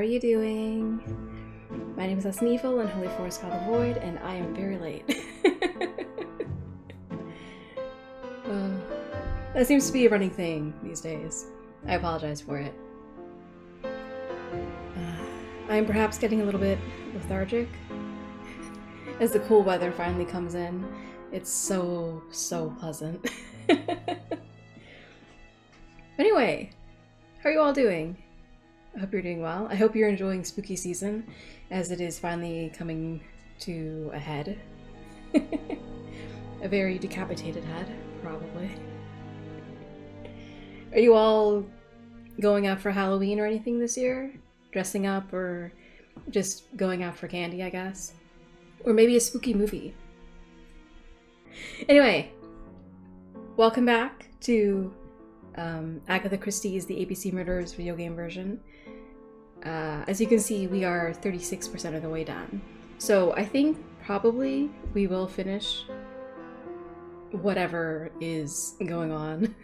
are you doing? My name is Esnevil and Holy Forest God the Void, and I am very late. That seems to be a running thing these days. I apologize for it. I am perhaps getting a little bit lethargic as the cool weather finally comes in. It's so pleasant. Anyway, how are you all doing? I hope you're doing well. I hope you're enjoying spooky season as it is finally coming to a head. A very decapitated head, probably. Are you all going out for Halloween or anything this year? Dressing up or just going out for candy, I guess? Or maybe a spooky movie? Anyway, welcome back to Agatha Christie's The ABC Murders video game version. As you can see, we are 36% of the way done. So I think probably we will finish whatever is going on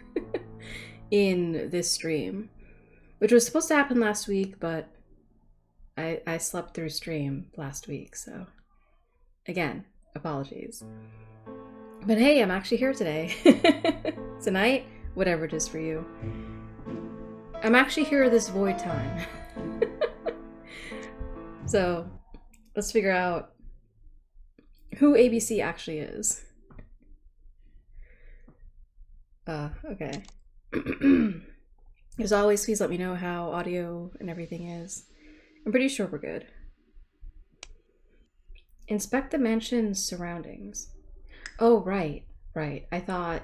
in this stream, which was supposed to happen last week, but I slept through stream last week, so again, apologies. But hey, I'm actually here today. Tonight, whatever it is for you. I'm actually here this void time. So, let's figure out who ABC actually is. Okay. As always, please let me know how audio and everything is. I'm pretty sure we're good. Inspect the mansion's surroundings. Oh, right. I thought...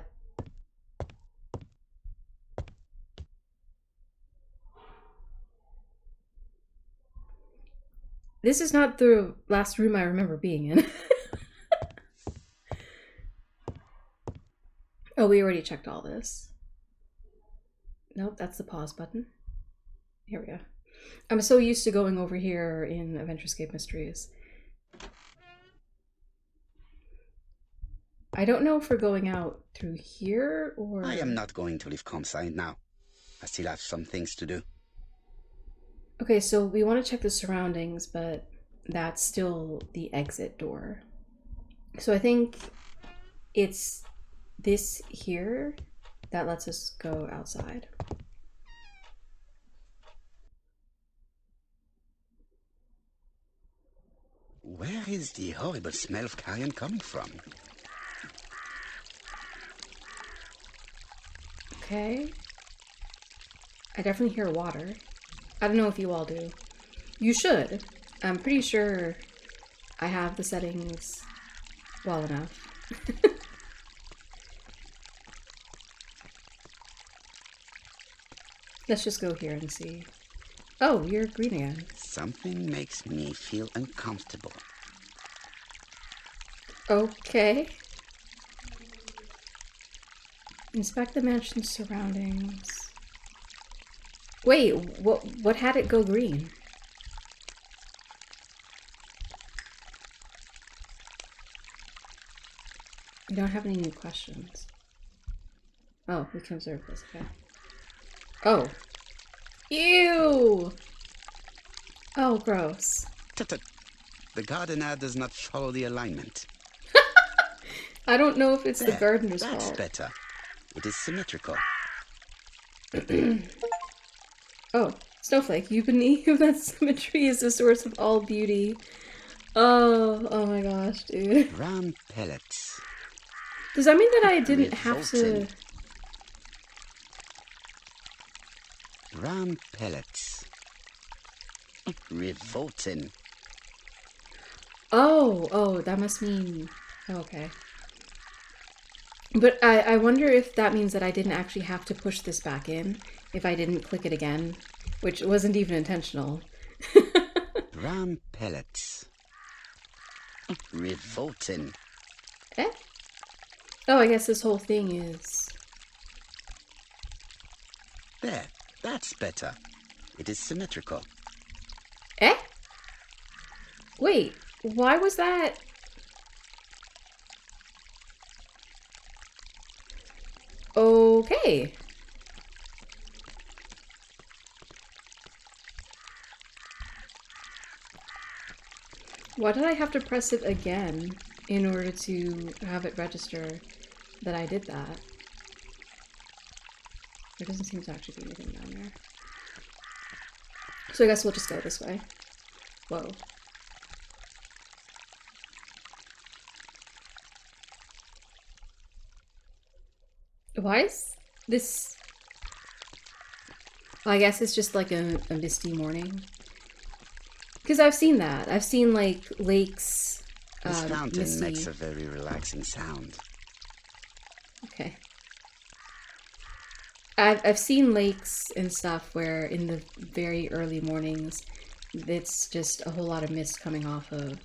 This is not the last room I remember being in. Oh, we already checked all this. Nope, that's the pause button. Here we go. I'm so used to going over here in Adventurescape Mysteries. I don't know if we're going out through here or... I am not going to leave Comside now. I still have some things to do. Okay, so we want to check the surroundings, but that's still the exit door. So I think it's this here that lets us go outside. Where is the horrible smell of carrion coming from? Okay. I definitely hear water. I don't know if you all do. You should. I'm pretty sure I have the settings well enough. Let's just go here and see. Oh, you're green again. Something makes me feel uncomfortable. Okay. Inspect the mansion's surroundings. Wait, what had it go green? We don't have any new questions. Oh, we can observe this, okay. Oh. Ew! Oh, gross. Tut-tut. The gardener does not follow the alignment. I don't know if it's the There, gardener's that's fault. better. It is symmetrical. Oh, Snowflake, you believe that symmetry is the source of all beauty. Oh my gosh, dude. Brown pellets. Does that mean that I didn't have to... Revolting. Brown pellets. Revolting. Oh, that must mean... Okay. But I wonder if that means that I didn't actually have to push this back in if I didn't click it again, which wasn't even intentional. Brown pellets. Revolting. Eh? Oh, I guess this whole thing is... There, that's better. It is symmetrical. Eh? Wait, why was that... Okay. Why did I have to press it again in order to have it register that I did that? There doesn't seem to actually be anything down there. So I guess we'll just go this way. Whoa. Why is this... Well, I guess it's just like a misty morning. Because I've seen that. I've seen like lakes. This fountain misty. makes a very relaxing sound. Okay. I've seen lakes and stuff where in the very early mornings, it's just a whole lot of mist coming off of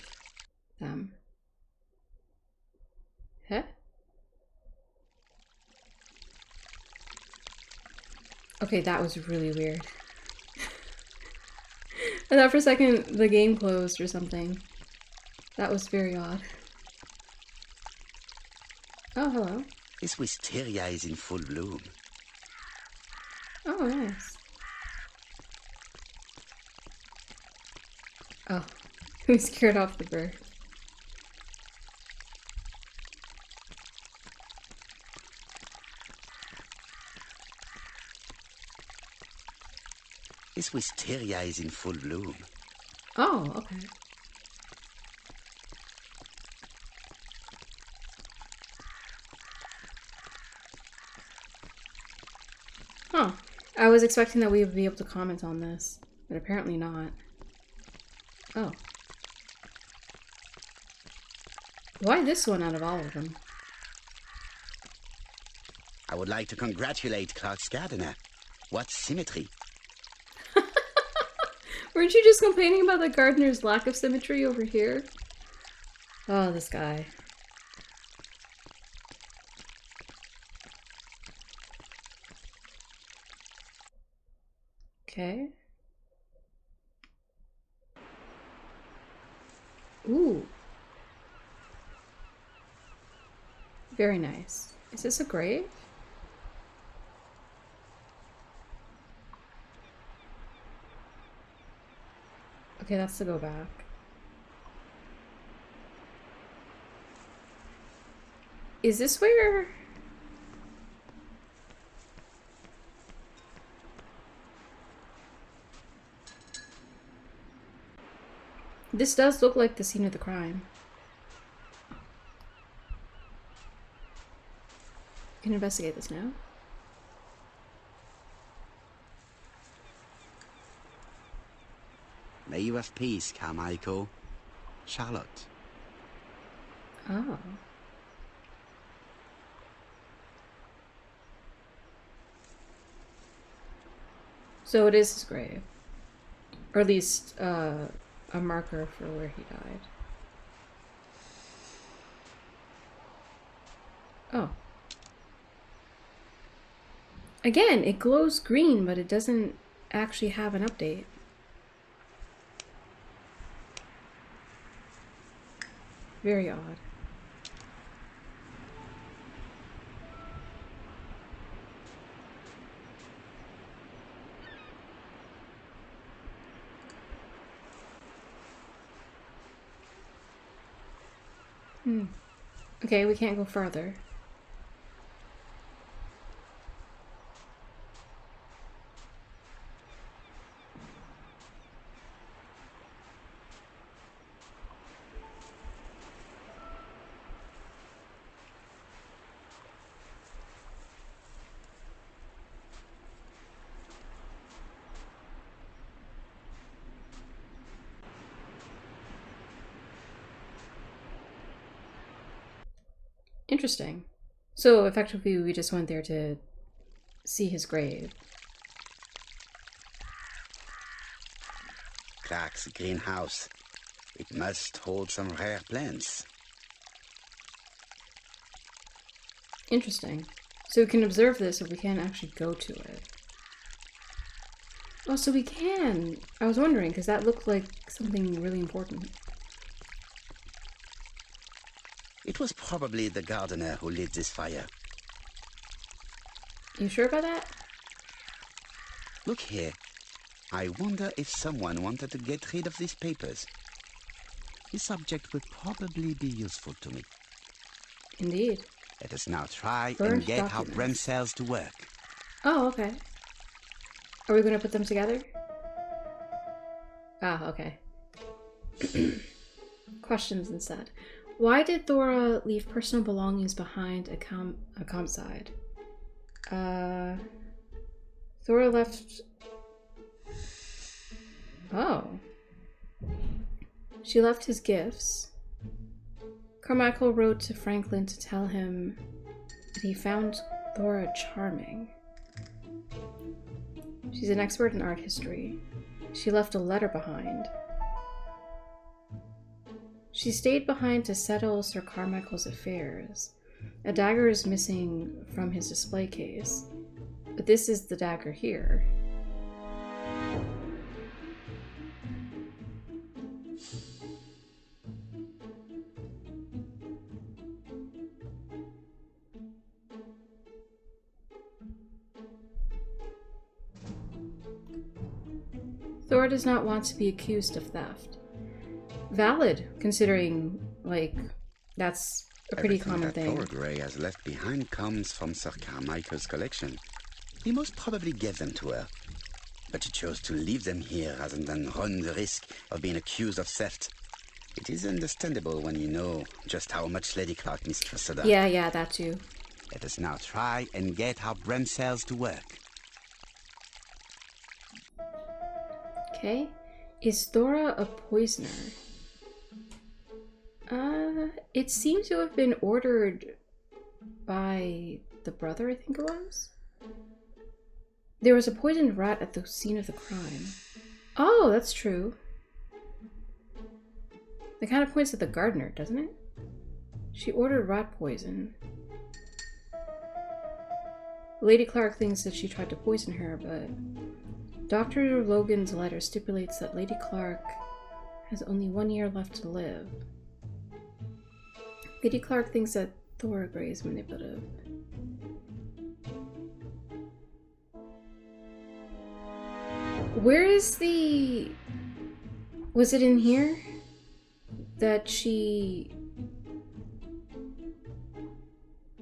them. Huh? Okay, that was really weird. I thought for a second the game closed or something. That was very odd. Oh, hello. This wisteria is in full bloom. Oh, nice. Oh, we scared off the bird. This wisteria is in full bloom. Oh, okay. Huh. I was expecting that we would be able to comment on this, but apparently not. Oh. Why this one out of all of them? I would like to congratulate Clark's gardener. What symmetry. Weren't you just complaining about the gardener's lack of symmetry over here? Oh, this guy. Okay. Ooh. Very nice. Is this a grave? Okay, that's to go back. Is this where... This does look like the scene of the crime. We can investigate this now. May you have peace, Carmichael. Charlotte. Oh. So it is his grave. Or at least, a marker for where he died. Oh. Again, it glows green, but it doesn't actually have an update. Very odd. Okay, we can't go further. Interesting. So effectively we just went there to see his grave. Clark's greenhouse. It must hold some rare plants. Interesting. So we can observe this, but we can't actually go to it. Oh, so we can. I was wondering, because that looked like something really important. It was probably the gardener who lit this fire. You sure about that? Look here. I wonder if someone wanted to get rid of these papers. This subject will probably be useful to me. Indeed. Let us now try Burnt and get our documents. brain cells to work. Oh, okay. Are we going to put them together? Ah, okay. Questions instead. Why did Thora leave personal belongings behind a campsite? Thora left... Oh. She left his gifts. Carmichael wrote to Franklin to tell him that he found Thora charming. She's an expert in art history. She left a letter behind. She stayed behind to settle Sir Carmichael's affairs. A dagger is missing from his display case, but this is the dagger here. Thor does not want to be accused of theft. Valid, considering, like, that's a pretty common thing. Everything that Thor Grey has left behind comes from Sir Carmichael's collection. He most probably gave them to her, but she chose to leave them here rather than run the risk of being accused of theft. It is understandable when you know just how much Lady Clark mistrusted her. Yeah, that too. Let us now try and get our brain cells to work. Okay. Is Thora a poisoner? It seems to have been ordered by the brother, I think it was. There was a poisoned rat at the scene of the crime. Oh, that's true. That kind of points at the gardener, doesn't it? She ordered rat poison. Lady Clark thinks that she tried to poison her, but Dr. Logan's letter stipulates that Lady Clark has only 1 year left to live. Lady Clark thinks that Thora Grey is manipulative. Where is the... Was it in here? That she...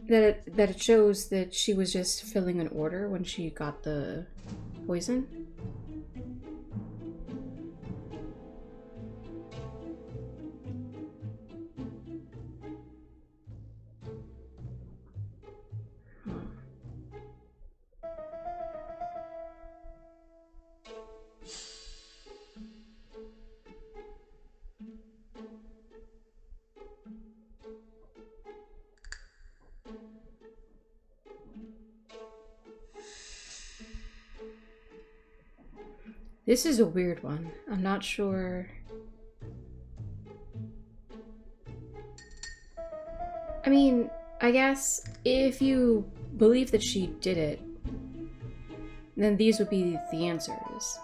That it shows that she was just filling an order when she got the poison? This is a weird one. I'm not sure. I mean, I guess if you believe that she did it, then these would be the answers.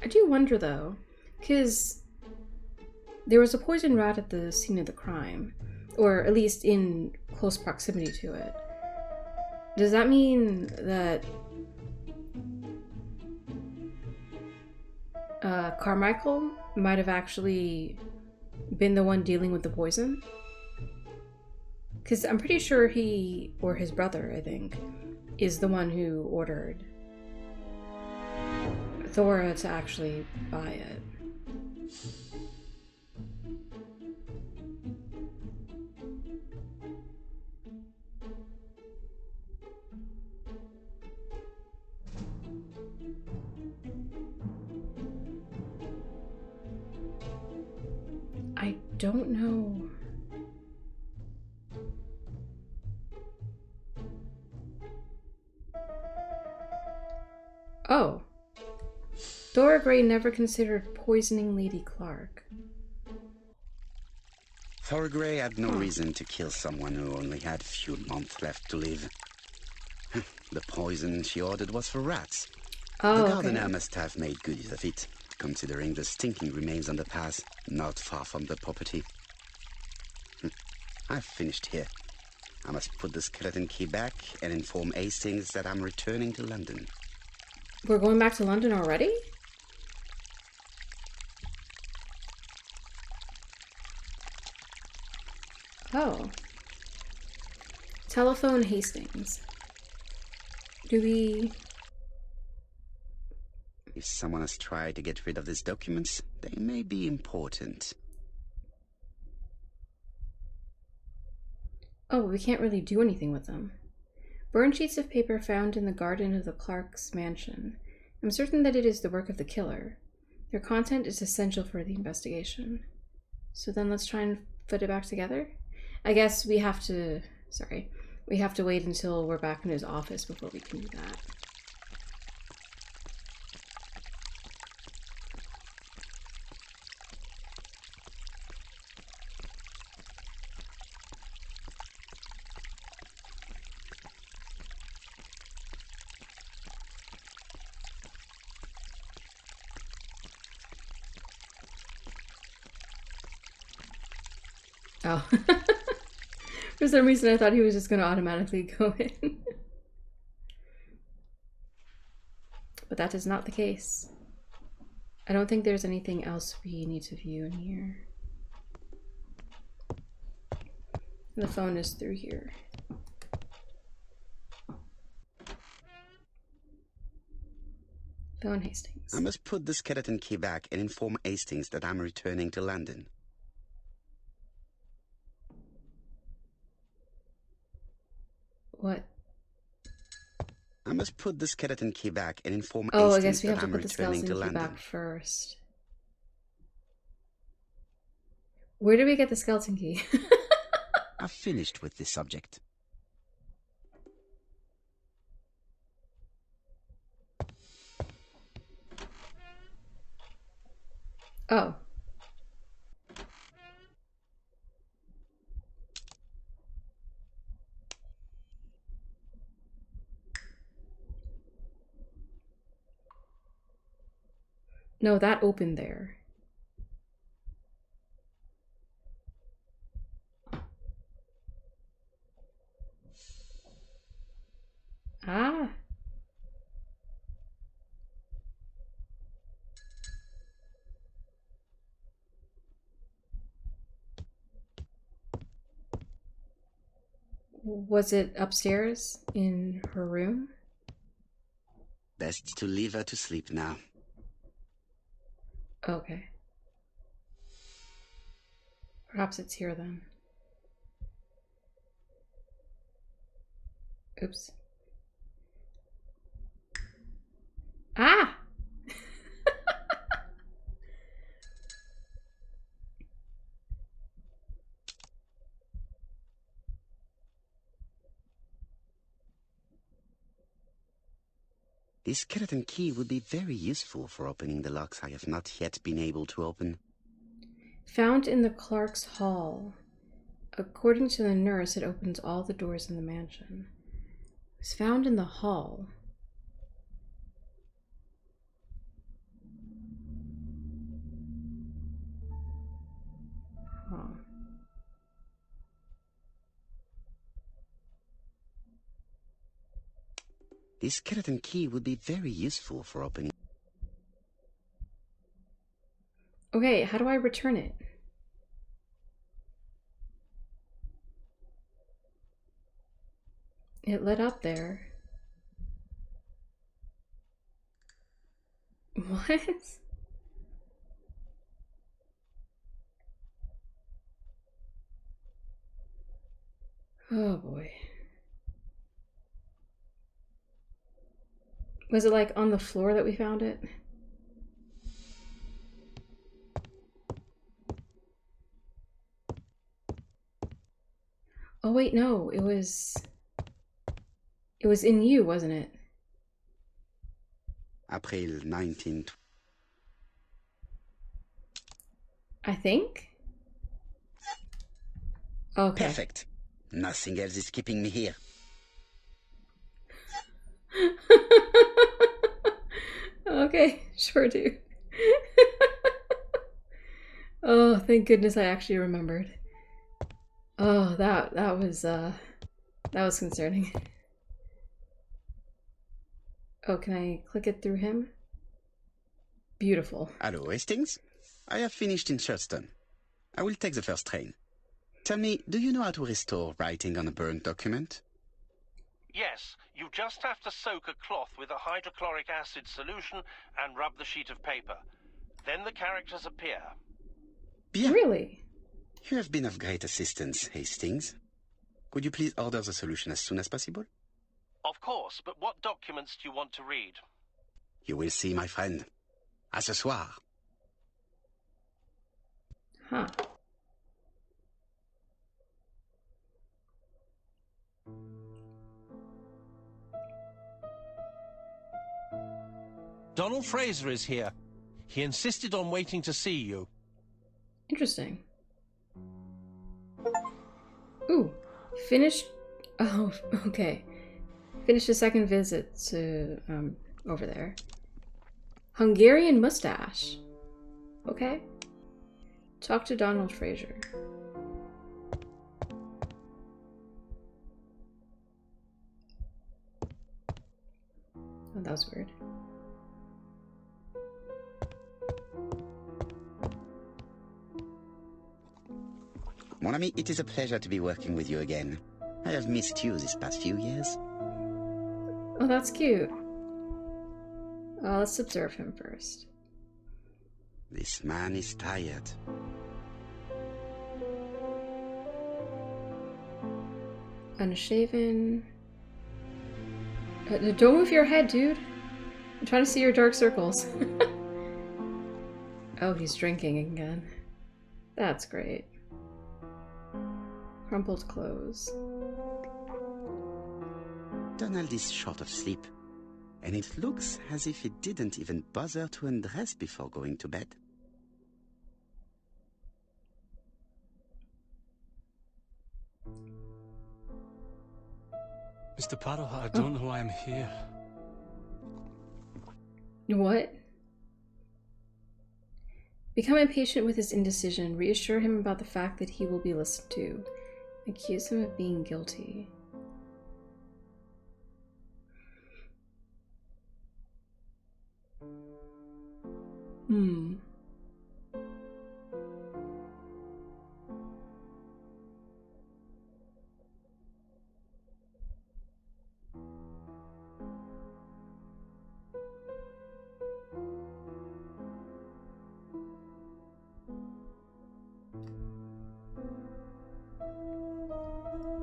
I do wonder though, because there was a poisoned rat at the scene of the crime, or at least in close proximity to it. Does that mean that Carmichael might have actually been the one dealing with the poison? Because I'm pretty sure he, or his brother, I think, is the one who ordered Thora to actually buy it. don't know. Oh. Dora Gray never considered poisoning Lady Clark. Thora Gray had no reason to kill someone who only had a few months left to live. The poison she ordered was for rats. The gardener must have made good use of it, considering the stinking remains on the path, not far from the property. I've finished here. I must put the skeleton key back and inform Hastings that I'm returning to London. We're going back to London already? Oh. Telephone Hastings. Do we... If someone has tried to get rid of these documents, they may be important. Oh, we can't really do anything with them. Burned sheets of paper found in the garden of the Clark's mansion. I'm certain that it is the work of the killer. Their content is essential for the investigation. So then let's try and put it back together? I guess we have to... Sorry. We have to wait until we're back in his office before we can do that. Oh. For some reason I thought he was just going to automatically go in. But that is not the case. I don't think there's anything else we need to view in here. The phone is through here. Phone Hastings. I must put the skeleton key back and inform Hastings that I'm returning to London. What? I must put the skeleton key back and inform Oh, I Hastings guess we have that to I'm put the returning skeleton to key London. back first. Where did we get the skeleton key? I've finished with this subject. Oh. No, that opened there. Ah. Was it upstairs in her room? Best to leave her to sleep now. Okay. Perhaps it's here then. Oops. Ah! This skeleton key would be very useful for opening the locks I have not yet been able to open. Found in the Clark's hall. According to the nurse, it opens all the doors in the mansion. It was found in the hall. Huh. This skeleton key would be very useful for opening. Okay, how do I return it? It lit up there. What? Oh boy. Was it like on the floor that we found it? Oh wait, no, it was in you, wasn't it? April 19... I think. Okay. Perfect. Nothing else is keeping me here. Okay, sure do. Oh, thank goodness I actually remembered. Oh, that was concerning. Oh, can I click it through him? Beautiful. Hello, Hastings. I have finished in Charleston. I will take the first train. Tell me, do you know how to restore writing on a burned document? Yes, you just have to soak a cloth with a hydrochloric acid solution and rub the sheet of paper. Then the characters appear. Bien. Really? You have been of great assistance, Hastings. Could you please order the solution as soon as possible? Of course, but what documents do you want to read? You will see, my friend. À ce soir. Huh. Donald Fraser is here. He insisted on waiting to see you. Interesting. Ooh, finish. Oh, okay. Finish the second visit to over there. Hungarian mustache. Okay. Talk to Donald Fraser. Oh, that was weird. Mon ami, it is a pleasure to be working with you again. I have missed you this past few years. Oh, that's cute. Let's observe him first. This man is tired. Unshaven. Don't move your head, dude. I'm trying to see your dark circles. Oh, he's drinking again. That's great. Crumpled clothes. Donald is short of sleep, and it looks as if he didn't even bother to undress before going to bed. Mr. Parrow, I don't know why I'm here. What? Become impatient with his indecision. Reassure him about the fact that he will be listened to. Accuse him of being guilty.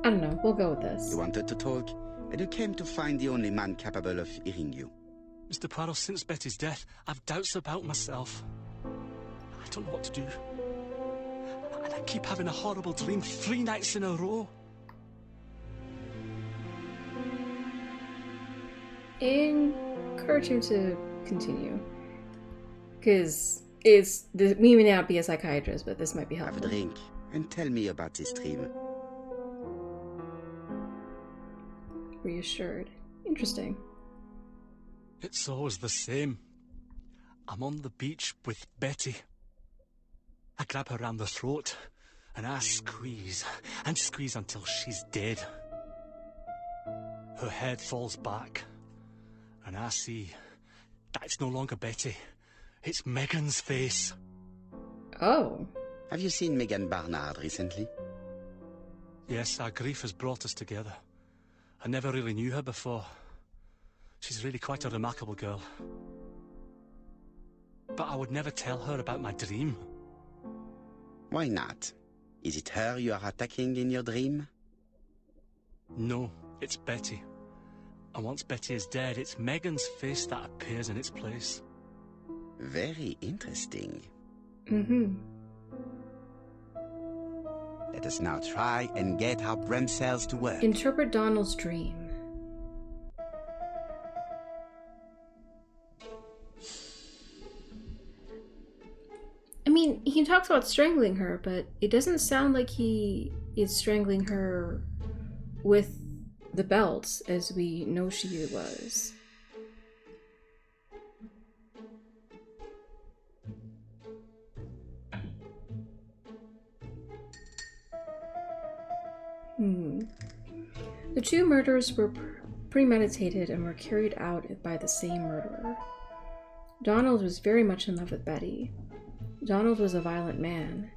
I don't know. We'll go with this. You wanted to talk, and you came to find the only man capable of hearing you. Mr. Parrow, since Betty's death, I've doubts about myself. I don't know what to do. And I keep having a horrible dream 3 nights in a row. Encourage him to continue. Because we may not be a psychiatrist, but this might be Have a helpful. drink, and tell me about this dream. Reassured. Interesting. It's always the same. I'm on the beach with Betty. I grab her round the throat, and I squeeze, and squeeze until she's dead. Her head falls back, and I see that it's no longer Betty. It's Megan's face. Oh. Have you seen Megan Barnard recently? Yes, our grief has brought us together. I never really knew her before. She's really quite a remarkable girl. But I would never tell her about my dream. Why not? Is it her you are attacking in your dream? No, it's Betty. And once Betty is dead, it's Megan's face that appears in its place. Very interesting. Mm-hmm. Let us now try and get our brain cells to work. Interpret Donald's dream. I mean, he talks about strangling her, but it doesn't sound like he is strangling her with the belt, as we know she was. The two murders were premeditated and were carried out by the same murderer. Donald was very much in love with Betty. Donald was a violent man.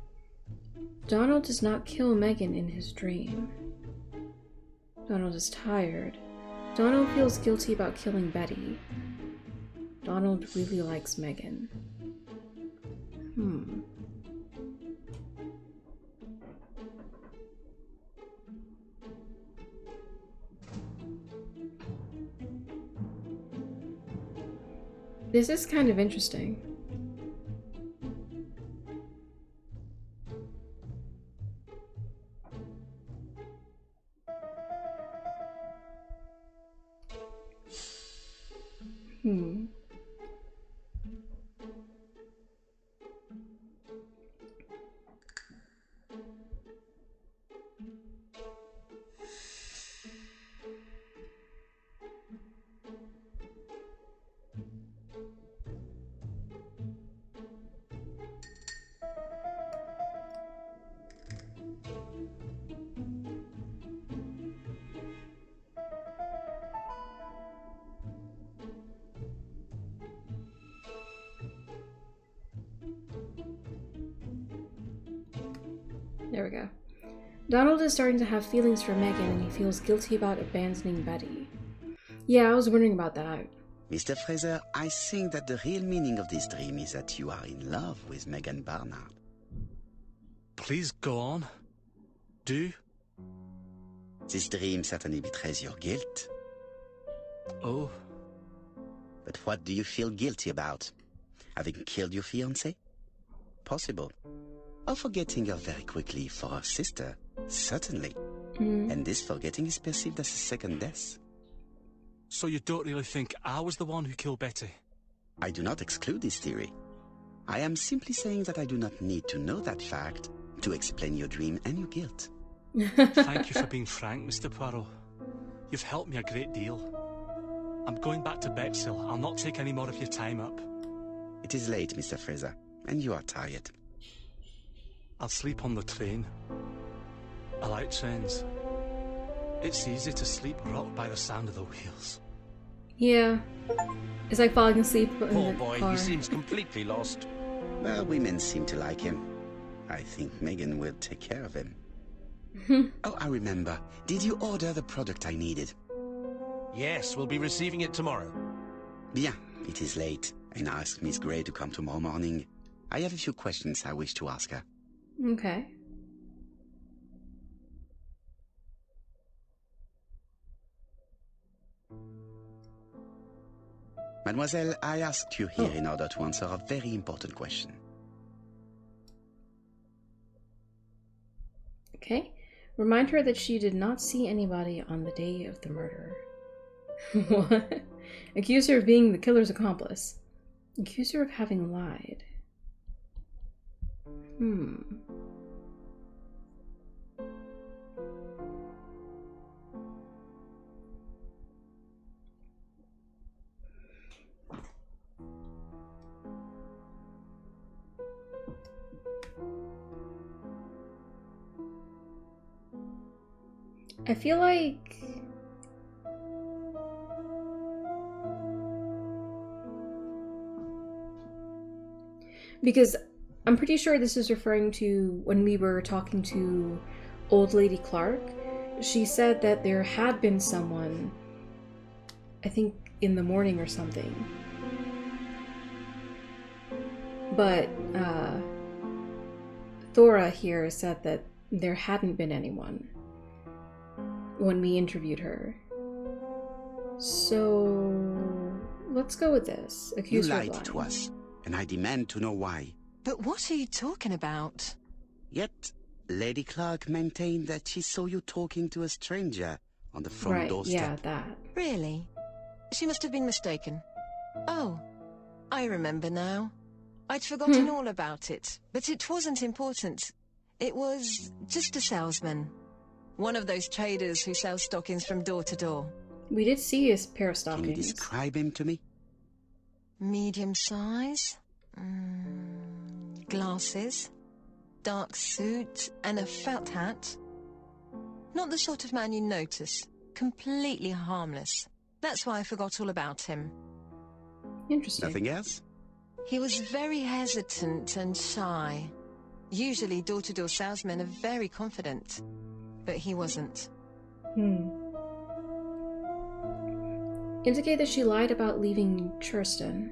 Donald does not kill Megan in his dream. Donald is tired. Donald feels guilty about killing Betty. Donald really likes Megan. This is kind of interesting. There we go. Donald is starting to have feelings for Megan, and he feels guilty about abandoning Betty. Yeah, I was wondering about that. Mr. Fraser, I think that the real meaning of this dream is that you are in love with Megan Barnard. Please go on. Do. This dream certainly betrays your guilt. Oh. But what do you feel guilty about? Having killed your fiancé? Possible. Or forgetting her very quickly for her sister? Certainly. And this forgetting is perceived as a second death. So you don't really think I was the one who killed Betty? I do not exclude this theory. I am simply saying that I do not need to know that fact to explain your dream and your guilt. Thank you for being frank, Mr. Poirot. You've helped me a great deal. I'm going back to Bexhill. I'll not take any more of your time up. It is late, Mr. Fraser, and you are tired. I'll sleep on the train. I like trains. It's easy to sleep rocked by the sound of the wheels. Yeah. It's like falling asleep in Poor the boy, car. he seems completely lost. Well, women seem to like him. I think Megan will take care of him. Oh, I remember. Did you order the product I needed? Yes, we'll be receiving it tomorrow. Bien, it is late, and I asked Miss Gray to come tomorrow morning. I have a few questions I wish to ask her. Okay. Mademoiselle, I asked you here in order to answer a very important question. Okay. Remind her that she did not see anybody on the day of the murder. What? Accuse her of being the killer's accomplice. Accuse her of having lied. I feel like because I'm pretty sure this is referring to when we were talking to Old Lady Clark. She said that there had been someone, I think in the morning or something. But Thora here said that there hadn't been anyone when we interviewed her. So let's go with this. Accuse You her of lied lying. to us, and I demand to know why. But what are you talking about? Yet, Lady Clark maintained that she saw you talking to a stranger on the front Right, doorstep. yeah, that. Really? She must have been mistaken. Oh, I remember now. I'd forgotten all about it, but it wasn't important. It was just a salesman. One of those traders who sell stockings from door to door. We did see a pair of Can you stockings. describe him to me? Medium size. Glasses. Dark suit and a felt hat. Not the sort of man you notice. Completely harmless. That's why I forgot all about him. Interesting. Nothing else? He was very hesitant and shy. Usually door-to-door salesmen are very confident. But he wasn't. Indicate that she lied about leaving Churston.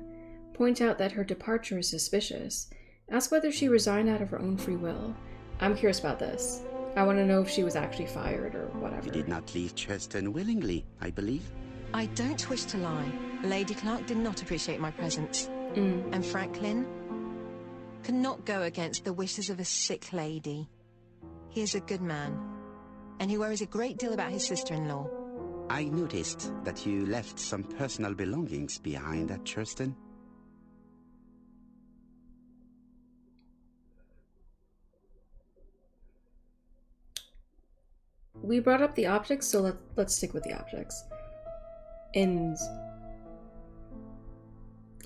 Point out that her departure is suspicious. Ask whether she resigned out of her own free will. I'm curious about this. I want to know if she was actually fired or whatever. You did not leave Churston willingly, I believe. I don't wish to lie. Lady Clark did not appreciate my presence. And Franklin cannot go against the wishes of a sick lady. He is a good man, and he worries a great deal about his sister-in-law. I noticed that you left some personal belongings behind at Churston. We brought up the objects, so let's stick with the objects. And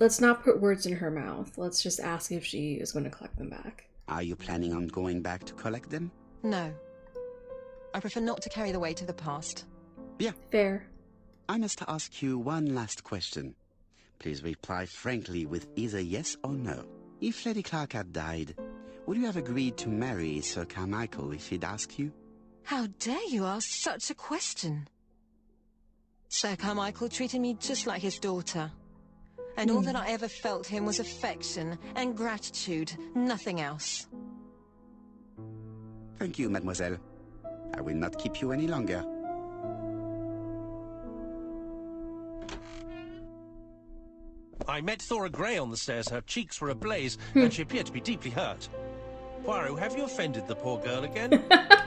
let's not put words in her mouth. Let's just ask if she is going to collect them back. Are you planning on going back to collect them? No. I prefer not to carry the weight of the past. Yeah. Fair. I must ask you one last question. Please reply frankly with either yes or no. If Lady Clark had died, would you have agreed to marry Sir Carmichael if he'd asked you? How dare you ask such a question? Sir Carmichael treated me just like his daughter. And all that I ever felt him was affection and gratitude, nothing else. Thank you, mademoiselle. I will not keep you any longer. I met Thora Grey on the stairs. Her cheeks were ablaze, and she appeared to be deeply hurt. Poirot, have you offended the poor girl again?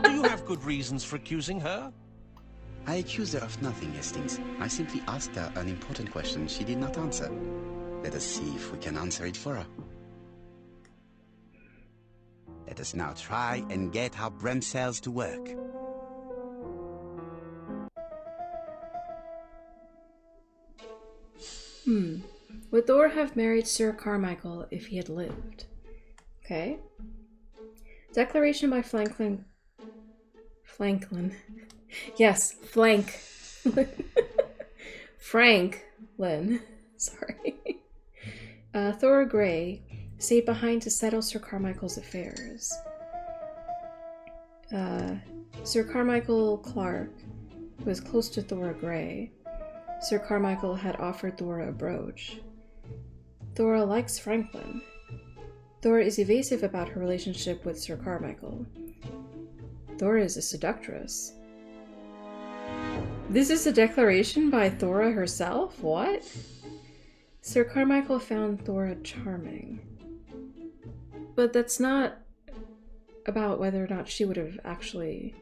Do you have good reasons for accusing her? I accuse her of nothing, Hastings. I simply asked her an important question she did not answer. Let us see if we can answer it for her. Let us now try and get our brain cells to work. Would Thor have married Sir Carmichael if he had lived? Okay. Declaration by Franklin. Yes, Franklin. Sorry. Thora Grey stayed behind to settle Sir Carmichael's affairs. Sir Carmichael Clark was close to Thora Grey. Sir Carmichael had offered Thora a brooch. Thora likes Franklin. Thora is evasive about her relationship with Sir Carmichael. Thora is a seductress. This is a declaration by Thora herself? What? Sir Carmichael found Thora charming. But that's not about whether or not she would have actually...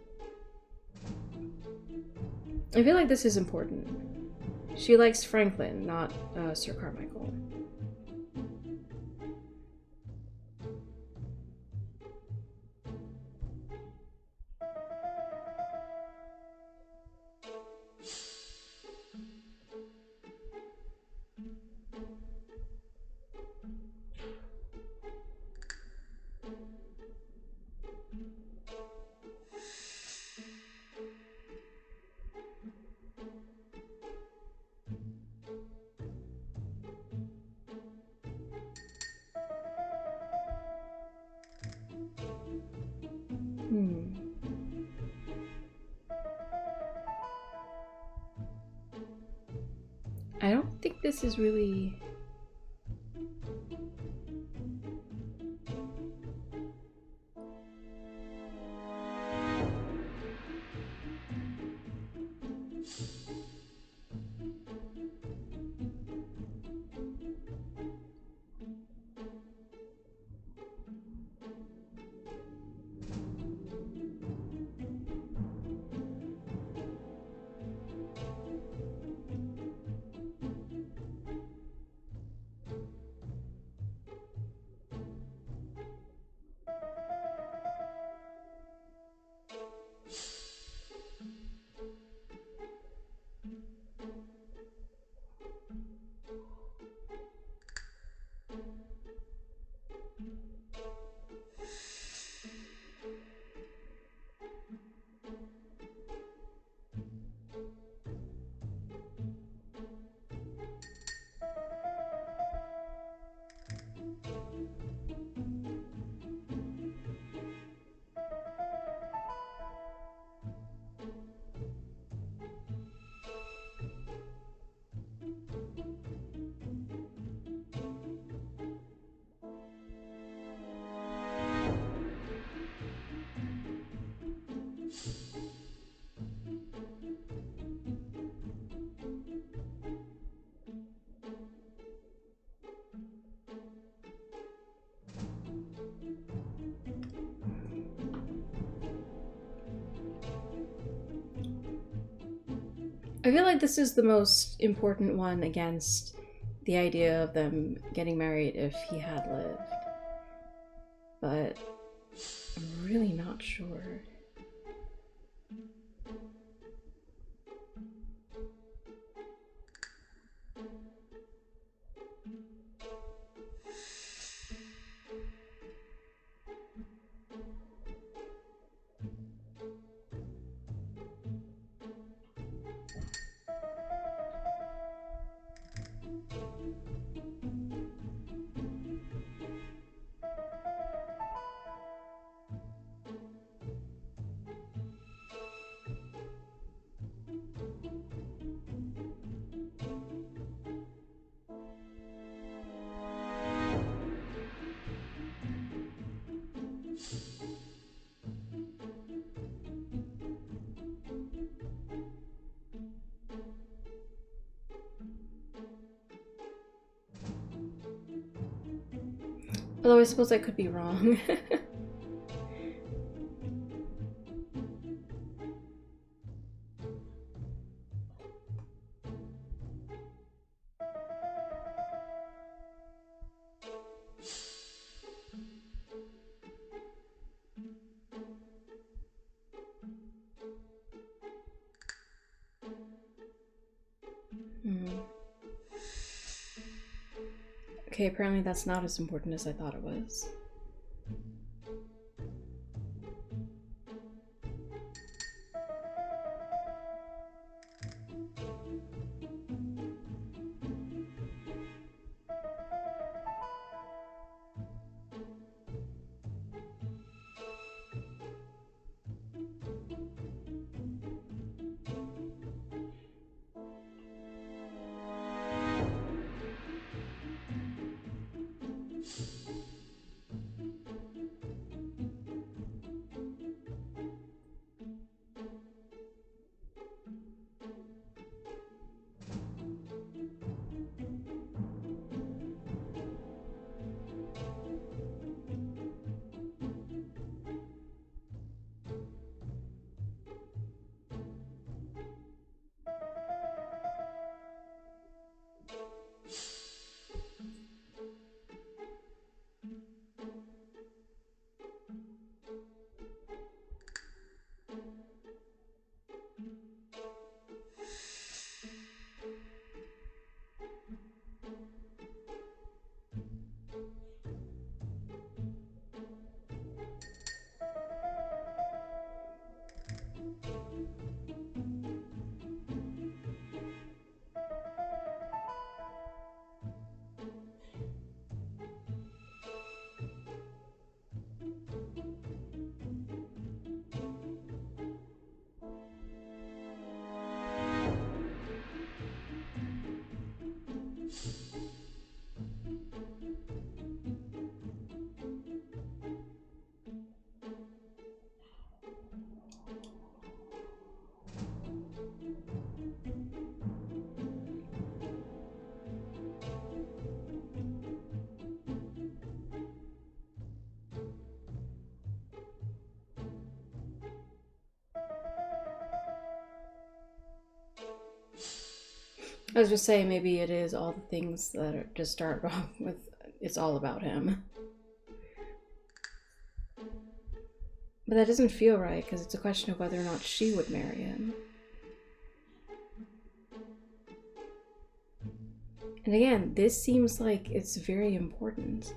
I feel like this is important. She likes Franklin, not Sir Carmichael. I don't think this is really... I feel like this is the most important one against the idea of them getting married if he had lived. But I'm really not sure. Although I suppose I could be wrong. Okay, apparently that's not as important as I thought it was. I was just saying, maybe it is all the things that are just start off with, it's all about him. But that doesn't feel right, because it's a question of whether or not she would marry him. And again, this seems like it's very important.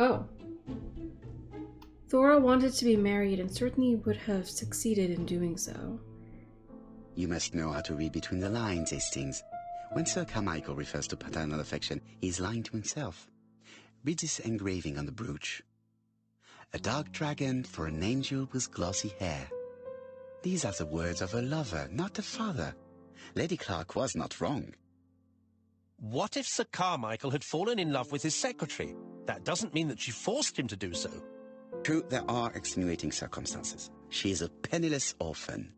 Oh. Thora wanted to be married and certainly would have succeeded in doing so. You must know how to read between the lines, Hastings. When Sir Carmichael refers to paternal affection, he's lying to himself. Read this engraving on the brooch. A dark dragon for an angel with glossy hair. These are the words of a lover, not a father. Lady Clark was not wrong. What if Sir Carmichael had fallen in love with his secretary? That doesn't mean that she forced him to do so. True, there are extenuating circumstances. She is a penniless orphan.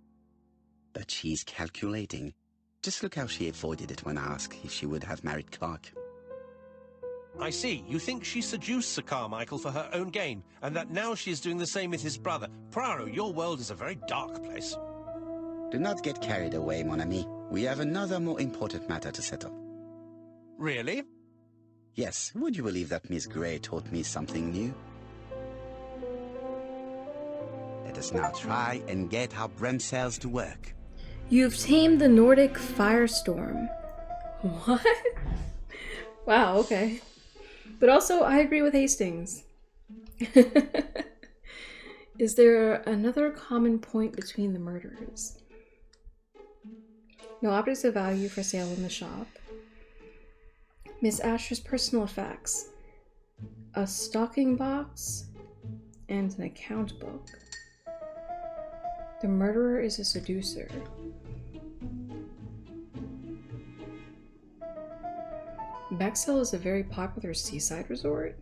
But she's calculating. Just look how she avoided it when asked if she would have married Clark. I see. You think she seduced Sir Carmichael for her own gain, and that now she is doing the same with his brother. Poirot, your world is a very dark place. Do not get carried away, mon ami. We have another more important matter to settle. Really? Yes, would you believe that Miss Grey taught me something new? Let us now try and get our brain cells to work. You've tamed the Nordic firestorm. What? Wow, okay. But also, I agree with Hastings. Is there another common point between the murders? No objects of value for sale in the shop. Miss Asher's personal effects. A stocking box and an account book. The murderer is a seducer. Bexhill is a very popular seaside resort.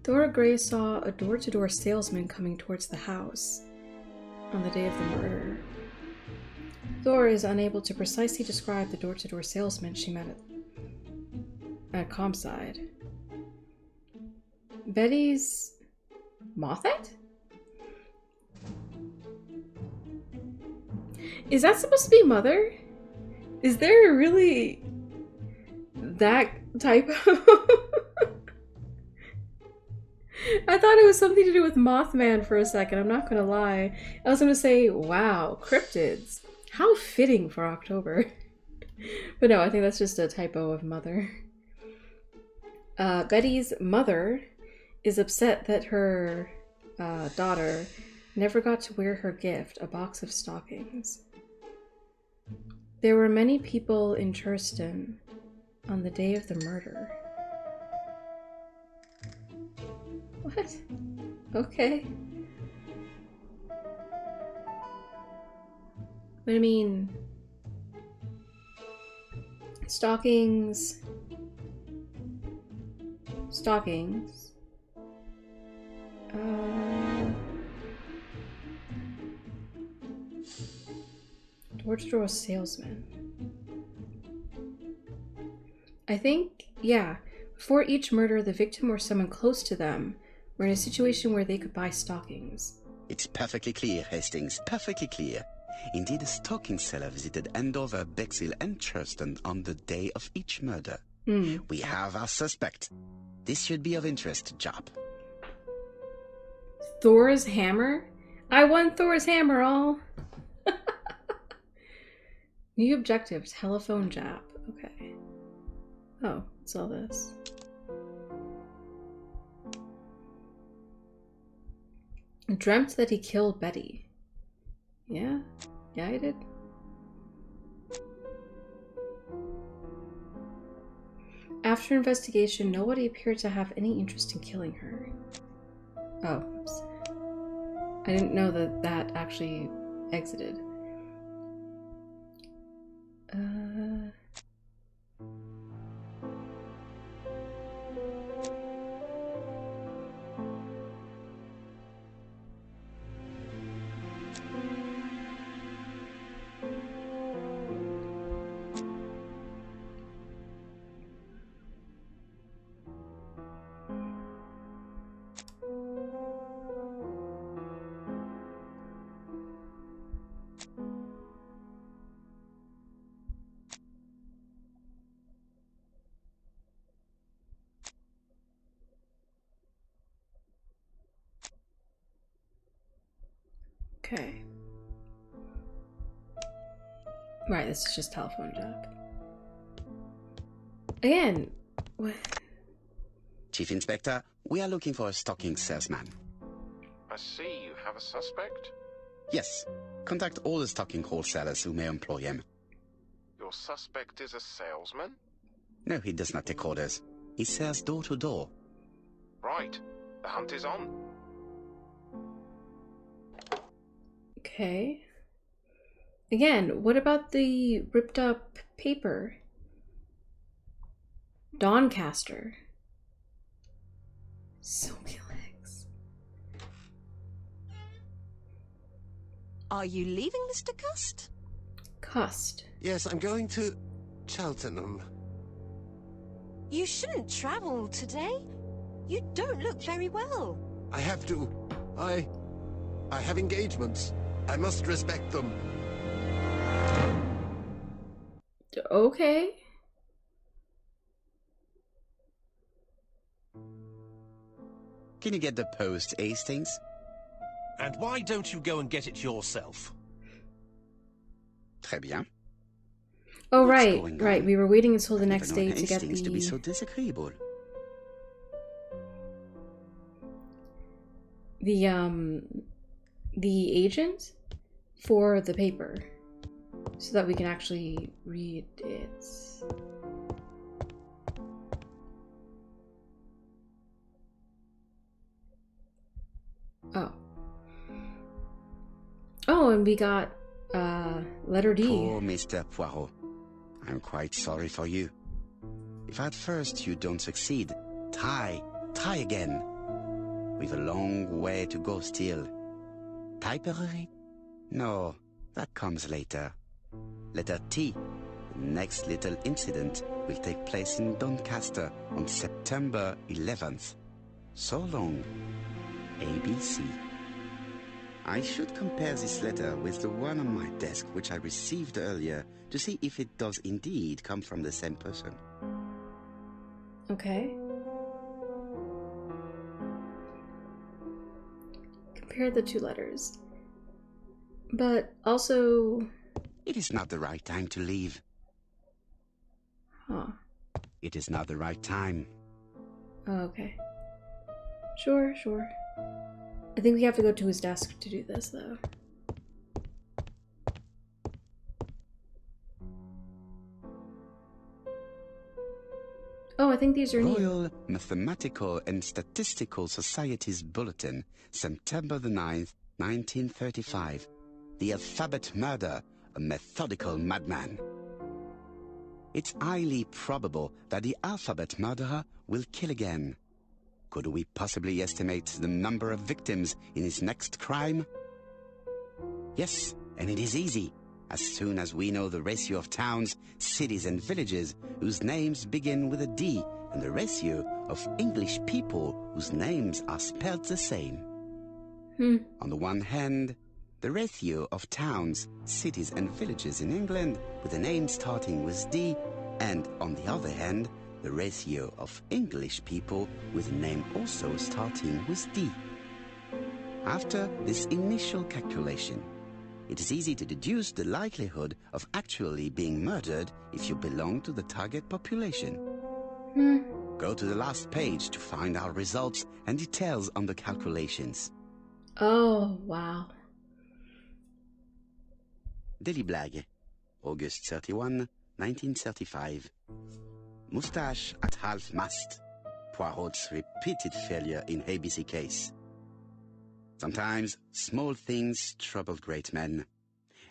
Thora Gray saw a door-to-door salesman coming towards the house on the day of the murder. Thora is unable to precisely describe the door-to-door salesman she met at Compside. Betty's Moffat? Is that supposed to be Mother? Is there really that type of... I thought it was something to do with Mothman for a second, I'm not gonna lie. I was gonna say, wow, cryptids. How fitting for October. But no, I think that's just a typo of Mother. Betty's mother is upset that her daughter never got to wear her gift, a box of stockings. There were many people in Churston on the day of the murder. What? Okay. But I mean, stockings. Door-to-door salesman. I think, yeah, before each murder, the victim or someone close to them were in a situation where they could buy stockings. It's perfectly clear, Hastings, perfectly clear. Indeed, a stocking seller visited Andover, Bexhill, and Churston on the day of each murder. We have our suspect. This should be of interest to Jop. Thor's hammer? I won Thor's hammer, all. New objective, telephone Jap. Okay. Oh, what's all this? Dreamt that he killed Betty. Yeah? Yeah, I did. After investigation, nobody appeared to have any interest in killing her. Oh, oops. I didn't know that that actually exited. Okay. Right, this is just telephone job. Again, what? Chief Inspector, we are looking for a stocking salesman. I see you have a suspect. Yes. Contact all the stocking wholesalers who may employ him. Your suspect is a salesman? No, he does not take orders. He sells door to door. Right. The hunt is on. Okay. Again, what about the ripped up paper? Doncaster. So many legs. Are you leaving, Mr. Cust? Cust. Yes, I'm going to Cheltenham. You shouldn't travel today. You don't look very well. I have to. I have engagements. I must respect them. Okay. Can you get the post, Hastings? And why don't you go and get it yourself? Très bien. Oh, What's right, going right. on? We were waiting until the I've next never day known to get Hastings to be so the disagreeable. agent for the paper, so that we can actually read it. Oh. Oh, and we got letter D. Poor Mr. Poirot. I'm quite sorry for you. If at first you don't succeed, try again. We've a long way to go still. Typery? No, that comes later. Letter T. The next little incident will take place in Doncaster on September 11th. So long. ABC. I should compare this letter with the one on my desk which I received earlier to see if it does indeed come from the same person. Okay. Compare the two letters. But also... It is not the right time to leave. Huh. It is not the right time. Oh, okay. Sure. I think we have to go to his desk to do this, though. Oh, I think these are new. Royal Mathematical and Statistical Society's Bulletin, September the 9th, 1935. The Alphabet Murder, a methodical madman. It's highly probable that the alphabet murderer will kill again. Could we possibly estimate the number of victims in his next crime? Yes, and it is easy. As soon as we know the ratio of towns, cities and villages whose names begin with a D and the ratio of English people whose names are spelled the same. On the one hand, the ratio of towns, cities and villages in England with a name starting with D, and on the other hand, the ratio of English people with a name also starting with D. After this initial calculation, it is easy to deduce the likelihood of actually being murdered if you belong to the target population. Go to the last page to find our results and details on the calculations. Oh, wow. Daily Blag, August 31, 1935. Moustache at half-mast. Poirot's repeated failure in ABC case. Sometimes small things trouble great men.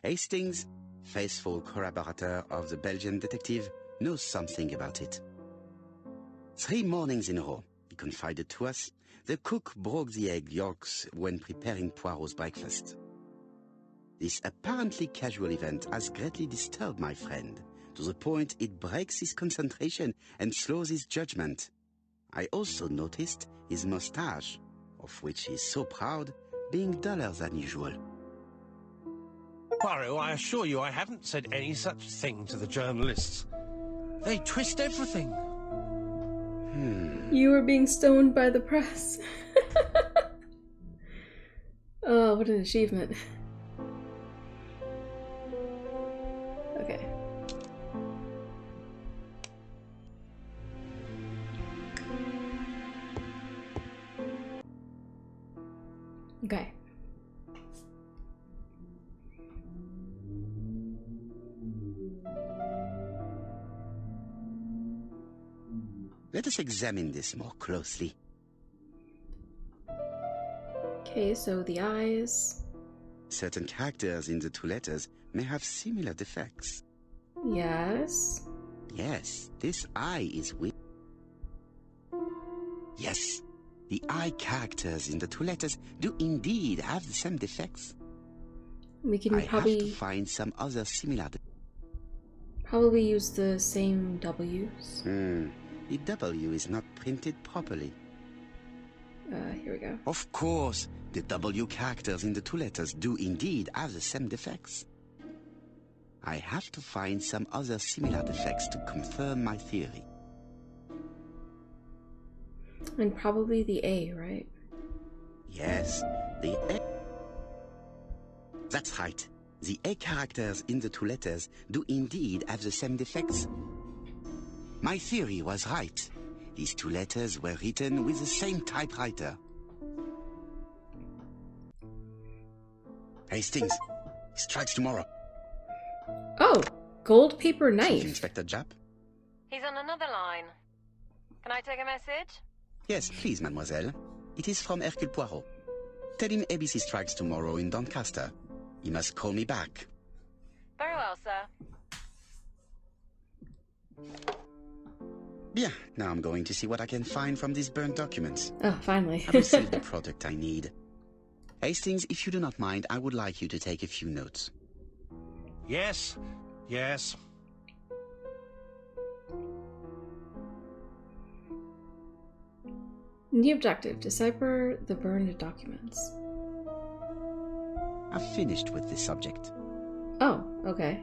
Hastings, faithful collaborator of the Belgian detective, knows something about it. 3 mornings in a row, he confided to us, the cook broke the egg yolks when preparing Poirot's breakfast. This apparently casual event has greatly disturbed my friend, to the point it breaks his concentration and slows his judgment. I also noticed his mustache, of which he is so proud, being duller than usual. Poirot, I assure you I haven't said any such thing to the journalists. They twist everything. You were being stoned by the press. Oh, what an achievement. Okay. Okay. Let us examine this more closely. Okay, so the eyes. Certain characters in the two letters may have similar defects. Yes. Yes, this eye is weak. Yes, the eye characters in the two letters do indeed have the same defects. We can I have to probably find some other similar probably use the same W's. The W is not printed properly. Here we go. Of course, the W characters in the two letters do indeed have the same defects. I have to find some other similar defects to confirm my theory. And probably the A, right? Yes, the A. That's right. The A characters in the two letters do indeed have the same defects. My theory was right. These two letters were written with the same typewriter. Hastings, strikes tomorrow. Oh, gold paper Chief knife. Inspector Japp? He's on another line. Can I take a message? Yes, please, mademoiselle. It is from Hercule Poirot. Tell him ABC strikes tomorrow in Doncaster. He must call me back. Very well, sir. Bien, now I'm going to see what I can find from these burnt documents. Oh, finally. I've received the product I need. Hastings, if you do not mind, I would like you to take a few notes. Yes, yes. New objective: decipher the burned documents. I've finished with this subject. Oh, okay.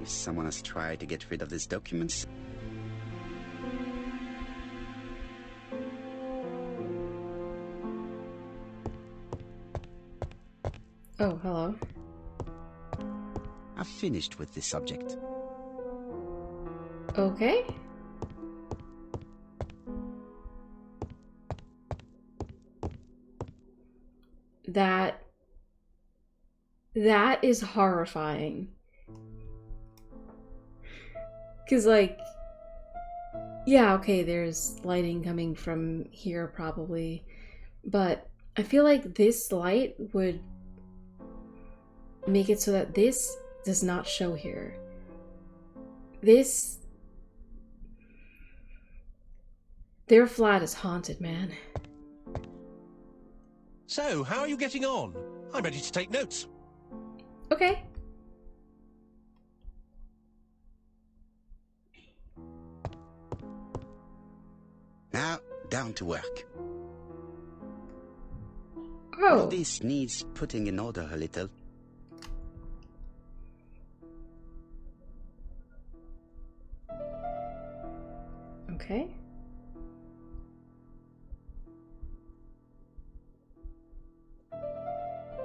If someone has tried to get rid of these documents, Oh, hello. I've finished with this subject. Okay. That is horrifying. 'Cause, like, yeah, okay, there's lighting coming from here probably, but I feel like this light would make it so that this does not show here. Their flat is haunted, man. So, how are you getting on? I'm ready to take notes. Okay. Now, down to work. Oh. All this needs putting in order a little. Okay.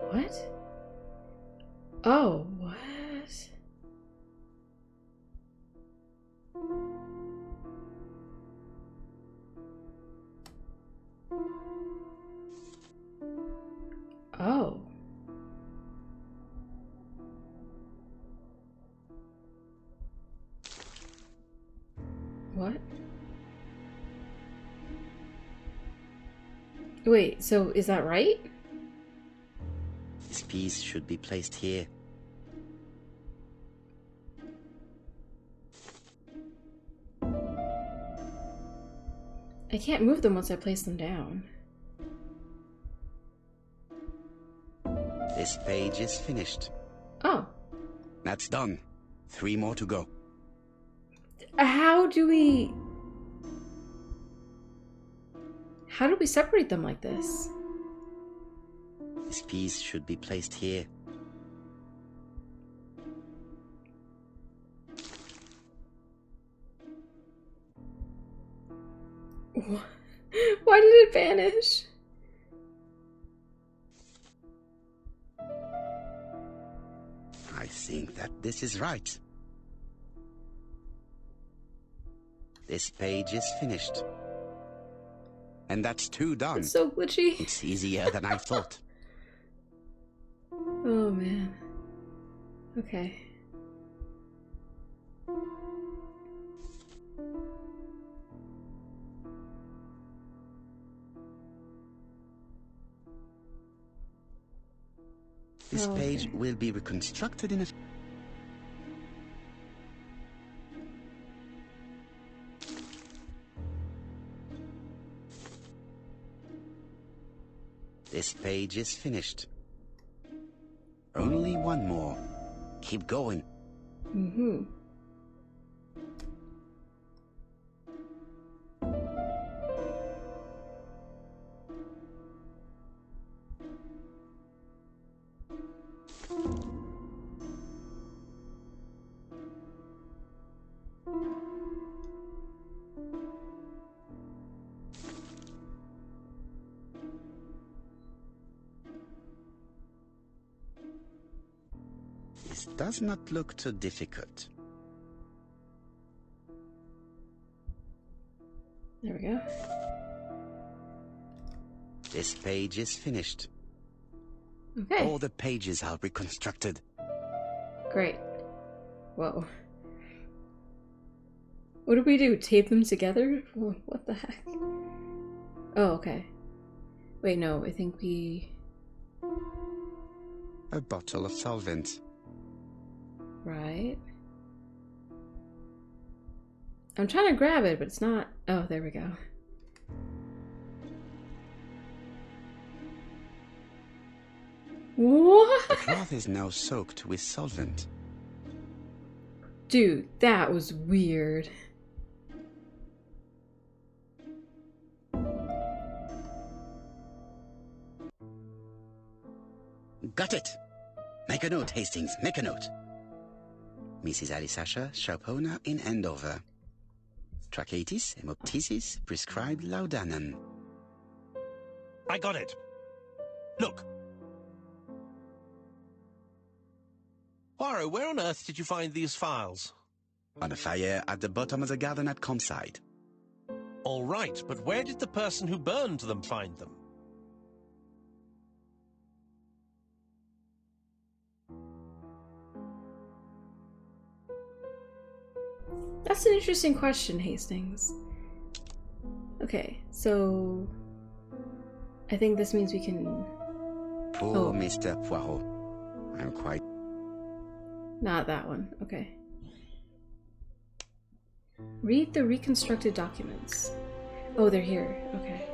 What? Oh, what? Oh. What? Wait, so is that right? This piece should be placed here. I can't move them once I place them down. This page is finished. Oh. That's done. 3 more to go. How do we separate them like this? This piece should be placed here. Why did it vanish? I think that this is right. This page is finished. And that's 2 done. It's so glitchy. It's easier than I thought. Oh man. Okay. This Oh, page okay. will be reconstructed in a... This page is finished. Only 1 more. Keep going. Mm-hmm. This does not look too difficult. There we go. This page is finished. Okay. All the pages are reconstructed. Great. Whoa. What do we do? Tape them together? What the heck? Oh, okay. Wait, no, I think we... A bottle of solvent. Right. I'm trying to grab it, but it's not... Oh, there we go. What? The cloth is now soaked with solvent. Dude, that was weird. Got it! Make a note, Hastings, make a note. Mrs. Alice Asher, shop owner in Andover. Tracheitis, hemoptysis, prescribed laudanum. I got it. Look. Poirot, where on earth did you find these files? On a fire at the bottom of the garden at campsite. All right, but where did the person who burned them find them? That's an interesting question, Hastings. Okay, so... I think this means we can... Poor Oh. Mr. Poirot. I'm quite... Not that one. Okay. Read the reconstructed documents. Oh, they're here. Okay.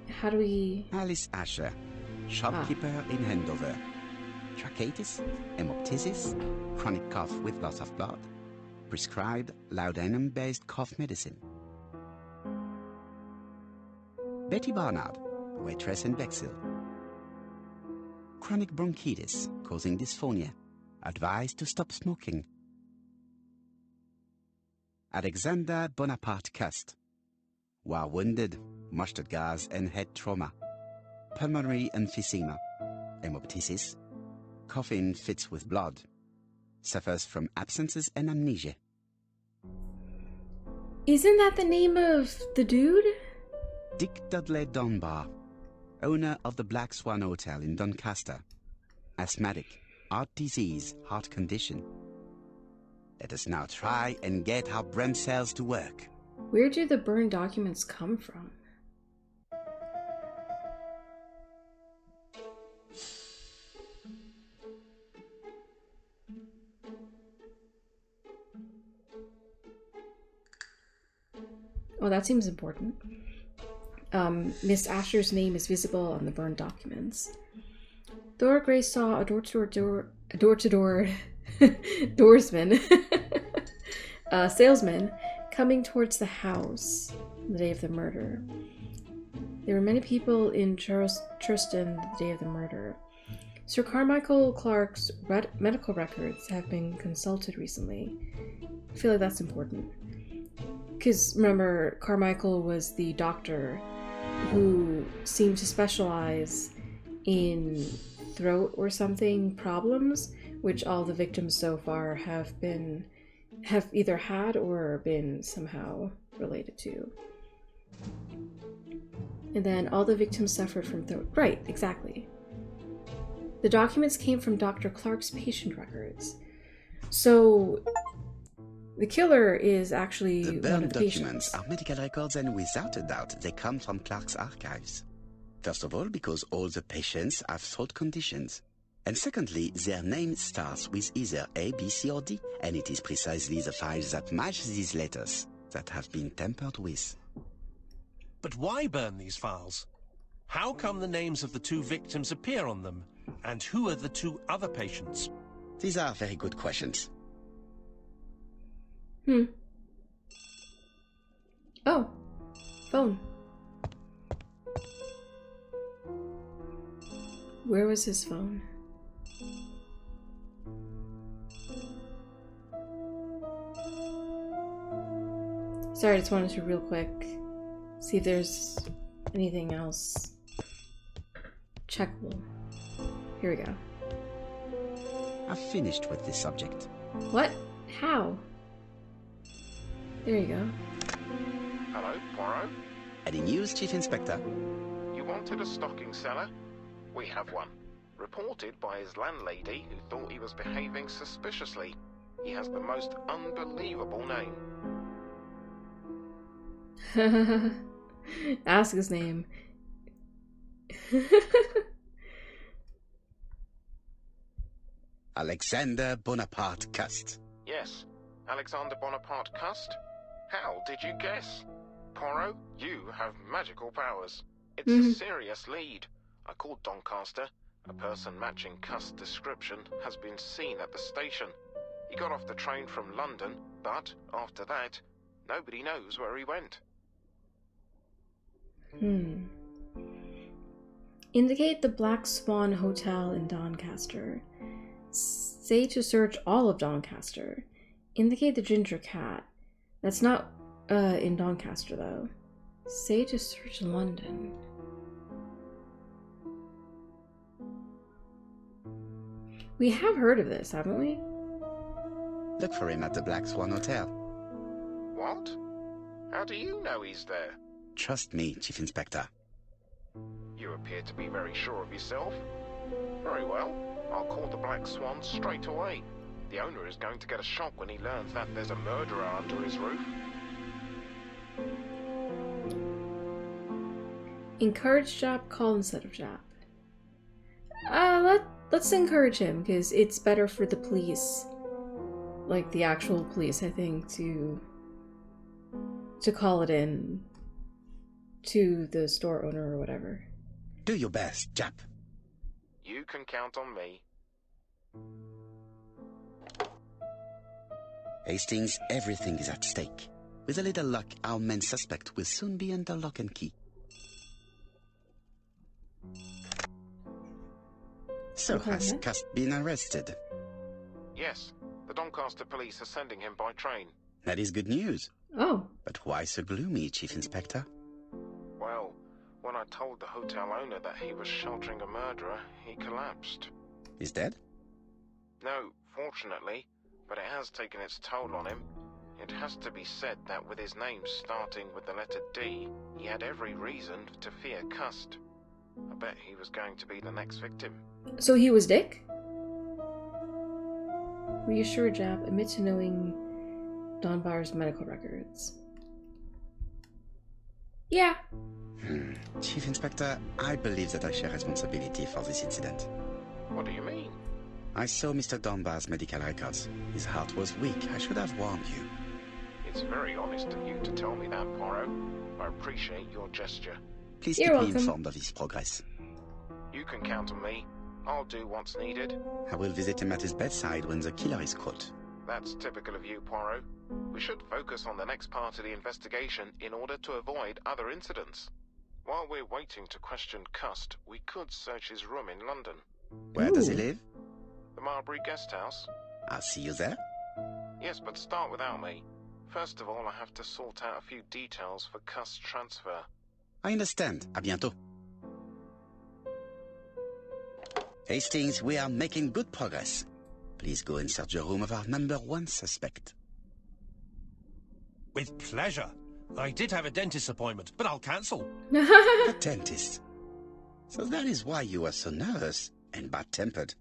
How do we... Alice Asher, shopkeeper in Andover. Tracheitis, hemoptysis, chronic cough with loss of blood. Prescribed laudanum-based cough medicine. Betty Barnard, waitress in Bexhill. Chronic bronchitis causing dysphonia. Advised to stop smoking. Alexander Bonaparte Cust. While wounded, mustard gas and head trauma. Pulmonary emphysema. Hemoptysis. Coughing fits with blood. Suffers from absences and amnesia. Isn't that the name of the dude? Dick Dudley Dunbar, owner of the Black Swan Hotel in Doncaster. Asthmatic, heart disease, heart condition. Let us now try and get our brain cells to work. Where do the burned documents come from? Oh, that seems important. Miss Asher's name is visible on the burned documents. Dora Gray saw a door-to-door doorsman, salesman, coming towards the house the day of the murder. There were many people in Tristan the day of the murder. Sir Carmichael Clark's medical records have been consulted recently. I feel like that's important. Because remember, Carmichael was the doctor who seemed to specialize in throat or something problems, which all the victims so far have been have either had or been somehow related to. And then all the victims suffered from throat. Right, exactly. The documents came from Dr. Clark's patient records. So the killer is actually The one burned of the documents patients. are medical records, and without a doubt, they come from Clark's archives. First of all, because all the patients have throat conditions. And secondly, their name starts with either A, B, C, or D, and it is precisely the files that match these letters that have been tampered with. But why burn these files? How come the names of the 2 victims appear on them? And who are the 2 other patients? These are very good questions. Oh, phone. Where was his phone? Sorry, I just wanted to real quick see if there's anything else checkable. Here we go. I've finished with this subject. What? How? There you go. Hello, Poirot? Any news, Chief Inspector? You wanted a stocking seller? We have one. Reported by his landlady who thought he was behaving suspiciously. He has the most unbelievable name. Ask his name. Alexander Bonaparte Cust. Yes, Alexander Bonaparte Cust? How did you guess? Poirot, you have magical powers. It's a serious lead. I called Doncaster. A person matching Cust's description has been seen at the station. He got off the train from London, but after that, nobody knows where he went. Indicate the Black Swan Hotel in Doncaster. Say to search all of Doncaster. Indicate the Ginger Cat. That's not in Doncaster though. Say to search London. We have heard of this, haven't we? Look for him at the Black Swan Hotel. What? How do you know he's there? Trust me, Chief Inspector. You appear to be very sure of yourself. Very well. I'll call the Black Swan straight away. The owner is going to get a shock when he learns that there's a murderer under his roof. Encourage Jap, call instead of Jap. Let's encourage him, because it's better for the police, like the actual police, I think, to call it in to the store owner or whatever. Do your best, Jap. You can count on me. Hastings, everything is at stake. With a little luck, our main suspect will soon be under lock and key. So has Cust been arrested? Yes, the Doncaster police are sending him by train. That is good news. Oh. But why so gloomy, Chief Inspector? Well, when I told the hotel owner that he was sheltering a murderer, he collapsed. He's dead? No, fortunately, but it has taken its toll on him. It has to be said that with his name starting with the letter D, he had every reason to fear Cust. I bet he was going to be the next victim. So he was Dick? Reassure Jap, admit to knowing Donbar's medical records. Yeah. Chief Inspector, I believe that I share responsibility for this incident. What do you mean? I saw Mr. Donbar's medical records. His heart was weak. I should have warned you. It's very honest of you to tell me that, Poirot. I appreciate your gesture. Please You're keep welcome. me informed of his progress. You can count on me. I'll do what's needed. I will visit him at his bedside when the killer is caught. That's typical of you, Poirot. We should focus on the next part of the investigation in order to avoid other incidents. While we're waiting to question Cust, we could search his room in London. Where does he live? The Marbury Guest House? I'll see you there. Yes, but start without me. First of all, I have to sort out a few details for Cust's transfer. I understand. À bientôt. Hastings, we are making good progress. Please go and search the room of our #1 suspect. With pleasure. I did have a dentist appointment, but I'll cancel. A dentist. So that is why you are so nervous and bad-tempered.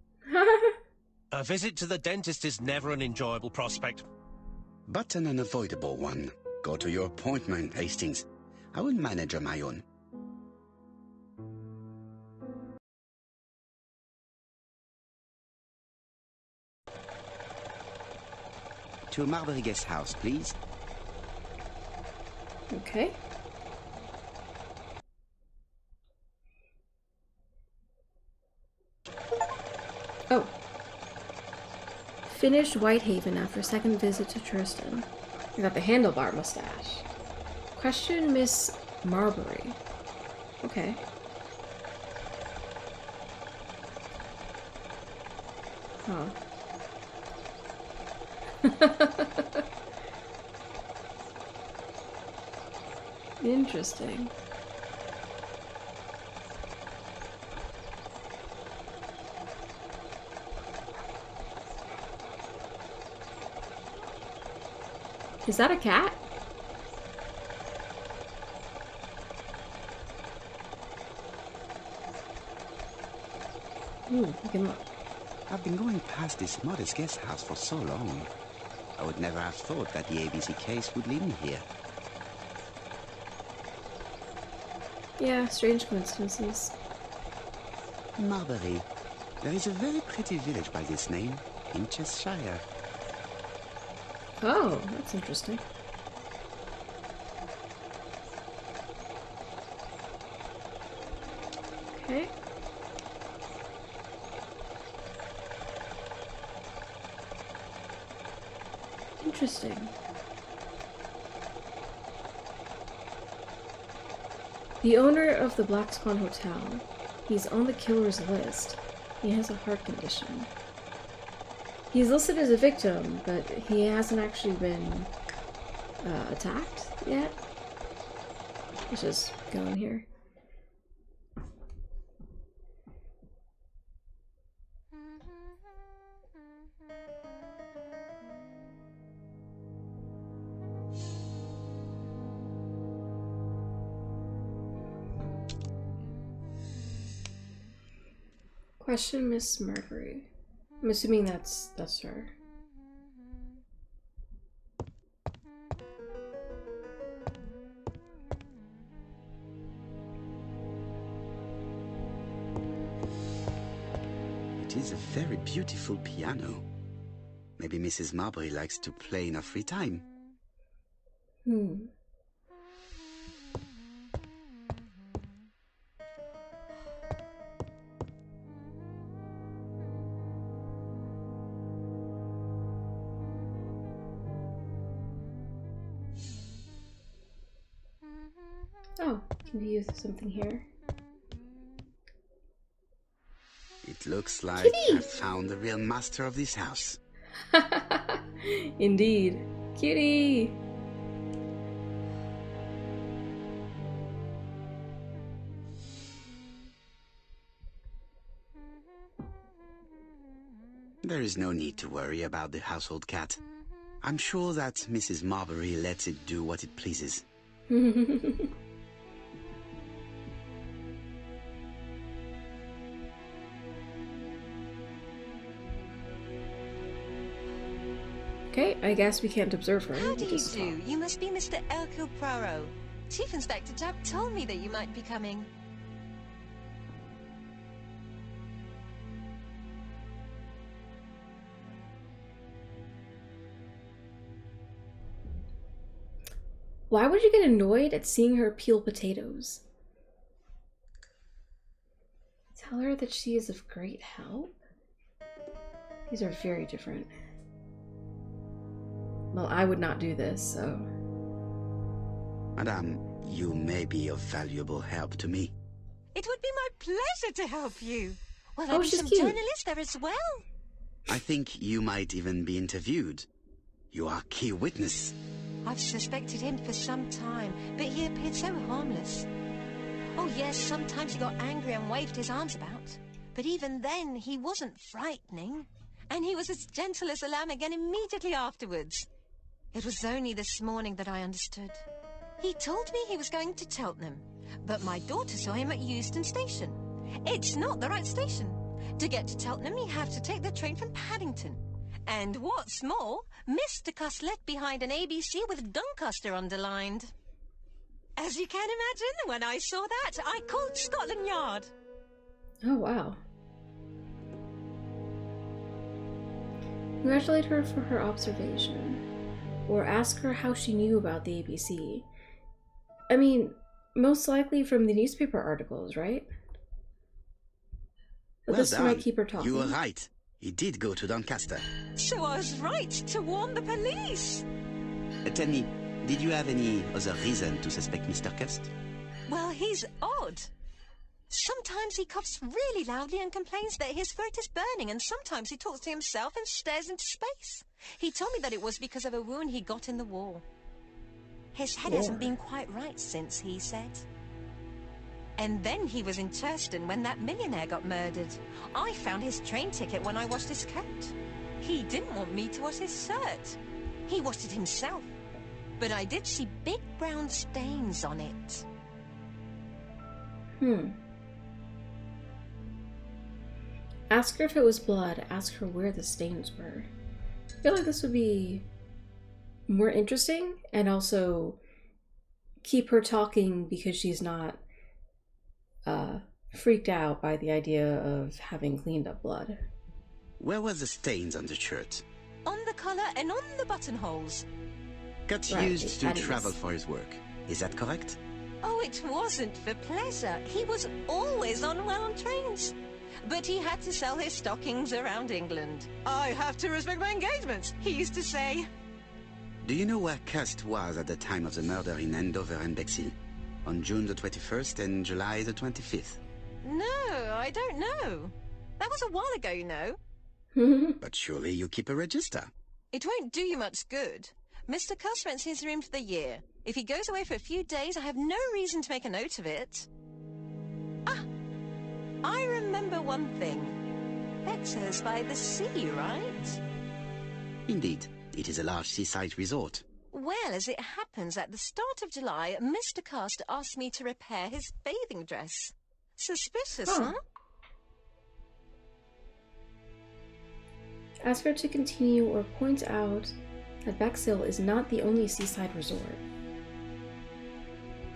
A visit to the dentist is never an enjoyable prospect. But an unavoidable one. Go to your appointment, Hastings. I will manage on my own. To Marbury Guest House, please. Okay. Oh. Finished Whitehaven after second visit to Tristan. I got the handlebar mustache. Question Miss Marbury. Okay. Huh. Interesting. Is that a cat? Ooh, you can look. I've been going past this modest guest house for so long. I would never have thought that the ABC case would lead me here. Yeah, strange coincidences. Marbury. There is a very pretty village by this name, in Cheshire. Oh, that's interesting. Okay. Interesting. The owner of the Black Swan Hotel. He's on the killer's list. He has a heart condition. He's listed as a victim, but he hasn't actually been attacked yet. Let's just go in here. Question Miss Marbury. I'm assuming that's her. It is a very beautiful piano. Maybe Mrs. Marbury likes to play in her free time. Oh, can we use something here? It looks like Kitty! I found the real master of this house. Indeed. Cutie! There is no need to worry about the household cat. I'm sure that Mrs. Marbury lets it do what it pleases. Okay, I guess we can't observe her. How do you Just do? You must be Mr. Hercule Poirot. Chief Inspector Tapp told me that you might be coming. Why would you get annoyed at seeing her peel potatoes? Tell her that she is of great help? These are very different. Well, I would not do this, so... Madame, you may be of valuable help to me. It would be my pleasure to help you. Well, Oh, there'll be she's some cute. journalists there as well. I think you might even be interviewed. You are key witness. I've suspected him for some time, but he appeared so harmless. Oh yes, sometimes he got angry and waved his arms about. But even then, he wasn't frightening. And he was as gentle as a lamb again immediately afterwards. It was only this morning that I understood. He told me he was going to Cheltenham, but my daughter saw him at Euston Station. It's not the right station. To get to Cheltenham, you have to take the train from Paddington. And what's more, Mr. Cuss left behind an ABC with Doncaster underlined. As you can imagine, when I saw that, I called Scotland Yard. Oh, wow. Congratulate her for her observation. Or ask her how she knew about the ABC. I mean, most likely from the newspaper articles, right? But Well this done. might keep her talking. You were right. He did go to Doncaster. So I was right to warn the police. Tell me, did you have any other reason to suspect Mr. Cust? Well, he's odd. Sometimes he coughs really loudly and complains that his throat is burning, and sometimes he talks to himself and stares into space. He told me that it was because of a wound he got in the war. His head hasn't been quite right since, he said. And then he was in Churston when that millionaire got murdered. I found his train ticket when I washed his coat. He didn't want me to wash his shirt. He washed it himself. But I did see big brown stains on it. Ask her if it was blood. Ask her where the stains were. I feel like this would be more interesting and also keep her talking because she's not freaked out by the idea of having cleaned up blood. Where were the stains on the shirt? On the collar and on the buttonholes. Cut Right, used to that is- travel for his work. Is that correct? Oh, it wasn't for pleasure. He was always on well trains. But he had to sell his stockings around England. I have to respect my engagements, he used to say. Do you know where Cust was at the time of the murder in Andover and Bexhill? On June the 21st and July the 25th? No, I don't know. That was a while ago, you know. But surely you keep a register. It won't do you much good. Mr. Cuss rents his room for the year. If he goes away for a few days, I have no reason to make a note of it. Ah, I remember one thing. Bexhurst by the sea, right? Indeed, it is a large seaside resort. Well, as it happens, at the start of July, Mr. Cust asked me to repair his bathing dress. Suspicious, huh? Ask her to continue or point out that Bexhill is not the only seaside resort.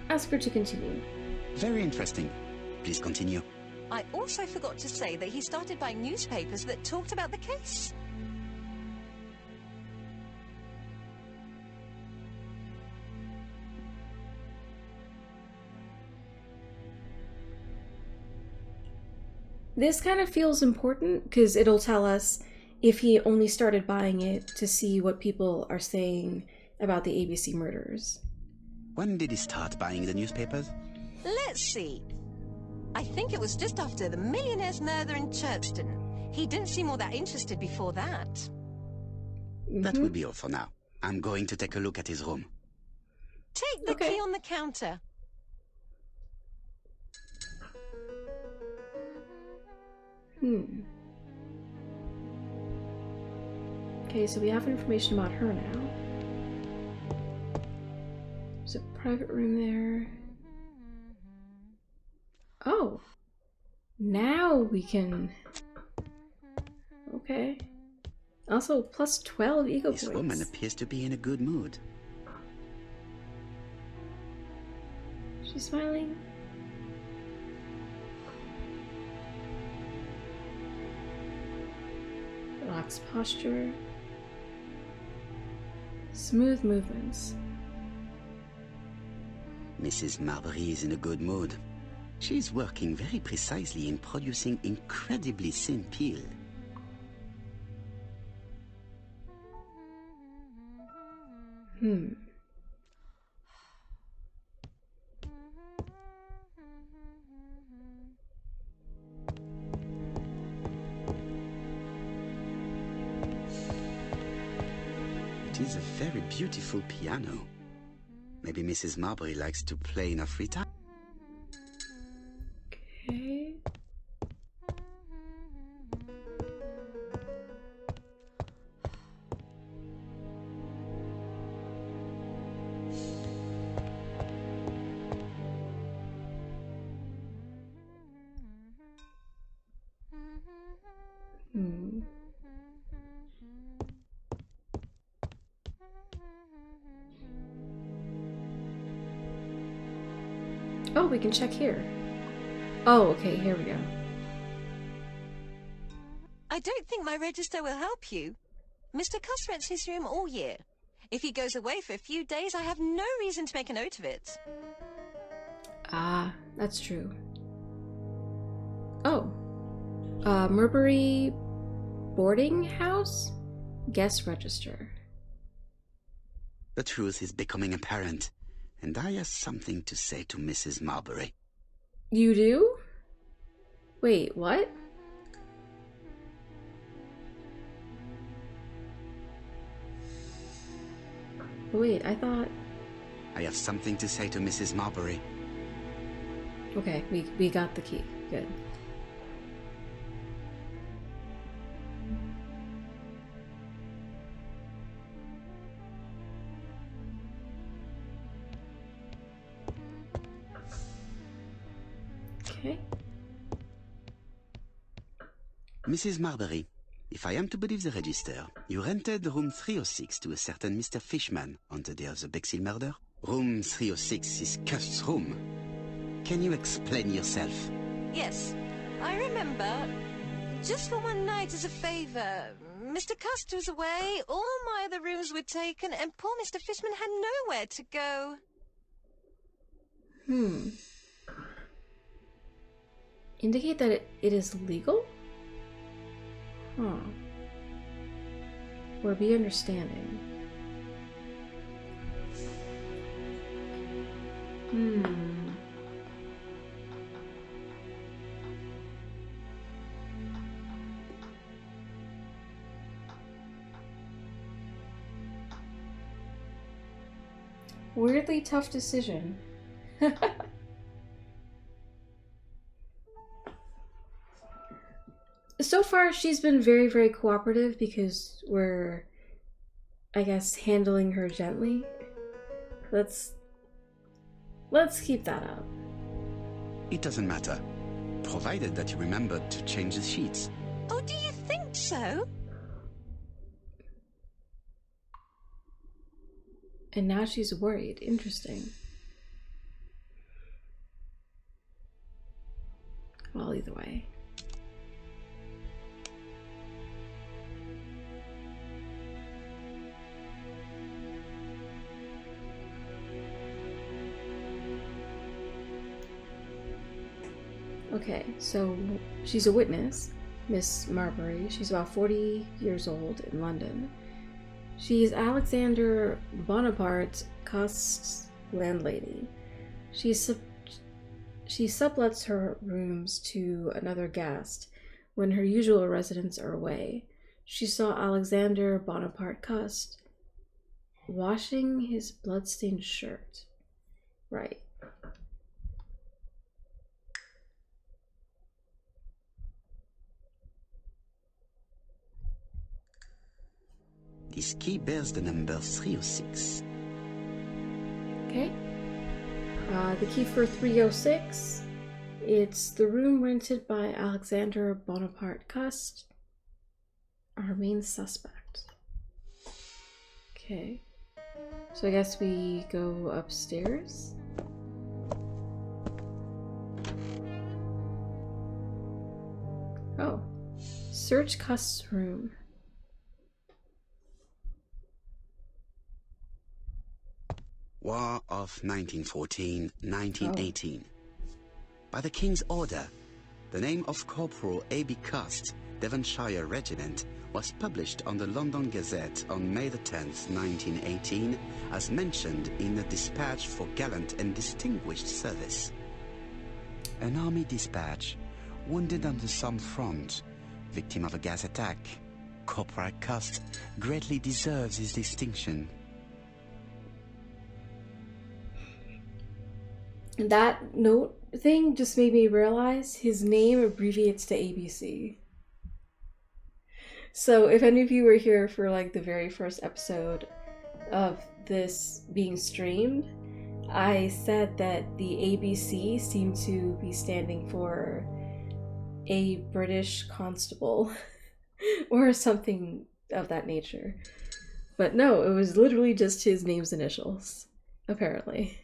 Ask her to continue. Very interesting. Please continue. I also forgot to say that he started buying newspapers that talked about the case. This kind of feels important because it'll tell us if he only started buying it to see what people are saying about the ABC murders. When did he start buying the newspapers? Let's see. I think it was just after the millionaire's murder in Churchton. He didn't seem all that interested before that. That will be all for now. I'm going to take a look at his room. Take the key on the counter. Okay, so we have information about her now. There's a private room there. Oh. Now we can... Okay. Also, plus 12 ego This points. woman appears to be in a good mood. She's smiling. Relaxed posture. Smooth movements. Mrs. Marbury is in a good mood. She's working very precisely in producing incredibly thin peel. It is a very beautiful piano. Maybe Mrs. Marbury likes to play in her free time. Okay. Oh, we can check here. Oh, okay, here we go. I don't think my register will help you. Mr. Cuss rents his room all year. If he goes away for a few days, I have no reason to make a note of it. Ah, that's true. Oh. Merbury boarding house? Guest register. The truth is becoming apparent, and I have something to say to Mrs. Marbury. You do? Wait, what? Wait, I thought... I have something to say to Mrs. Marbury. Okay, we got the key. Good. Okay. Mrs. Marbury, if I am to believe the register, you rented room 306 to a certain Mr. Fishman on the day of the Bexhill murder. Room 306 is Cust's room. Can you explain yourself? Yes, I remember. Just for one night as a favour. Mr. Cust was away, all my other rooms were taken, and poor Mr. Fishman had nowhere to go. Indicate that it is legal? Huh. Or be understanding. Weirdly tough decision. So far, she's been very, very cooperative because we're, I guess, handling her gently. Let's keep that up. It doesn't matter, provided that you remembered to change the sheets. Oh, do you think so? And now she's worried. Interesting. Well, either way. Okay, so she's a witness, Miss Marbury. She's about 40 years old in London. She's Alexander Bonaparte Cust's landlady. She sublets her rooms to another guest when her usual residents are away. She saw Alexander Bonaparte Cust washing his bloodstained shirt. Right. This key bears the number 306. Okay. The key for 306. It's the room rented by Alexander Bonaparte Cust, our main suspect. Okay. So I guess we go upstairs. Oh. Search Cust's room. War of 1914-1918. By the King's order, the name of Corporal A.B. Cust, Devonshire Regiment, was published on the London Gazette on May the 10th, 1918, as mentioned in a dispatch for gallant and distinguished service. An army dispatch, wounded on the Somme front, victim of a gas attack. Corporal Cust greatly deserves his distinction. That note thing just made me realize his name abbreviates to ABC. So if any of you were here for like the very first episode of this being streamed, I said that the ABC seemed to be standing for a British constable or something of that nature. But no, it was literally just his name's initials, apparently.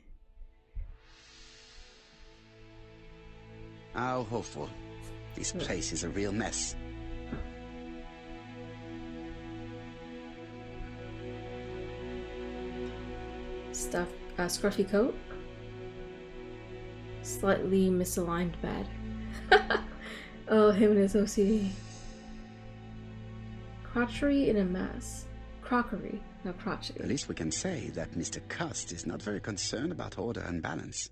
How hopeful. This place is a real mess. Stuff, scruffy coat. Slightly misaligned bed. Oh, him and his OCD. Crotchery in a mess. Crockery, not crotchety. At least we can say that Mr. Cust is not very concerned about order and balance.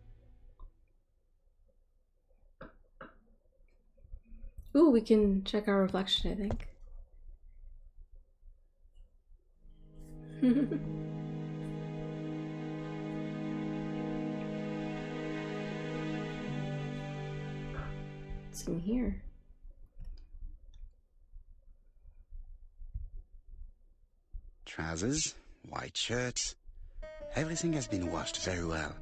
Ooh, we can check our reflection, I think. What's in here? Trousers, white shirts. Everything has been washed very well.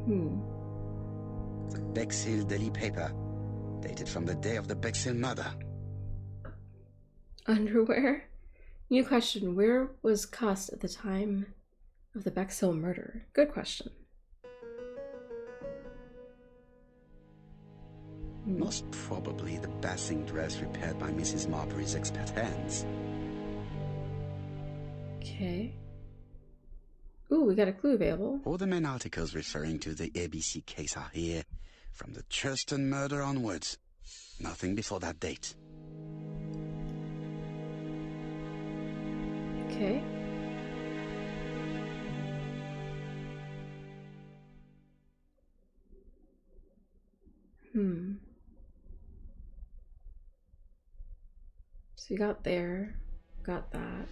The Bexhill daily paper, dated from the day of the Bexhill murder. Underwear? New question. Where was Cust at the time of the Bexhill murder? Good question. Most probably the bathing dress repaired by Mrs. Marbury's expert hands. Okay. Ooh, we got a clue available. All the main articles referring to the ABC case are here, from the Churston murder onwards. Nothing before that date. Okay. So we got there, got that.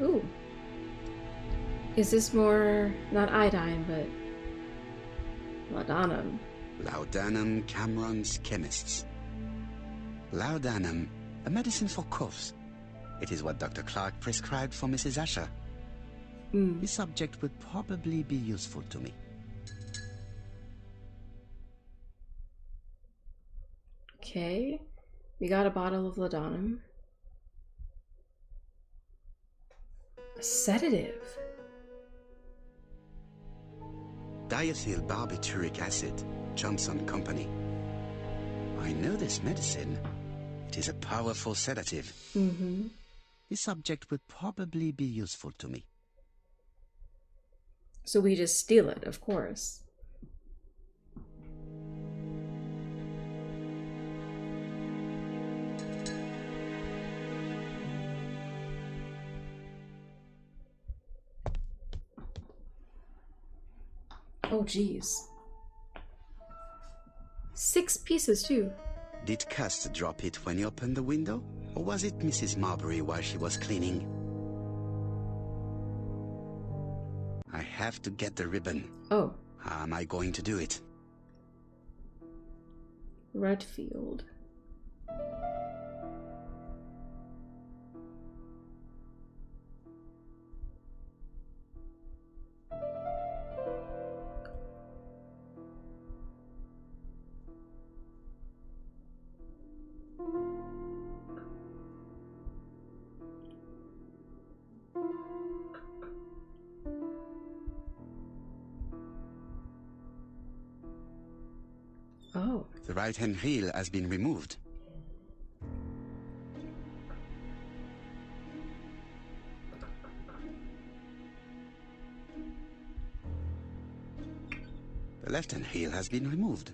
Ooh. Is this more, not iodine, but laudanum? Laudanum Cameron's chemists. Laudanum, a medicine for coughs. It is what Dr. Clark prescribed for Mrs. Asher. This subject would probably be useful to me. Okay. We got a bottle of laudanum. A sedative. Diethyl barbituric acid, Johnson Company. I know this medicine. It is a powerful sedative. This subject would probably be useful to me. So we just steal it, of course. Oh, geez. 6 pieces, too. Did Cust drop it when he opened the window? Or was it Mrs. Marbury while she was cleaning? I have to get the ribbon. Oh. How am I going to do it? Redfield. Oh. The right-hand heel has been removed. The left-hand heel has been removed.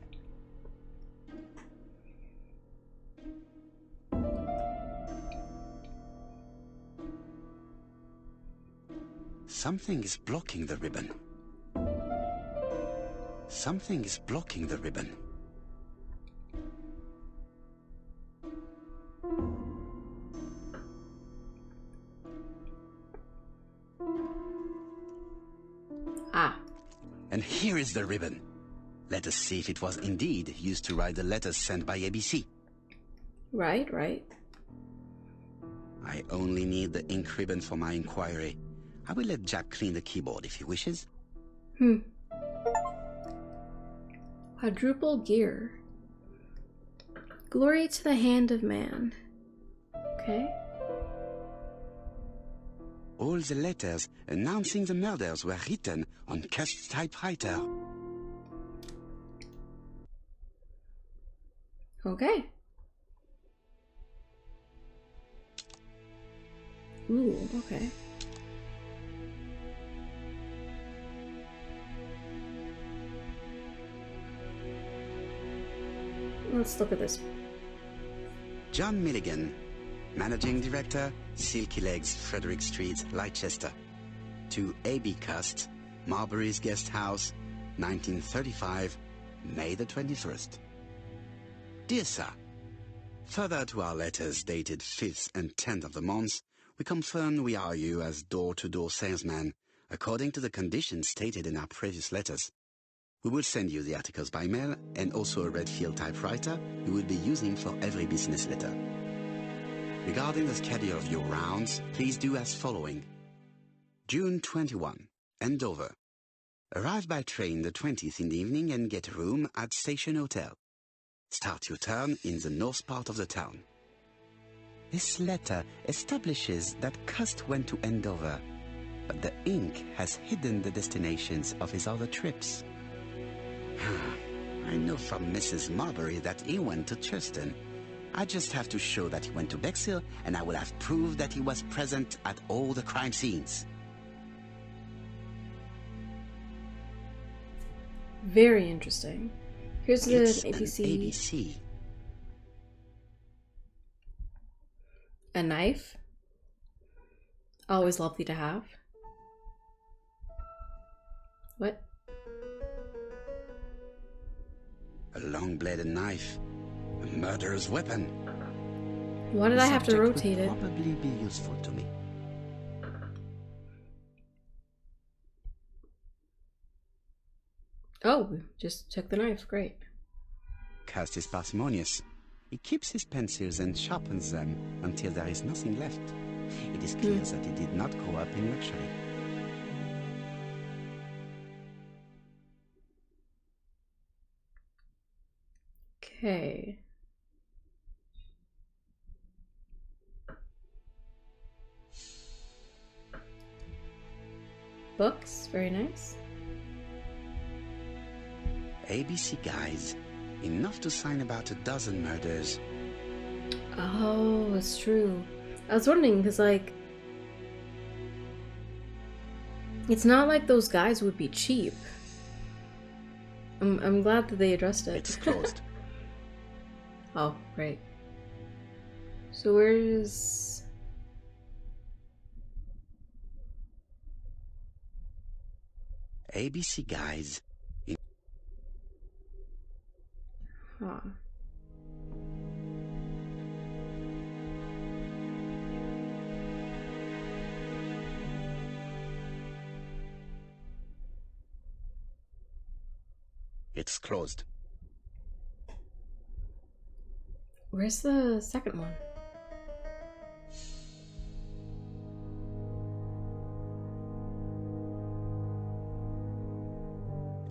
Something is blocking the ribbon. Something is blocking the ribbon. Ah. And here is the ribbon. Let us see if it was indeed used to write the letters sent by ABC. Right, right. I only need the ink ribbon for my inquiry. I will let Jack clean the keyboard if he wishes. Quadruple gear. Glory to the hand of man. Okay. All the letters announcing the murders were written on Cust's typewriter. Okay. Ooh, okay. Let's look at this. John Milligan, Managing Director, Silky Legs, Frederick Street, Leicester. To A.B. Cust, Marbury's Guest House, 1935, May the 21st. Dear Sir, further to our letters dated 5th and 10th of the month, we confirm we are you as door-to-door salesman, according to the conditions stated in our previous letters. We will send you the articles by mail and also a Redfield typewriter you will be using for every business letter. Regarding the schedule of your rounds, please do as following. June 21, Andover. Arrive by train the 20th in the evening and get a room at Station Hotel. Start your turn in the north part of the town. This letter establishes that Cust went to Andover, but the ink has hidden the destinations of his other trips. I know from Mrs. Marbury that he went to Churston. I just have to show that he went to Bexhill, and I will have proved that he was present at all the crime scenes. Very interesting. Here's the It's ABC. an ABC. A knife. Always lovely to have. What? A long-bladed knife. A murderer's weapon. Why did I have to Subject rotate would it? probably be useful to me. Oh, just took the knife. Great. Cust is parsimonious. He keeps his pencils and sharpens them until there is nothing left. It is clear that he did not grow up in luxury. Okay. Books, very nice. ABC guys, enough to sign about a dozen murders. Oh, it's true. I was wondering, because, like, it's not like those guys would be cheap. I'm glad that they addressed it. It's closed. Oh, right. So where's... ABC guys. Huh. It's closed. Where's the second one?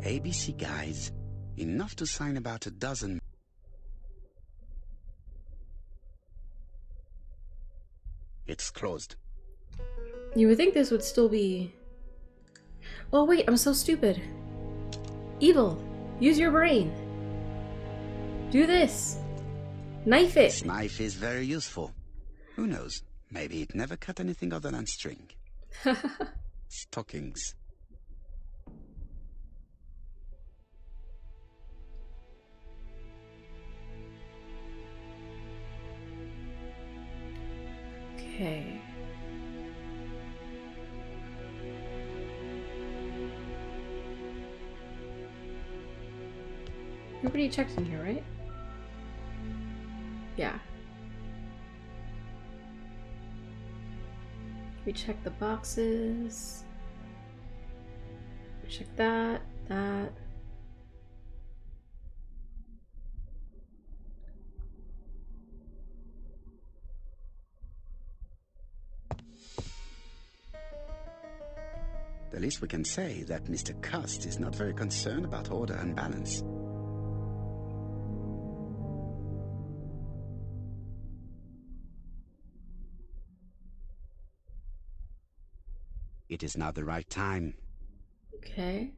ABC guys. Enough to sign about a dozen. It's closed. You would think this would still be... Oh wait, I'm so stupid. Evil, use your brain. Do this. Knife it. This knife is very useful. Who knows? Maybe it never cut anything other than string. Stockings. Okay. Everybody checked in here, right? Yeah. We check the boxes. Check that, that. The least we can say that Mr. Cust is not very concerned about order and balance. It is now the right time. Okay.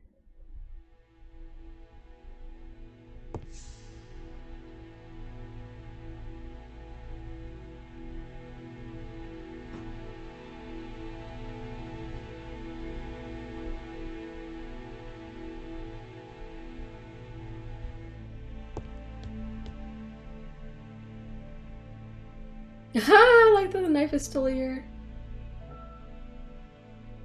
I like that the knife is still here.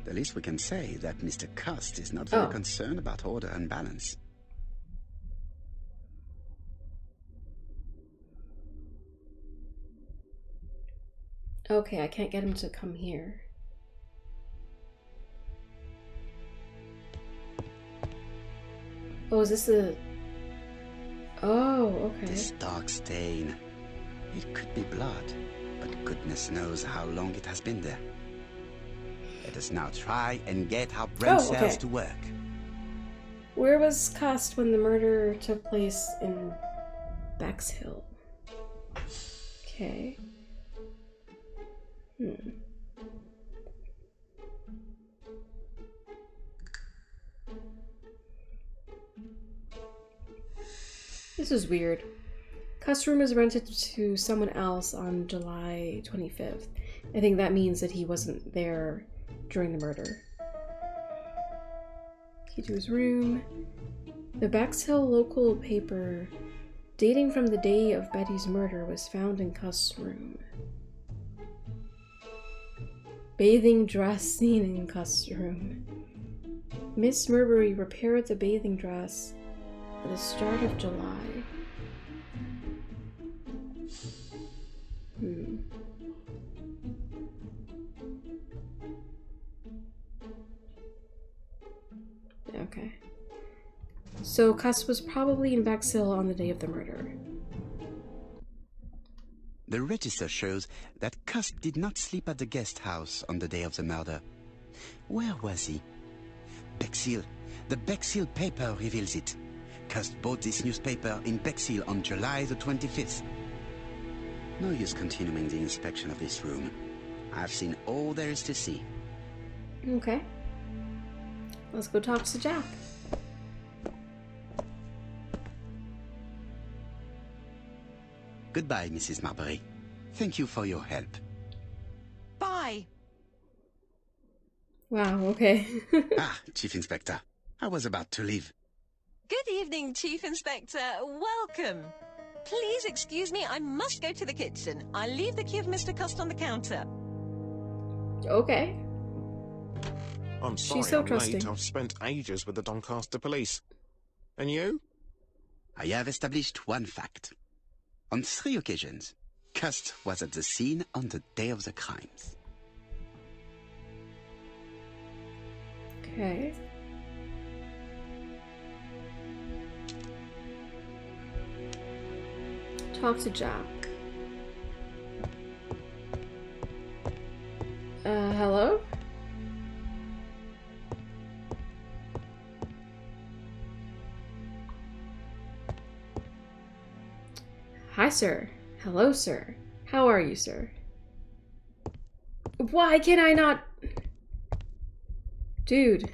The least we can say is that Mr. Cust is not very Oh. concerned about order and balance. Okay, I can't get him to come here. Oh, is this the... Oh, okay. This dark stain. It could be blood, but goodness knows how long it has been there. Let us now try and get our brain Oh, cells okay. to work. Where was Cust when the murder took place in Bexhill? Okay. This is weird. Cust's room was rented to someone else on July 25th. I think that means that he wasn't there during the murder. Key to his room. The Bexhill local paper dating from the day of Betty's murder was found in Cust's room. Bathing dress seen in Cust's room. Miss Murbury repaired the bathing dress at the start of July. Okay. So Cust was probably in Bexhill on the day of the murder. The register shows that Cust did not sleep at the guest house on the day of the murder. Where was he? Bexhill. The Bexhill paper reveals it. Cust bought this newspaper in Bexhill on July the 25th. No use continuing the inspection of this room. I've seen all there is to see. Okay. Let's go talk to Jack. Goodbye, Mrs. Marbury. Thank you for your help. Bye. Wow, okay. Ah, Chief Inspector. I was about to leave. Good evening, Chief Inspector. Welcome. Please excuse me, I must go to the kitchen. I'll leave the key of Mr. Cust on the counter. Okay. I'm sorry She's so I'm trusting. late. I've spent ages with the Doncaster police. And you? I have established one fact. On 3 occasions, Cust was at the scene on the day of the crimes. Okay. Talk to Jack. Hello? Hi, sir. Hello, sir. How are you, sir? Why can I not... Dude,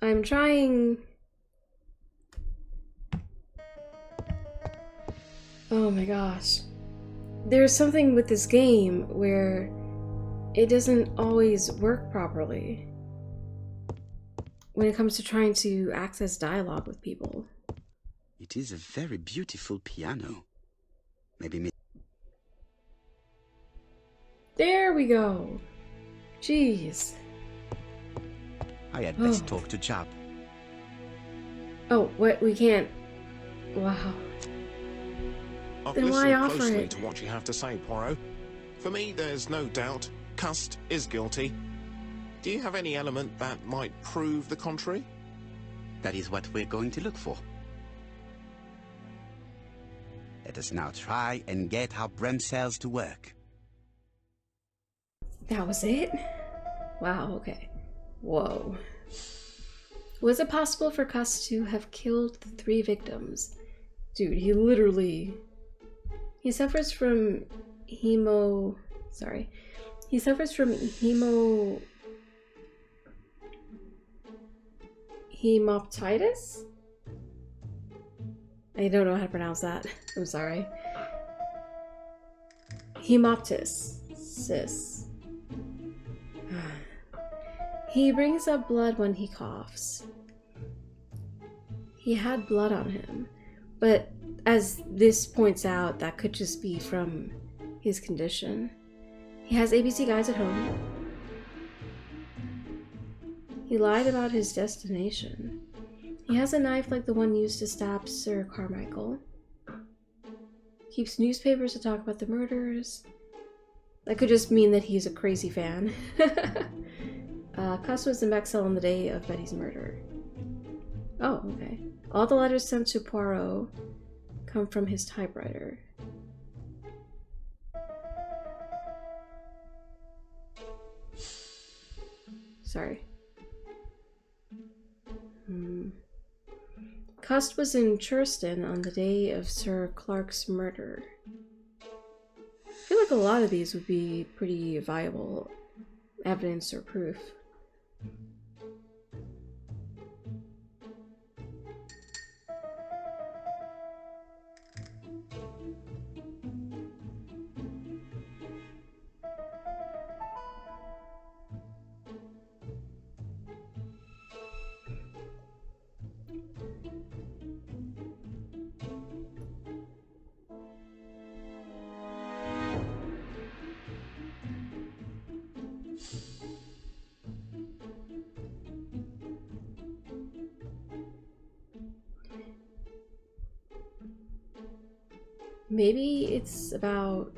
I'm trying... Oh my gosh. There's something with this game where it doesn't always work properly when it comes to trying to access dialogue with people. It is a very beautiful piano. Maybe There we go. Jeez. I had best talk to Jab. Oh, what? We can't... Wow. I've Then why listened offer closely it? to what you have to say, Poirot. For me, there's no doubt Cust is guilty. Do you have any element that might prove the contrary? That is what we're going to look for. Let us now try and get our brain cells to work. That was it? Wow, okay. Whoa. Was it possible for Cust to have killed the 3 victims? Dude, he literally... He suffers from He suffers from Hemoptytus? I don't know how to pronounce that. I'm sorry. Hemoptis. Sis. He brings up blood when he coughs. He had blood on him, but as this points out, that could just be from his condition. He has ABC guides at home. He lied about his destination. He has a knife like the one used to stab Sir Carmichael. Keeps newspapers to talk about the murders. That could just mean that he's a crazy fan. Cuss was in Bexel on the day of Betty's murder. Oh, okay. All the letters sent to Poirot come from his typewriter. Sorry. Cust was in Churston on the day of Sir Clark's murder. I feel like a lot of these would be pretty viable evidence or proof. Maybe it's about...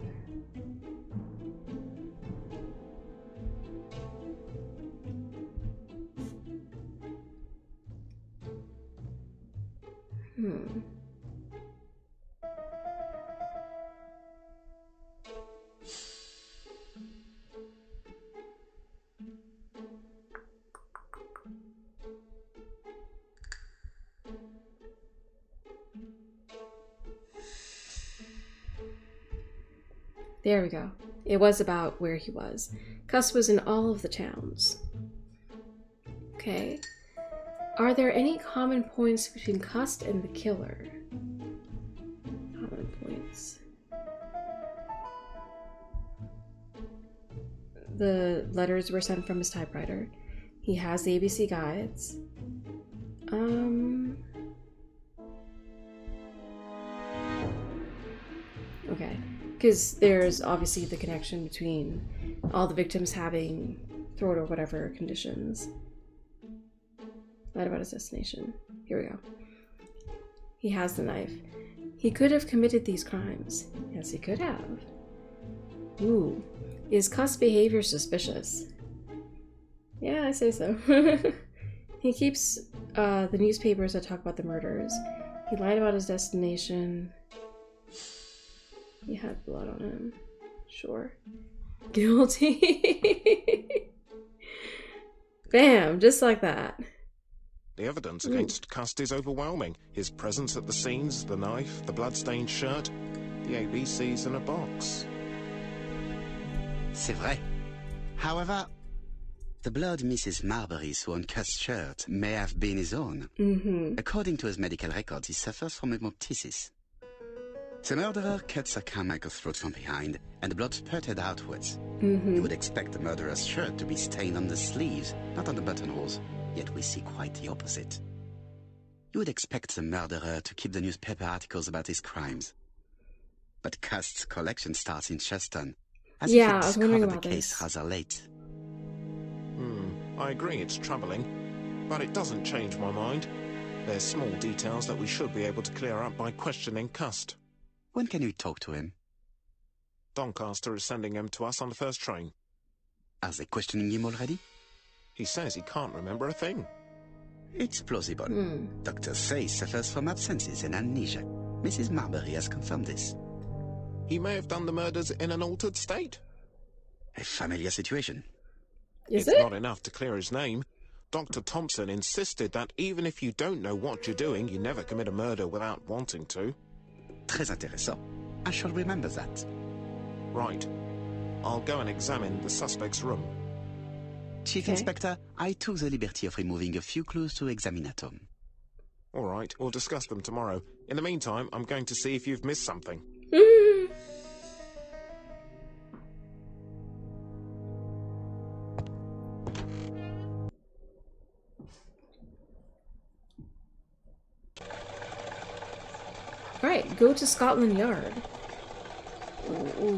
There we go. It was about where he was. Cuss was in all of the towns. Okay. Are there any common points between Cuss and the killer? Common points. The letters were sent from his typewriter. He has the ABC guides. Okay. Because there's obviously the connection between all the victims having throat or whatever conditions. Lied about his destination. Here we go. He has the knife. He could have committed these crimes. Yes, he could have. Ooh. Is Cuss' behavior suspicious? Yeah, I say so. He keeps the newspapers that talk about the murders. He lied about his destination. He had blood on him. Sure. Guilty. Bam, just like that. The evidence against Cust is overwhelming. His presence at the scenes, the knife, the blood-stained shirt, the ABCs in a box. C'est vrai. However, the blood Mrs. Marbury saw on Cust's shirt may have been his own. According to his medical records, he suffers from hemoptysis. The murderer cut Sir Carmichael's throat from behind, and the blood spurted outwards. You would expect the murderer's shirt to be stained on the sleeves, not on the buttonholes, yet we see quite the opposite. You would expect the murderer to keep the newspaper articles about his crimes. But Cust's collection starts in Cheston, as if he discovered the case rather late. I agree it's troubling, but it doesn't change my mind. There's small details that we should be able to clear up by questioning Cust. When can you talk to him? Doncaster is sending him to us on the first train. Are they questioning him already? He says he can't remember a thing. It's plausible. Doctors say he suffers from absences and amnesia. Mrs. Marbury has confirmed this. He may have done the murders in an altered state. A familiar situation. Is it's it? not enough to clear his name. Dr. Thompson insisted that even if you don't know what you're doing, you never commit a murder without wanting to. Très intéressant. I shall remember that. Right. I'll go and examine the suspect's room. Chief Inspector, I took the liberty of removing a few clues to examinatum. All right, we'll discuss them tomorrow. In the meantime, I'm going to see if you've missed something. Alright, go to Scotland Yard.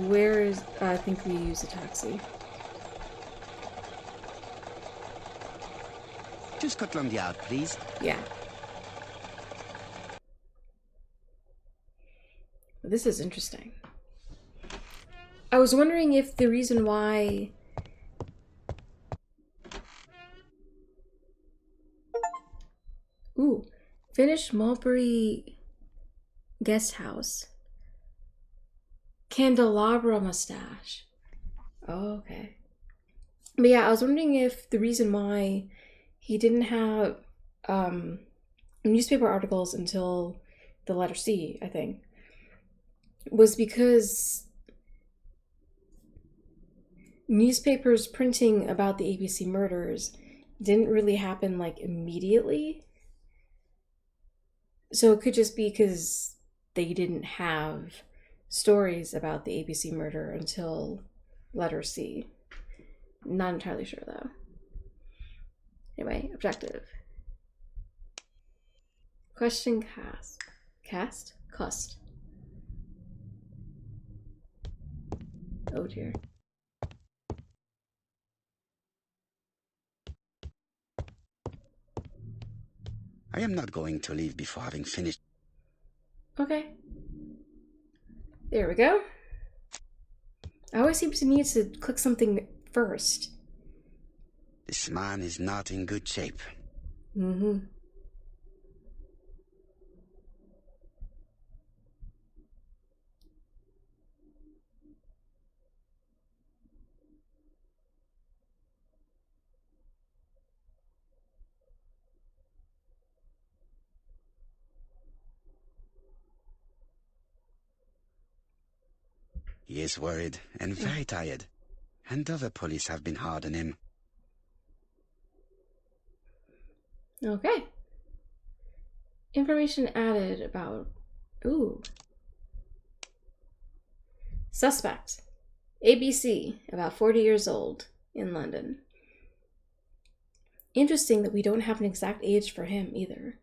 Where is... I think we use a taxi. To Scotland Yard, please. Yeah. This is interesting. I was wondering if the reason why... Ooh. Finnish Mulberry Guest House. Candelabra mustache. Oh, okay. But yeah, I was wondering if the reason why he didn't have newspaper articles until the letter C, I think, was because newspapers printing about the ABC murders didn't really happen like immediately. So it could just be because they didn't have stories about the ABC murder until letter C. Not entirely sure though. Anyway, objective. Question cast. Cast? Cust. Oh dear. I am not going to leave before having finished. Okay. There we go. I always seem to need to click something first. This man is not in good shape. Mm-hmm. He is worried and very tired, and other police have been hard on him. Okay. Information added about... Ooh. Suspect. ABC, about 40 years old, in London. Interesting that we don't have an exact age for him either.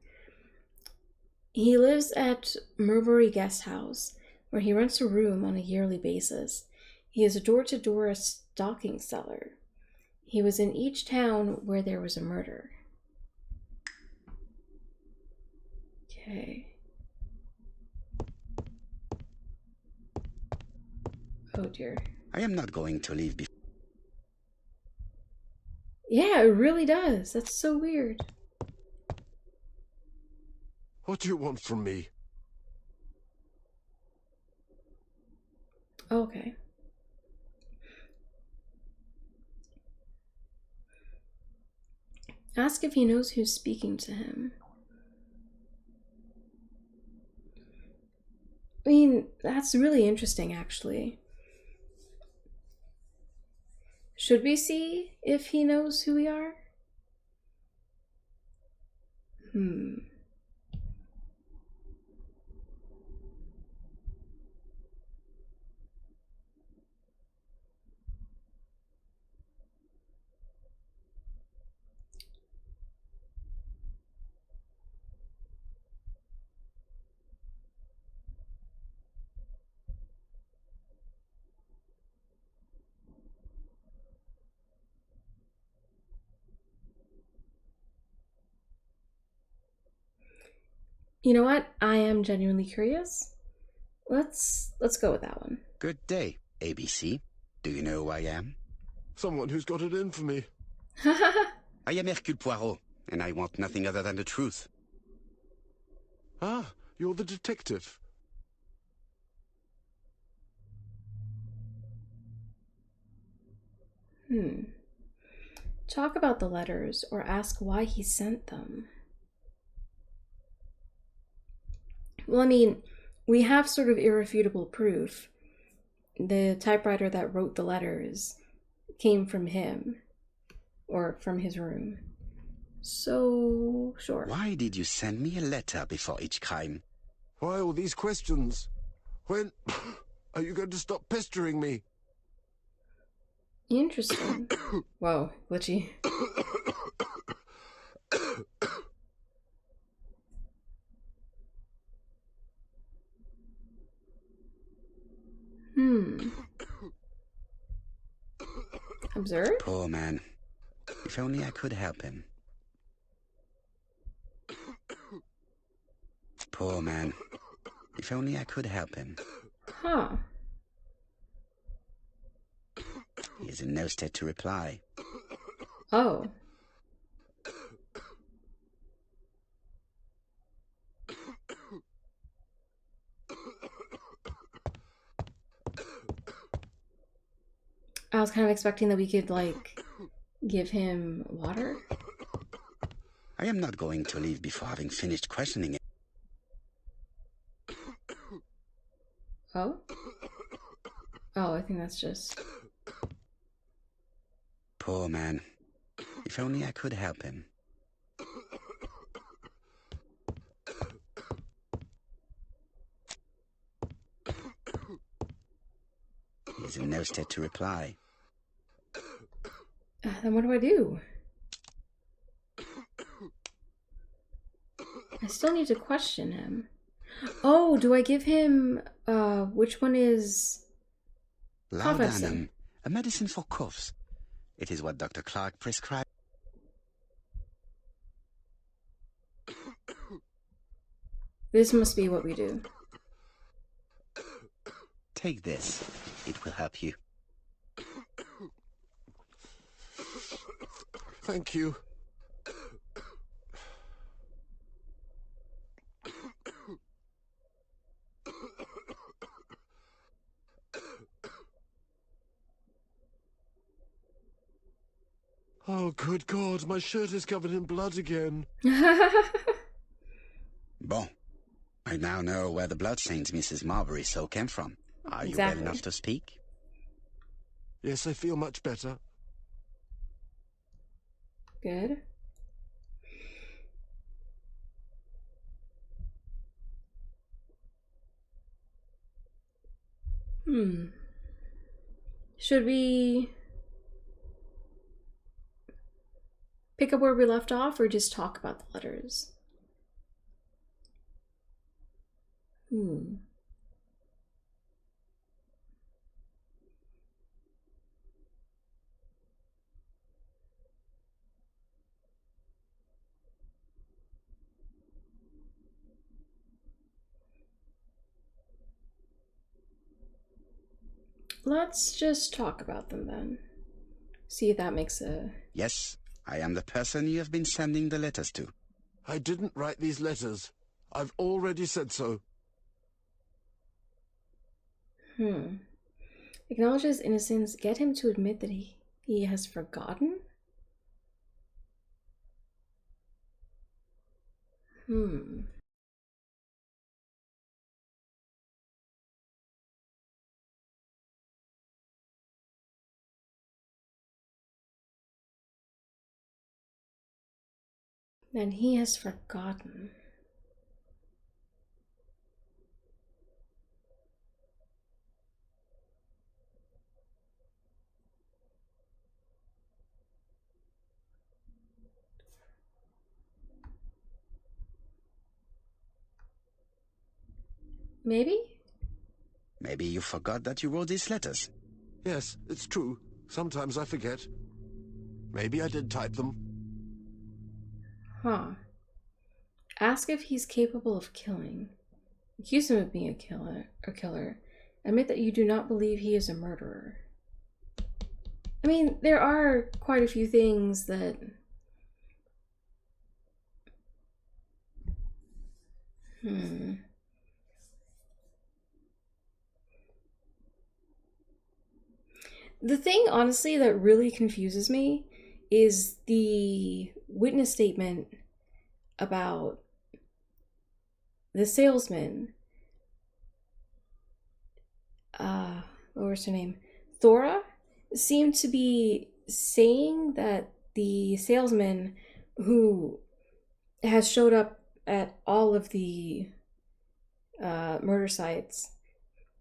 He lives at Murbury Guest House, where he rents a room on a yearly basis. He is a door-to-door stocking seller. He was in each town where there was a murder. Okay. Oh dear. I am not going to leave before. Yeah, it really does. That's so weird. What do you want from me? Okay. Ask if he knows who's speaking to him. I mean, that's really interesting, actually. Should we see if he knows who we are? You know what? I am genuinely curious. Let's go with that one. Good day, ABC. Do you know who I am? Someone who's got it in for me. I am Hercule Poirot, and I want nothing other than the truth. Ah, you're the detective. Talk about the letters or ask why he sent them. Well, I mean, we have sort of irrefutable proof. The typewriter that wrote the letters came from him. or from his room. So, sure. Why did you send me a letter before each crime? Why all these questions? When are you going to stop pestering me? Interesting. Whoa, glitchy. Observe? Poor man. If only I could help him. Poor man. If only I could help him. Huh. He is in no state to reply. Oh. I was kind of expecting that we could, like, give him water. I am not going to leave before having finished questioning him. Oh? Oh, I think that's just... Poor man. If only I could help him. He is in no state to reply. Then what do I do? I still need to question him. Oh, do I give him, which one is... Laudanum, a medicine for coughs. It is what Dr. Clark prescribed. This must be what we do. Take this. It will help you. Thank you. Oh, good God, my shirt is covered in blood again. Bon. I now know where the bloodstains Mrs. Marbury saw came from. Are you well enough to speak? Yes, I feel much better. Good. Should we pick up where we left off or just talk about the letters? Let's just talk about them then. See if that makes a... Yes, I am the person you have been sending the letters to. I didn't write these letters. I've already said so. Acknowledges innocence. Get him to admit that he has forgotten? Then he has forgotten. Maybe? Maybe you forgot that you wrote these letters. Yes, it's true. Sometimes I forget. Maybe I did type them. Huh. Ask if he's capable of killing. Accuse him of being a killer. Admit that you do not believe he is a murderer. I mean, there are quite a few things that... The thing, honestly, that really confuses me is the witness statement about the salesman. What was her name? Thora seemed to be saying that the salesman who has showed up at all of the murder sites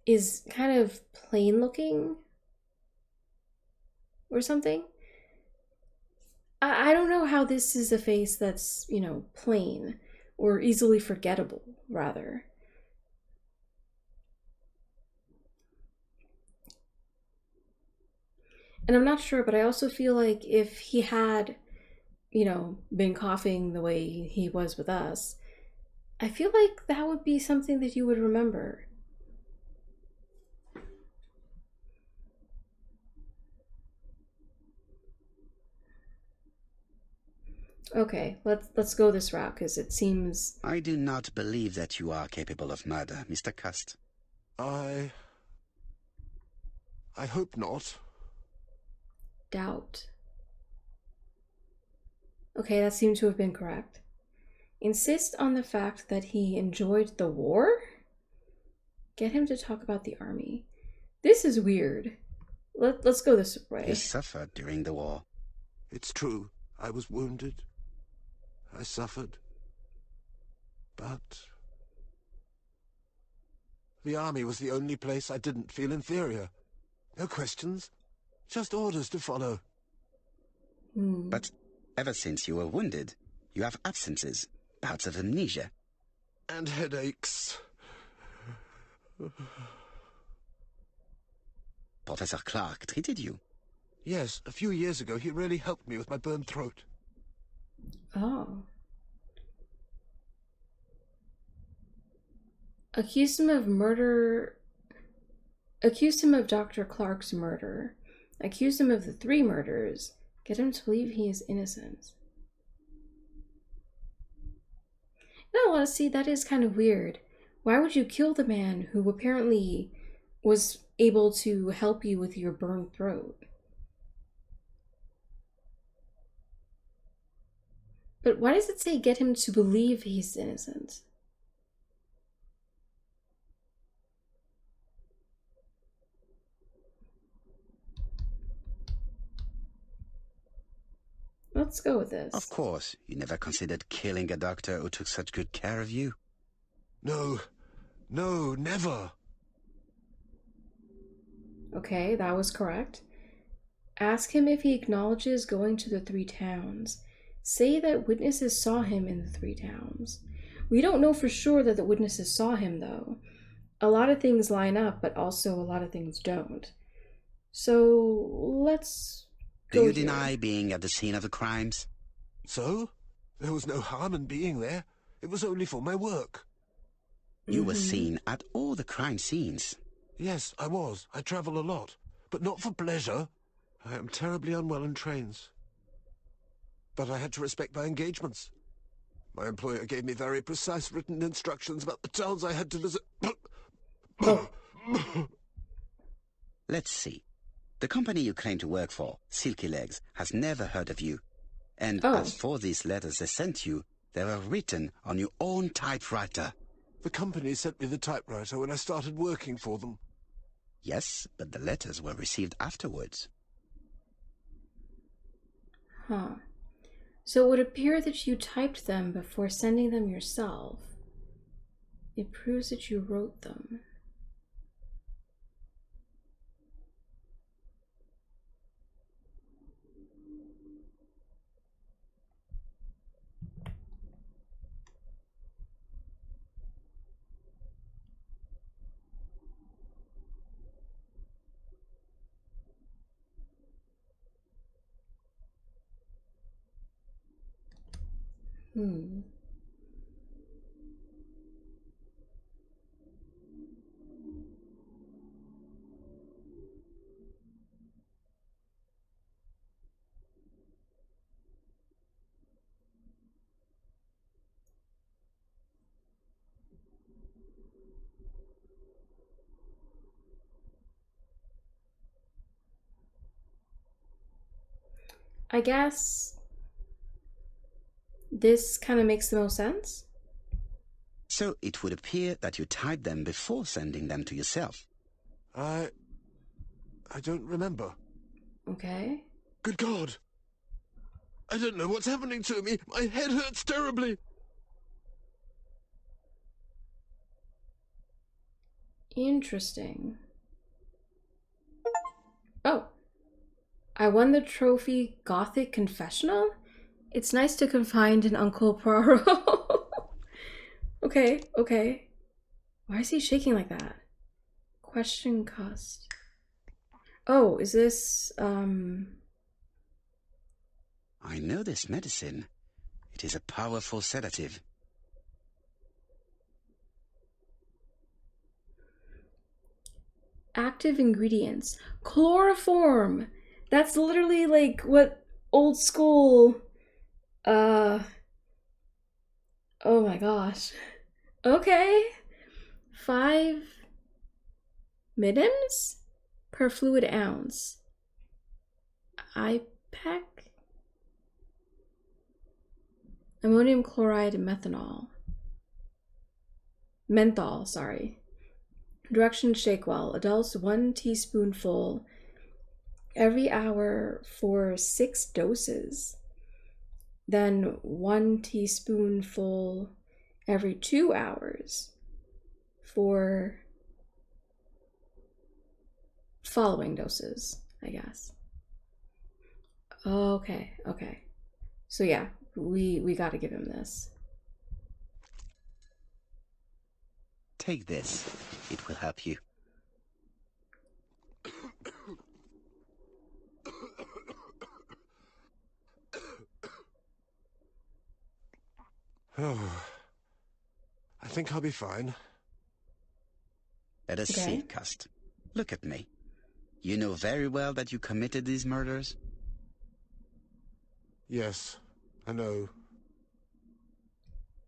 is kind of plain looking or something. I don't know how this is a face that's, you know, plain or easily forgettable, rather. And I'm not sure, but I also feel like if he had, you know, been coughing the way he was with us, I feel like that would be something that you would remember. Okay, let's go this route, because it seems... I do not believe that you are capable of murder, Mr. Cust. I hope not. Doubt. Okay, that seems to have been correct. Insist on the fact that he enjoyed the war? Get him to talk about the army. This is weird. Let's go this way. You suffered during the war. It's true. I was wounded. I suffered. But the army was the only place I didn't feel inferior. No questions. Just orders to follow. But ever since you were wounded, you have absences, bouts of amnesia. And headaches. Professor Clark treated you. Yes, a few years ago he really helped me with my burned throat. Oh. Accused him of murder. Accused him of Dr. Clark's murder. Accused him of the 3 murders. Get him to believe he is innocent. No, well, see, that is kind of weird. Why would you kill the man who apparently was able to help you with your burned throat? But why does it say get him to believe he's innocent? Let's go with this. Of course, you never considered killing a doctor who took such good care of you. No, never. Okay, that was correct. Ask him if he acknowledges going to the 3 towns. Say that witnesses saw him in the 3 towns. We don't know for sure that the witnesses saw him, though. A lot of things line up, but also a lot of things don't. So, let's go Do you here. deny being at the scene of the crimes? So? There was no harm in being there. It was only for my work. You were seen at all the crime scenes. Yes, I was. I travel a lot. But not for pleasure. I am terribly unwell in trains. But I had to respect my engagements. My employer gave me very precise written instructions about the towns I had to visit. Let's see. The company you claim to work for, Silky Legs, has never heard of you. And as for these letters they sent you, they were written on your own typewriter. The company sent me the typewriter when I started working for them. Yes, but the letters were received afterwards. Huh. So it would appear that you typed them before sending them yourself. It proves that you wrote them. I guess this kind of makes the most sense. So it would appear that you typed them before sending them to yourself. I don't remember. Okay. Good God! I don't know what's happening to me. My head hurts terribly. Interesting. Oh. I won the trophy Gothic Confessional? It's nice to confide in Uncle Poirot. Okay, okay. Why is he shaking like that? Question cost. Oh, is this, I know this medicine. It is a powerful sedative. active ingredients. Chloroform! That's literally like what old school, oh my gosh. Okay. 5 minims per fluid ounce. IPEC? Ammonium chloride and menthol, sorry. Directions: shake well. Adults 1 teaspoonful every hour for 6 doses. Then 1 teaspoonful every 2 hours for following doses, I guess. Okay, okay. So yeah, we gotta give him this. Take this. It will help you. Oh, I think I'll be fine. Let us Okay. see, Cust. Look at me. You know very well that you committed these murders? Yes, I know.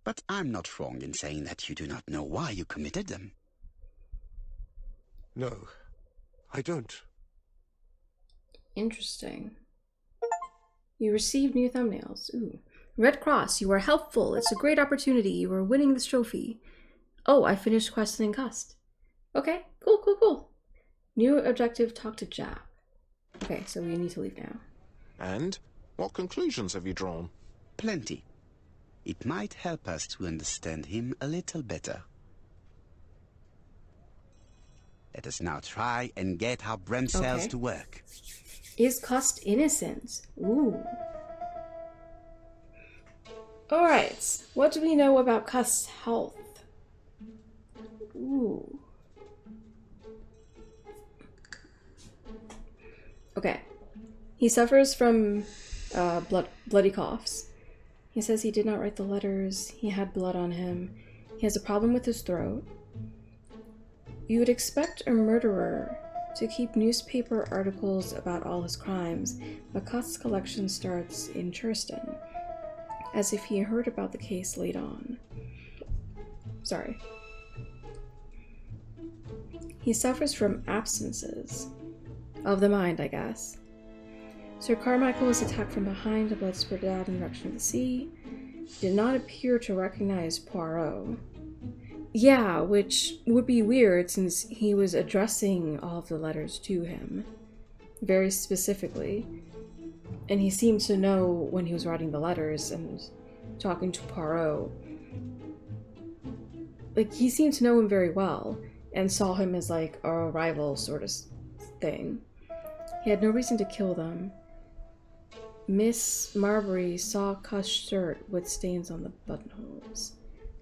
But I'm not wrong in saying that you do not know why you committed them. No, I don't. Interesting. You received new thumbnails. Ooh. Red Cross, you are helpful. It's a great opportunity. You are winning this trophy. Oh, I finished questioning Cust. Okay, cool, cool, cool. New objective, talk to Jap. Okay, so we need to leave now. And what conclusions have you drawn? Plenty. It might help us to understand him a little better. Let us now try and get our brain cells Okay. to work. Is Cust innocent? Ooh. Alright, what do we know about Cust's health? Ooh. Okay. He suffers from bloody coughs. He says he did not write the letters. He had blood on him. He has a problem with his throat. You would expect a murderer to keep newspaper articles about all his crimes, but Cust's collection starts in Churston, as if he heard about the case late on. Sorry. He suffers from absences of the mind, I guess. Sir Carmichael was attacked from behind, the blood spurted out in the direction of the sea. Did not appear to recognize Poirot. Yeah, which would be weird since he was addressing all of the letters to him very specifically. And he seemed to know when he was writing the letters and talking to Poirot. Like, he seemed to know him very well and saw him as like a rival sort of thing. He had no reason to kill them. Miss Marbury saw Cust's shirt with stains on the buttonholes.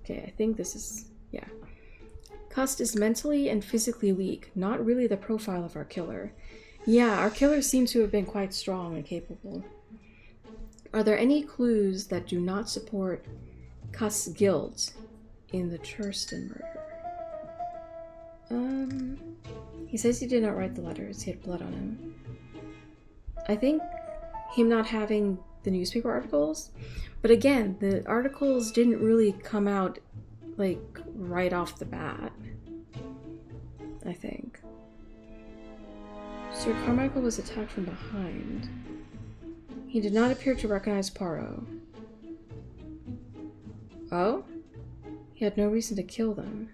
Okay, I think this is... yeah. Cust is mentally and physically weak, not really the profile of our killer. Yeah, our killer seems to have been quite strong and capable. Are there any clues that do not support Cust's guilt in the Churston murder? He says he did not write the letters. He had blood on him. I think him not having the newspaper articles, but again, the articles didn't really come out like right off the bat, I think. Sir Carmichael was attacked from behind. He did not appear to recognize Poirot. Oh? He had no reason to kill them.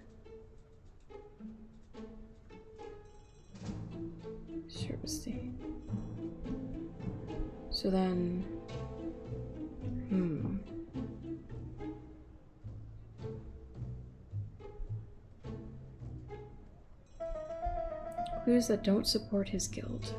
Sure was the... So then... Clues that don't support his guilt.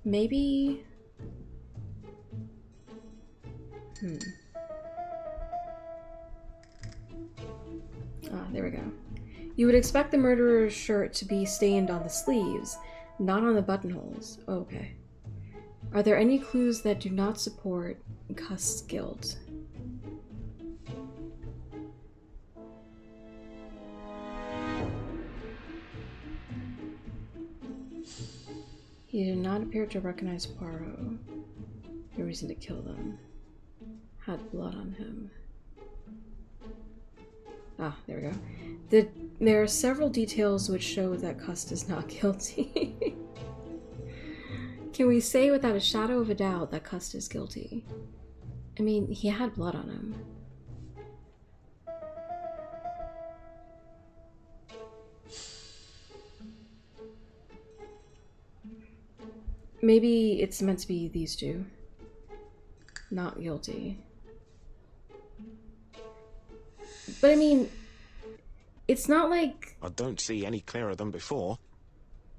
Maybe... Ah, there we go. You would expect the murderer's shirt to be stained on the sleeves, not on the buttonholes. Oh, okay. Are there any clues that do not support Cust's guilt? He did not appear to recognize Poirot. No reason to kill them. Had blood on him. Ah, there we go. There are several details which show that Cust is not guilty. Can we say without a shadow of a doubt that Cust is guilty? I mean, he had blood on him. Maybe it's meant to be these two. Not guilty. But I mean, it's not like... I don't see any clearer than before.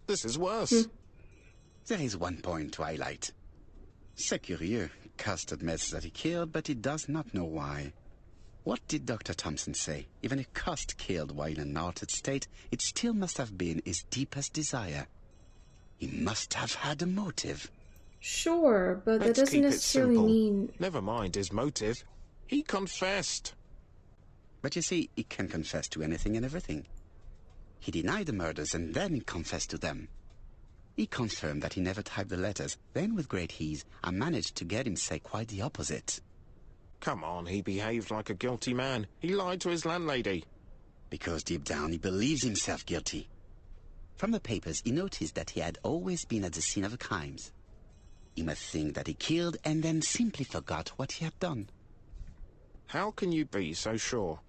This is worse. There is one point to highlight. C'est curieux. Cust admits that he killed, but he does not know why. What did Dr. Thompson say? Even if Cust killed while in an altered state, it still must have been his deepest desire. He must have had a motive. Sure, but that Let's doesn't keep it necessarily simple. mean... Never mind his motive. He confessed. But you see, he can confess to anything and everything. He denied the murders and then he confessed to them. He confirmed that he never typed the letters. Then, with great ease, I managed to get him say quite the opposite. Come on, he behaved like a guilty man. He lied to his landlady. Because deep down he believes himself guilty. From the papers, he noticed that he had always been at the scene of the crimes. He must think that he killed and then simply forgot what he had done. How can you be so sure?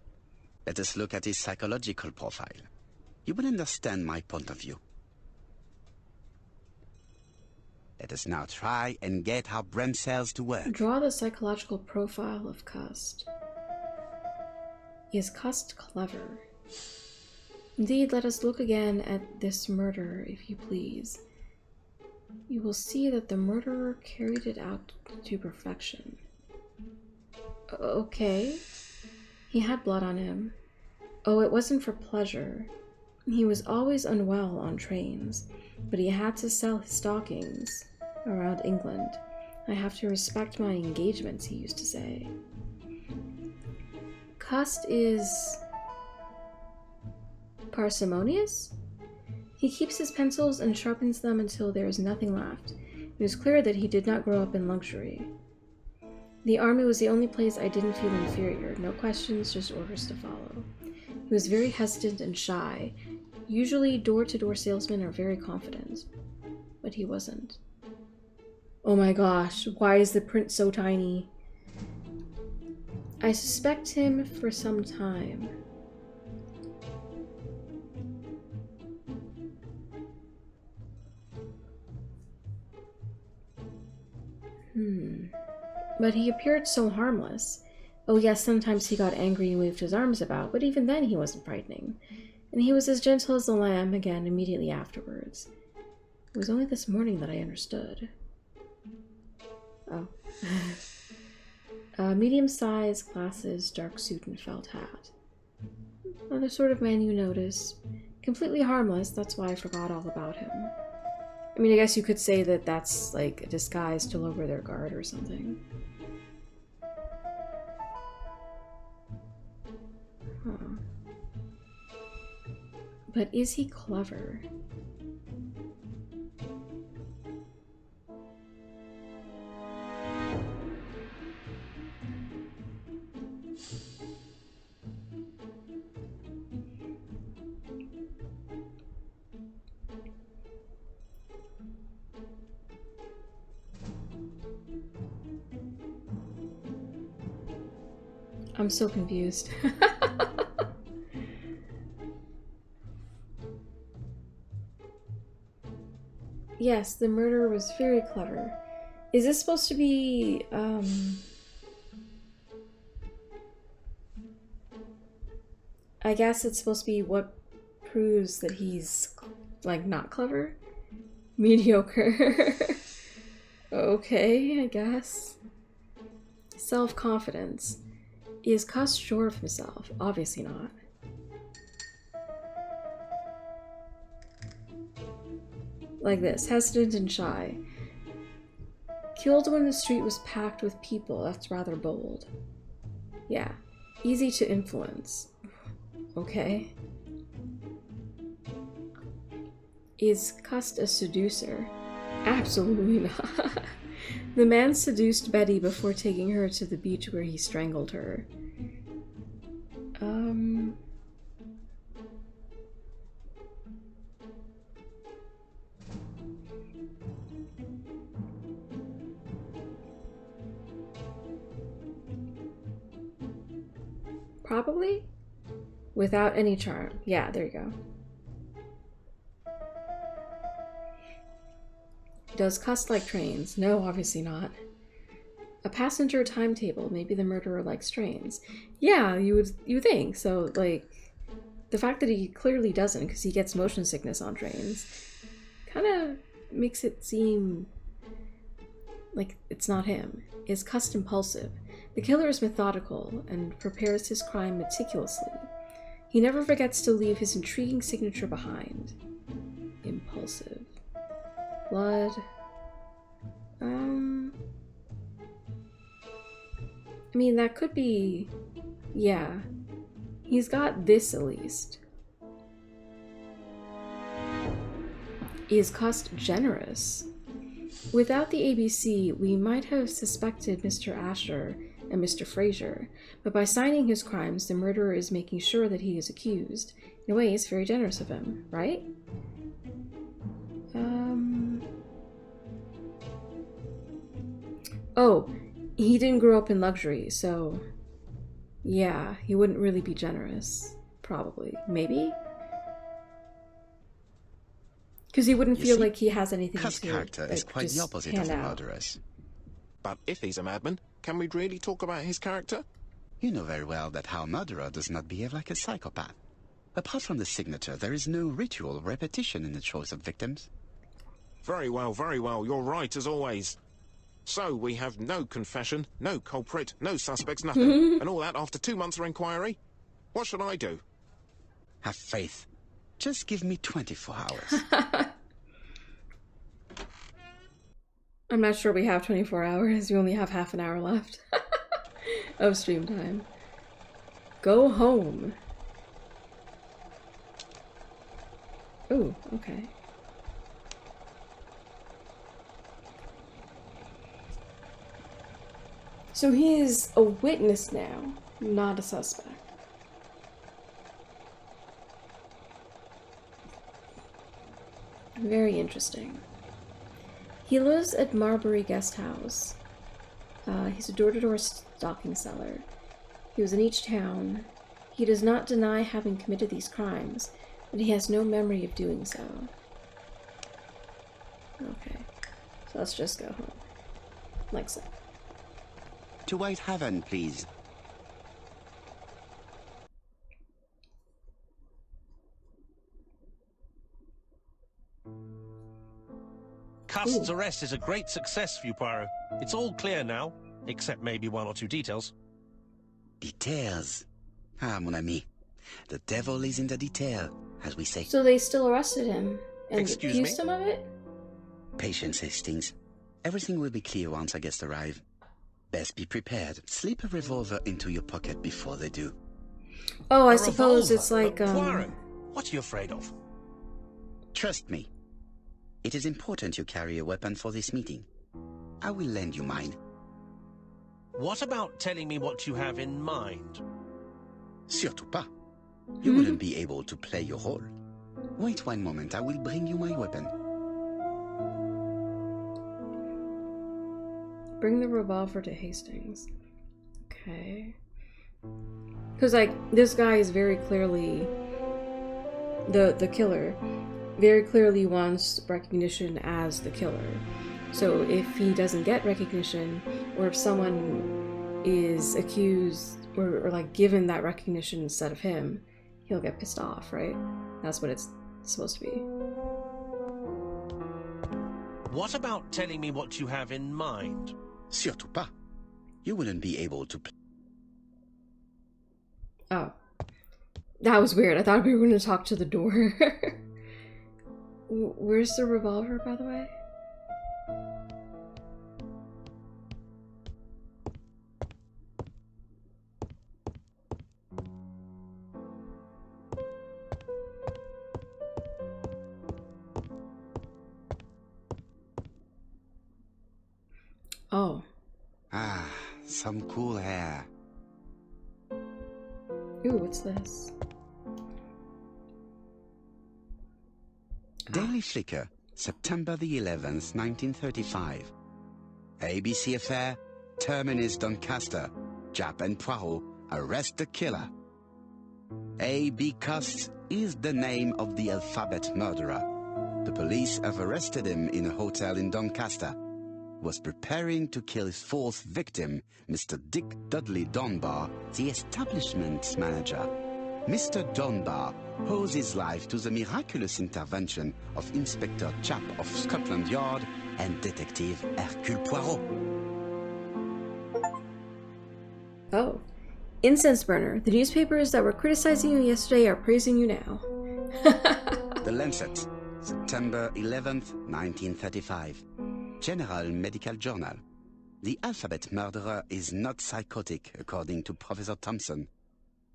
Let us look at his psychological profile. You will understand my point of view. Let us now try and get our brain cells to work. Draw the psychological profile of Cust. Is Cust clever? Indeed, let us look again at this murder, if you please. You will see that the murderer carried it out to perfection. Okay. He had blood on him. Oh, it wasn't for pleasure. He was always unwell on trains, but he had to sell his stockings around England. I have to respect my engagements, he used to say. Cust is... parsimonious? He keeps his pencils and sharpens them until there is nothing left. It is clear that he did not grow up in luxury. The army was the only place I didn't feel inferior. No questions, just orders to follow. He was very hesitant and shy. Usually door-to-door salesmen are very confident. But he wasn't. Oh my gosh, why is the print so tiny? I suspect him for some time. But he appeared so harmless. Oh yes, sometimes he got angry and waved his arms about, but even then he wasn't frightening. And he was as gentle as a lamb again immediately afterwards. It was only this morning that I understood. Oh. Medium-sized glasses, dark suit, and felt hat. Another sort of man you notice. Completely harmless, that's why I forgot all about him. I mean, I guess you could say that that's like a disguise to lower their guard or something. Huh. But is he clever? I'm so confused. Yes, the murderer was very clever. Is this supposed to be, I guess it's supposed to be what proves that he's, like, not clever? Mediocre. Okay, I guess. Self-confidence. Is Cuss sure of himself? Obviously not. Like this, hesitant and shy. Killed when the street was packed with people. That's rather bold. Yeah. Easy to influence. Okay. Is Cuss a seducer? Absolutely not. The man seduced Betty before taking her to the beach where he strangled her. Probably? Without any charm. Yeah, there you go. Does Cuss like trains? No, obviously not. A passenger timetable. Maybe the murderer likes trains. Yeah, you would think. So, like, the fact that he clearly doesn't because he gets motion sickness on trains kind of makes it seem like it's not him. Is Cuss impulsive? The killer is methodical and prepares his crime meticulously. He never forgets to leave his intriguing signature behind. Impulsive. Blood. I mean, that could be... Yeah. He's got this, at least. Is Cuss generous? Without the ABC, we might have suspected Mr. Asher and Mr. Fraser, but by signing his crimes, the murderer is making sure that he is accused. In a way, it's very generous of him, right? Oh, he didn't grow up in luxury, so... Yeah, he wouldn't really be generous. Probably. Maybe? Because he wouldn't feel like he has anything Cuss' to character is quite the opposite of the murderer's. But if he's a madman, can we really talk about his character? You know very well that our murderer does not behave like a psychopath. Apart from the signature, there is no ritual or repetition in the choice of victims. Very well, you're right as always. So we have no confession, no culprit, no suspects, nothing. And all that after 2 months of inquiry? What should I do? Have faith. Just give me 24 hours. I'm not sure we have 24 hours. We only have half an hour left of stream time. Go home. Ooh, okay. So he is a witness now, not a suspect. Very interesting. He lives at Marbury Guest House. He's a door-to-door stocking seller. He was in each town. He does not deny having committed these crimes, but he has no memory of doing so. Okay, so let's just go home. Like so. To Whitehaven, please. Cust's arrest is a great success for you, Poirot. It's all clear now, except maybe one or two details. Details. Ah, mon ami. The devil is in the detail, as we say. So they still arrested him and Excuse accused me? him of it? Patience, Hastings. Everything will be clear once our guests arrive. Best be prepared. Slip a revolver into your pocket before they do. Oh, I A suppose revolver? it's like, Poirot, what are you afraid of? Trust me. It is important you carry a weapon for this meeting. I will lend you mine. What about telling me what you have in mind? Surtout pas. You wouldn't be able to play your role. Wait one moment, I will bring you my weapon. Bring the revolver to Hastings. Okay. Because, like, this guy is very clearly... The killer very clearly wants recognition as the killer. So if he doesn't get recognition, or if someone is accused, or like, given that recognition instead of him, he'll get pissed off, right? That's what it's supposed to be. What about telling me what you have in mind? Surtout pas. You wouldn't be able to play. Oh. That was weird. I thought we were going to talk to the door. Where's the revolver, by the way? Oh. Ah, some cool hair. Ooh, what's this? Daily Flicker, September the 11th, 1935. ABC affair, Terminus Doncaster. Japp and Poirot arrest the killer. A.B. Cust is the name of the alphabet murderer. The police have arrested him in a hotel in Doncaster. Was preparing to kill his fourth victim, Mr. Dick Dudley Dunbar, the establishment's manager. Mr. Dunbar owes his life to the miraculous intervention of Inspector Japp of Scotland Yard and Detective Hercule Poirot. Oh. Incense burner. The newspapers that were criticizing you yesterday are praising you now. The Lancet, September 11th, 1935. General Medical Journal. The alphabet murderer is not psychotic, according to Professor Thompson.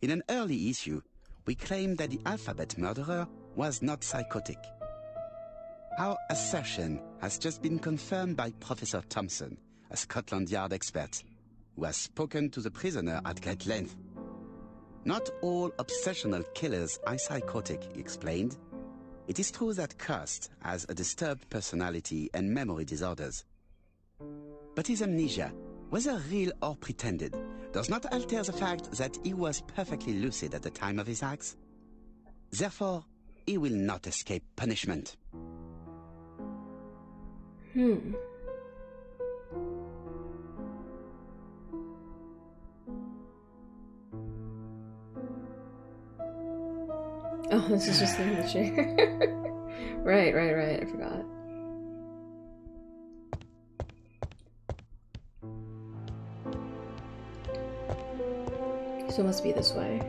In an early issue, we claimed that the alphabet murderer was not psychotic. Our assertion has just been confirmed by Professor Thompson, a Scotland Yard expert, who has spoken to the prisoner at great length. Not all obsessional killers are psychotic, he explained. It is true that Cust has a disturbed personality and memory disorders. But his amnesia, whether real or pretended, does not alter the fact that he was perfectly lucid at the time of his acts. Therefore, he will not escape punishment. Oh, this is just in the chair. Right, I forgot. So it must be this way.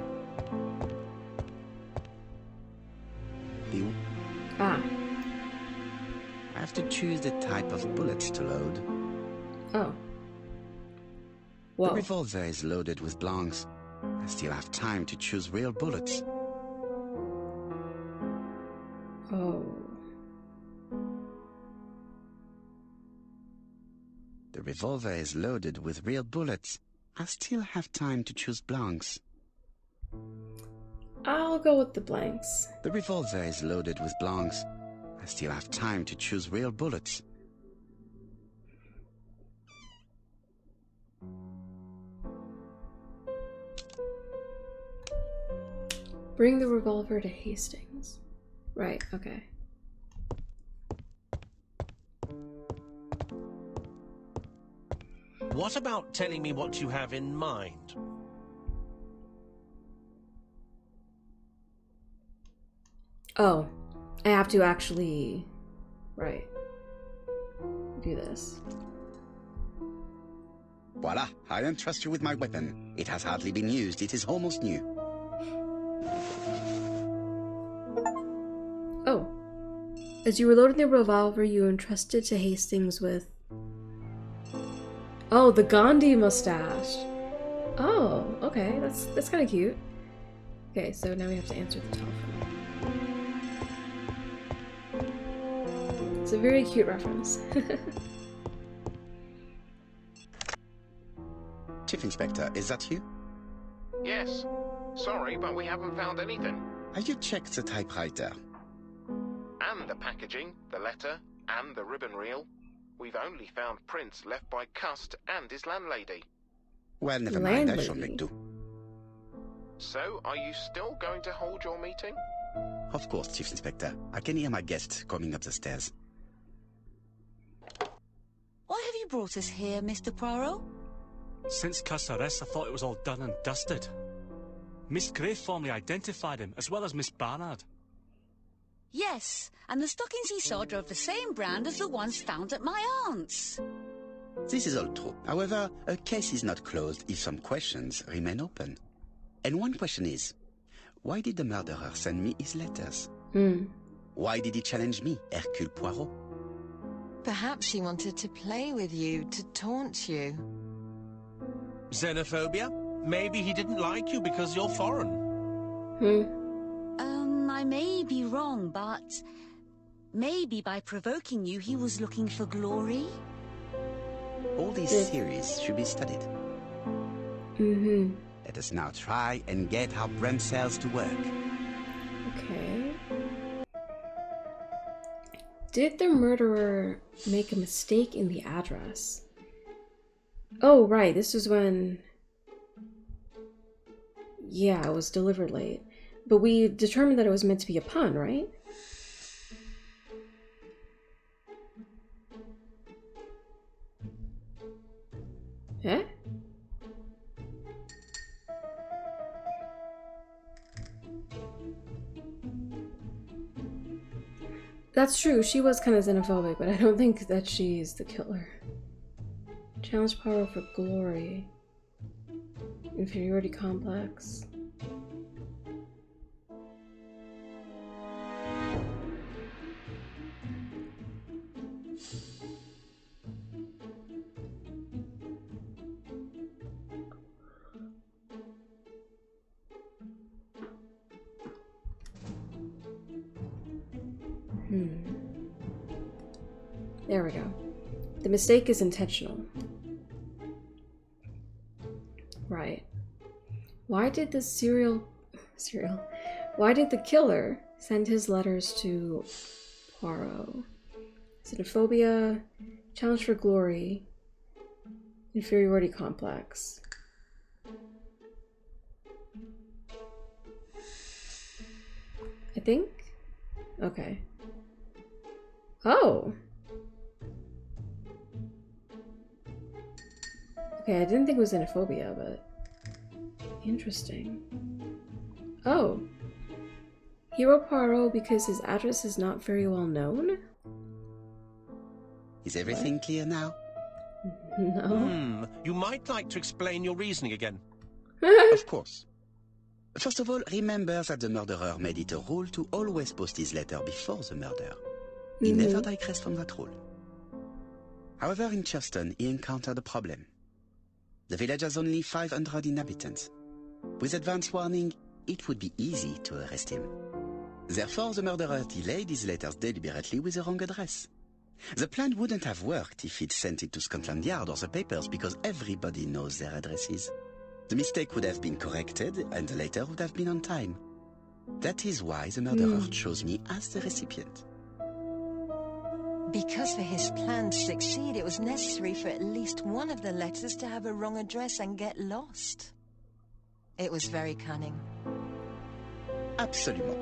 You Ah. have to choose the type of bullets to load. Oh. The Whoa. revolver is loaded with blanks. I still have time to choose real bullets. Oh. The revolver is loaded with real bullets. I still have time to choose blanks. I'll go with the blanks. The revolver is loaded with blanks. I still have time to choose real bullets. Bring the revolver to Hastings. Right, okay. What about telling me what you have in mind? Oh, I have to actually... Right. Do this. Voila, I entrust you with my weapon. It has hardly been used. It is almost new. Oh. As you were loading the revolver, you entrusted to Hastings with... Oh, the Gandhi mustache. Oh, okay. That's kind of cute. Okay, so now we have to answer the telephone. It's a very cute reference. Chief Inspector, is that you? Yes. Sorry, but we haven't found anything. Have you checked the typewriter? And the packaging, the letter, and the ribbon reel. We've only found prints left by Cust and his landlady. Well, never mind, I shall Landlady. make do. So, are you still going to hold your meeting? Of course, Chief Inspector. I can hear my guest coming up the stairs. Why have you brought us here, Mr. Poirot? Since Cust's arrest, I thought it was all done and dusted. Miss Gray formally identified him, as well as Miss Barnard. Yes, and the stockings he saw drove the same brand as the ones found at my aunt's. This is all true. However, a case is not closed if some questions remain open. And one question is, why did the murderer send me his letters? Why did he challenge me, Hercule Poirot? Perhaps he wanted to play with you, to taunt you. Xenophobia? Maybe he didn't like you because you're foreign. I may be wrong, but maybe by provoking you, he was looking for glory? All these theories should be studied. Let us now try and get our brain cells to work. Okay. Did the murderer make a mistake in the address? Oh, right. This was when... Yeah, it was delivered late. But we determined that it was meant to be a pun, right? Eh? That's true, she was kind of xenophobic, but I don't think that she's the killer. Challenge Poirot for glory. Inferiority complex. There we go. The mistake is intentional. Right. Why did the Why did the killer send his letters to Poirot? Xenophobia, challenge for glory, inferiority complex. I think? Okay. Oh! Okay, I didn't think it was xenophobia, but... Interesting. Oh. He wrote Poirot because his address is not very well known? Is everything clear now? No. You might like to explain your reasoning again. Of course. First of all, remember that the murderer made it a rule to always post his letter before the murder. He never digressed from that rule. However, in Churston, he encountered a problem. The village has only 500 inhabitants. With advance warning, it would be easy to arrest him. Therefore, the murderer delayed his letters deliberately with the wrong address. The plan wouldn't have worked if he'd sent it to Scotland Yard or the papers, because everybody knows their addresses. The mistake would have been corrected, and the letter would have been on time. That is why the murderer chose me as the recipient. Because for his plan to succeed, it was necessary for at least one of the letters to have a wrong address and get lost. It was very cunning. Absolument.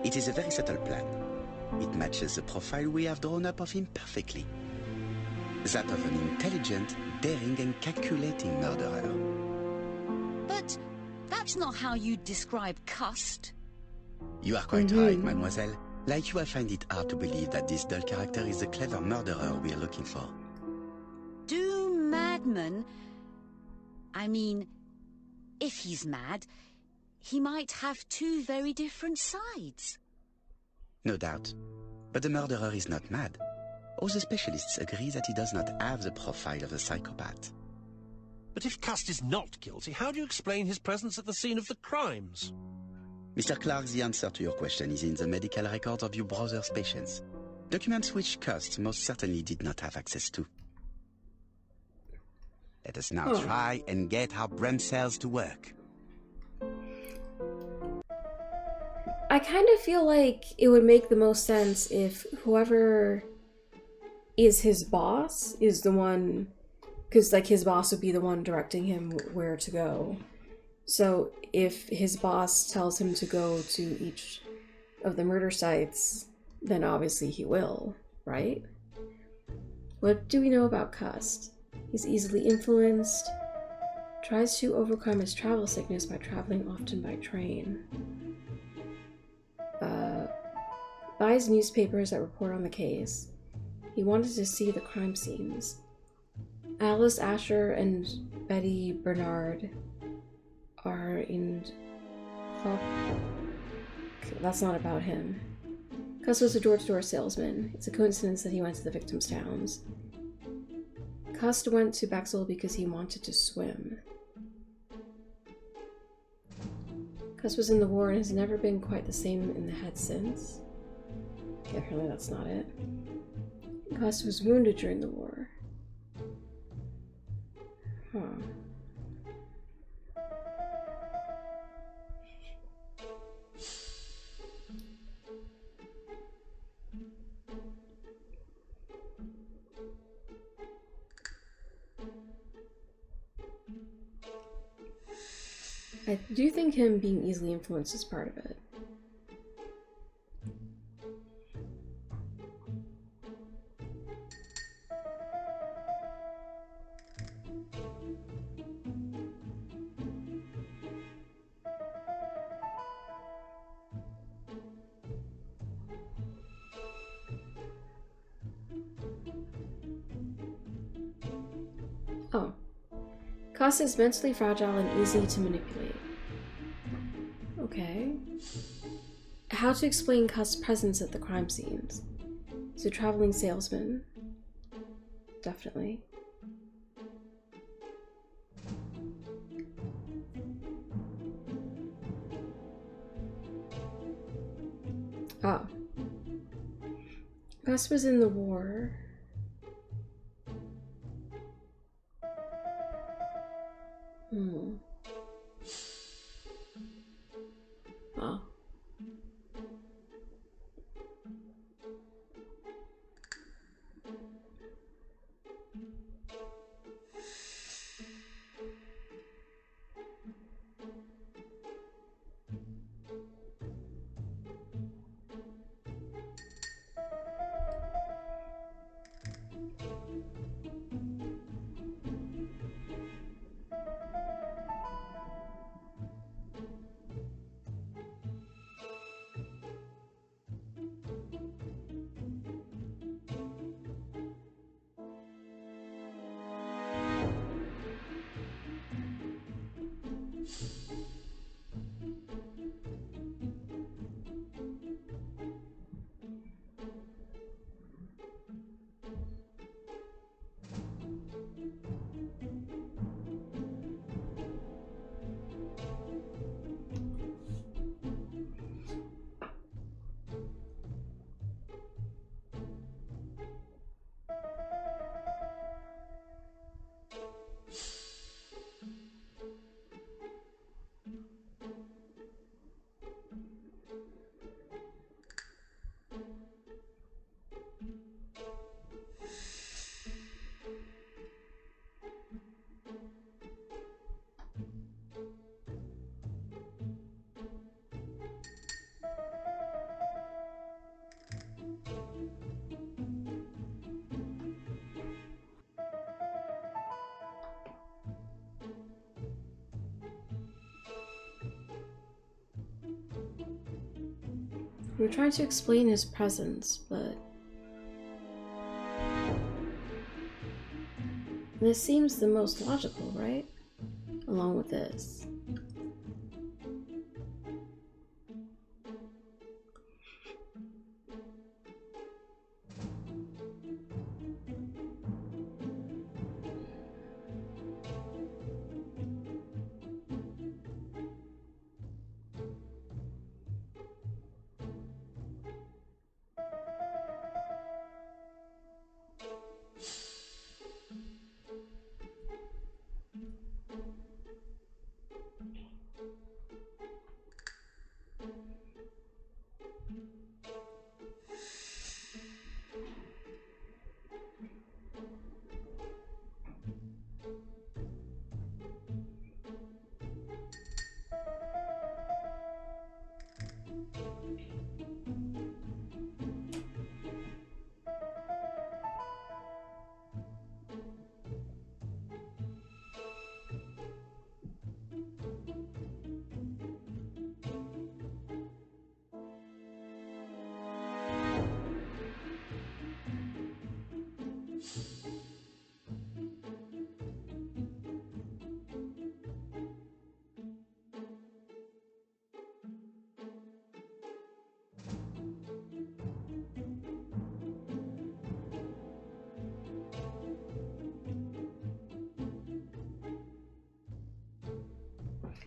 It is a very subtle plan. It matches the profile we have drawn up of him perfectly. That of an intelligent, daring and calculating murderer. But that's not how you describe Cust. You are quite right, mademoiselle. Like you, I find it hard to believe that this dull character is the clever murderer we are looking for. Do madmen... I mean, if he's mad, he might have two very different sides. No doubt. But the murderer is not mad. All the specialists agree that he does not have the profile of a psychopath. But if Cust is not guilty, how do you explain his presence at the scene of the crimes? Mr. Clark, the answer to your question is in the medical records of your brother's patients. Documents which Cust most certainly did not have access to. Let us now try and get our brain cells to work. I kind of feel like it would make the most sense if whoever is his boss is the one, because like his boss would be the one directing him where to go. So if his boss tells him to go to each of the murder sites, then obviously he will, right? What do we know about Cust? He's easily influenced, tries to overcome his travel sickness by traveling often by train. Buys newspapers that report on the case. He wanted to see the crime scenes. Alice Asher and Betty Bernard are in clock. That's not about him. Cust was a door-to-door salesman. It's a coincidence that he went to the victims' towns. Cust went to Bexel because he wanted to swim. Cust was in the war and has never been quite the same in the head since. Okay, apparently that's not it. Cust was wounded during the war. Huh. I do think him being easily influenced is part of it. Oh. Cust is mentally fragile and easy to manipulate. Okay. How to explain Cust's presence at the crime scenes? He's a traveling salesman. Definitely. Oh. Cust was in the war. Oh. We're trying to explain his presence, but this seems the most logical, right? Along with this.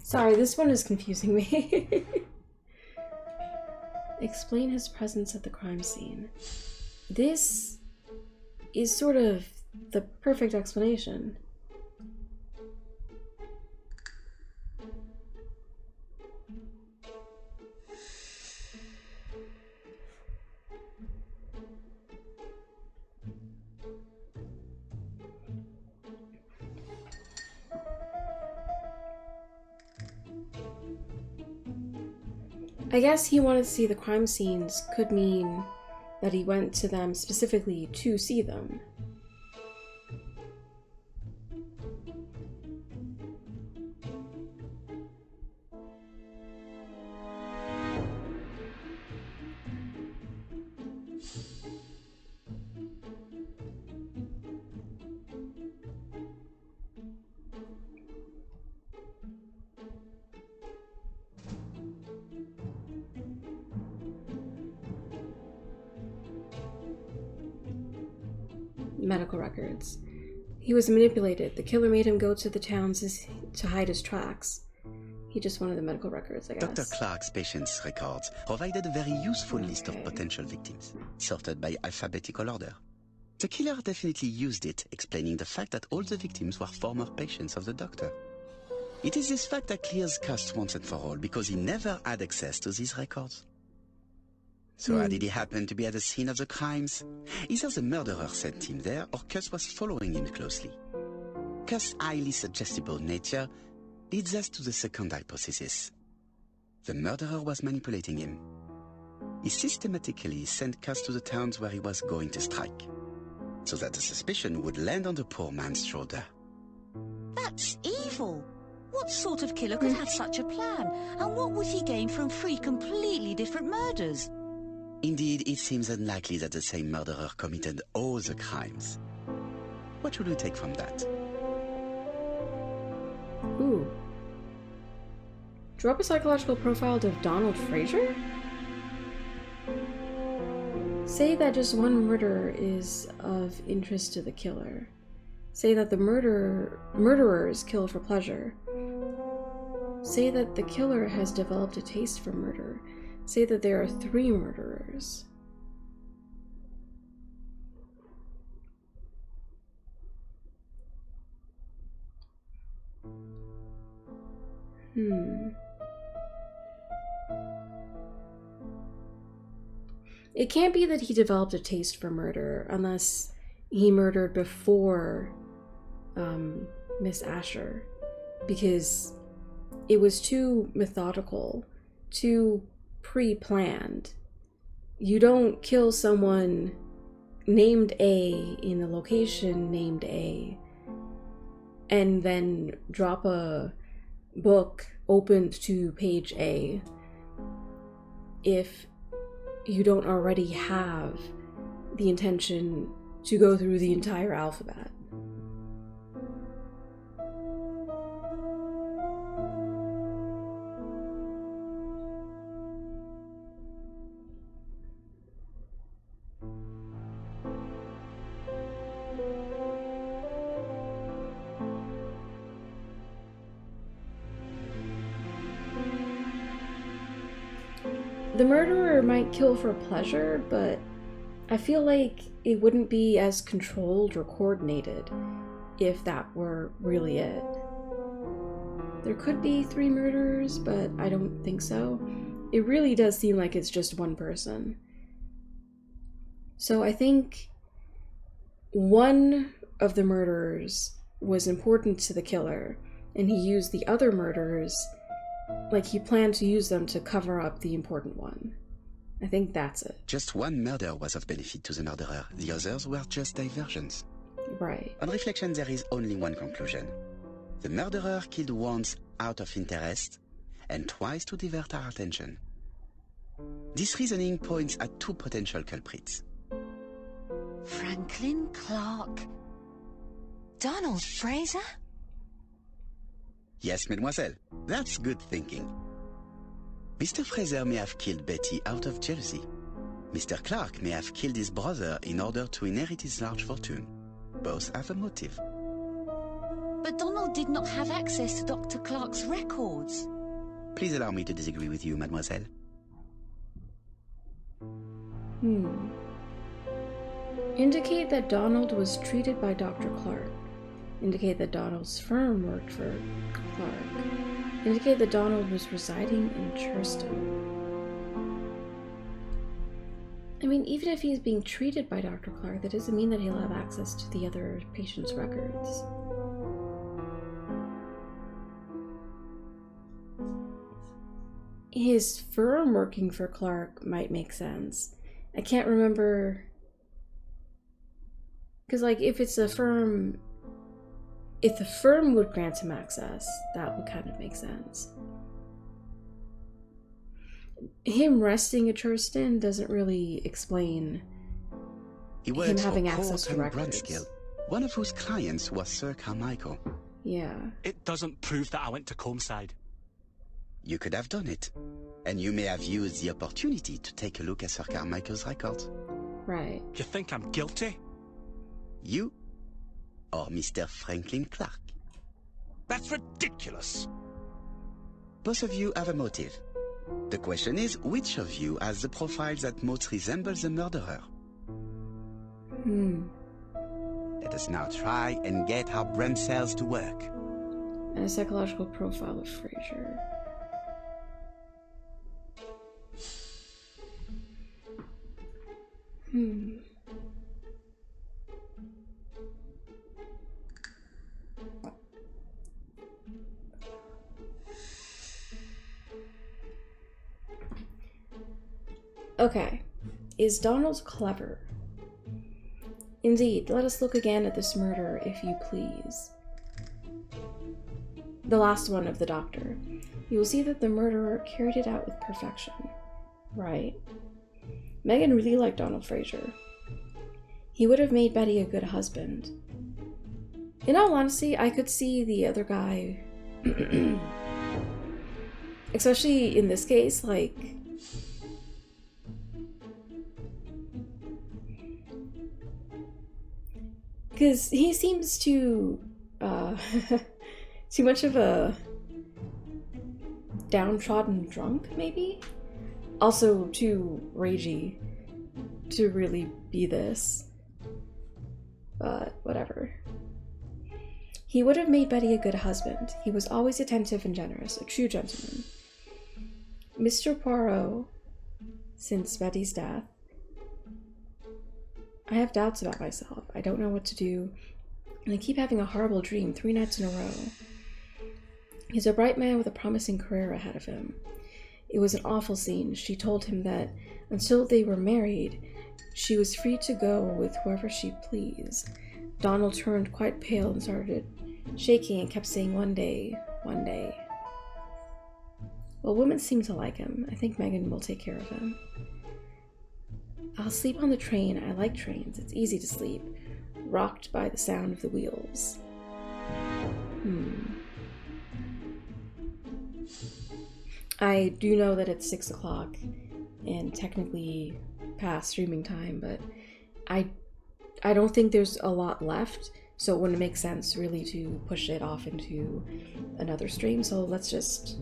Sorry, this one is confusing me. Explain his presence at the crime scene. This is sort of the perfect explanation. I guess he wanted to see the crime scenes could mean that he went to them specifically to see them. Medical records. He was manipulated. The killer made him go to the towns to hide his tracks. He just wanted the medical records, I guess. Dr. Clark's patient's records provided a very useful list of potential victims, sorted by alphabetical order. The killer definitely used it, explaining the fact that all the victims were former patients of the doctor. It is this fact that clears Cust once and for all, because he never had access to these records. So how did he happen to be at the scene of the crimes? Either the murderer sent him there, or Cust was following him closely. Cust's highly suggestible nature leads us to the second hypothesis. The murderer was manipulating him. He systematically sent Cust to the towns where he was going to strike, so that the suspicion would land on the poor man's shoulder. That's evil. What sort of killer could have such a plan? And what would he gain from 3 completely different murders? Indeed, it seems unlikely that the same murderer committed all the crimes. What should we take from that? Ooh. Drop a psychological profile of Donald Fraser? Say that just one murder is of interest to the killer. Say that the murderers kill for pleasure. Say that the killer has developed a taste for murder. Say that there are 3 murderers. It can't be that he developed a taste for murder unless he murdered before Miss Asher, because it was too methodical, too pre-planned. You don't kill someone named A in a location named A and then drop a book opened to page A if you don't already have the intention to go through the entire alphabet. The murderer might kill for pleasure, but I feel like it wouldn't be as controlled or coordinated if that were really it. There could be 3 murderers, but I don't think so. It really does seem like it's just one person. So I think one of the murderers was important to the killer, and he used the other murderers, like he planned to use them to cover up the important one. I think that's it. Just one murder was of benefit to the murderer. The others were just diversions. Right. On reflection, there is only one conclusion. The murderer killed once out of interest, and twice to divert our attention. This reasoning points at 2 potential culprits. Franklin Clark. Donald Fraser? Yes, mademoiselle. That's good thinking. Mr. Fraser may have killed Betty out of jealousy. Mr. Clark may have killed his brother in order to inherit his large fortune. Both have a motive. But Donald did not have access to Dr. Clark's records. Please allow me to disagree with you, mademoiselle. Indicate that Donald was treated by Dr. Clark. Indicate that Donald's firm worked for Clark. Indicate that Donald was residing in Churston. I mean, even if he's being treated by Dr. Clark, that doesn't mean that he'll have access to the other patient's records. His firm working for Clark might make sense. I can't remember... Because, like, if it's a firm... If the firm would grant him access, that would kind of make sense. Him resting at Churston doesn't really explain him having access to records. Brunskill, one of whose clients was Sir Carmichael. Yeah. It doesn't prove that I went to Comeside. You could have done it, and you may have used the opportunity to take a look at Sir Carmichael's records. Right. You think I'm guilty? You or Mr. Franklin Clark? That's ridiculous. Both of you have a motive. The question is, which of you has the profiles that most resembles the murderer? Let us now try and get our brain cells to work. And a psychological profile of Fraser. Okay, is Donald clever? Indeed, let us look again at this murder, if you please. The last one of the doctor. You will see that the murderer carried it out with perfection. Right. Megan really liked Donald Fraser. He would have made Betty a good husband. In all honesty, I could see the other guy, especially in this case, like, because he seems too much of a downtrodden drunk, maybe? Also too ragey to really be this. But whatever. He would have made Betty a good husband. He was always attentive and generous, a true gentleman. Mr. Poirot, since Betty's death, I have doubts about myself. I don't know what to do, and I keep having a horrible dream 3 nights in a row. He's a bright man with a promising career ahead of him. It was an awful scene. She told him that until they were married, she was free to go with whoever she pleased. Donald turned quite pale and started shaking and kept saying, "One day, one day." Well, women seem to like him. I think Megan will take care of him. I'll sleep on the train. I like trains. It's easy to sleep. Rocked by the sound of the wheels. I do know that it's 6 o'clock and technically past streaming time, but I don't think there's a lot left, so it wouldn't make sense really to push it off into another stream. So let's just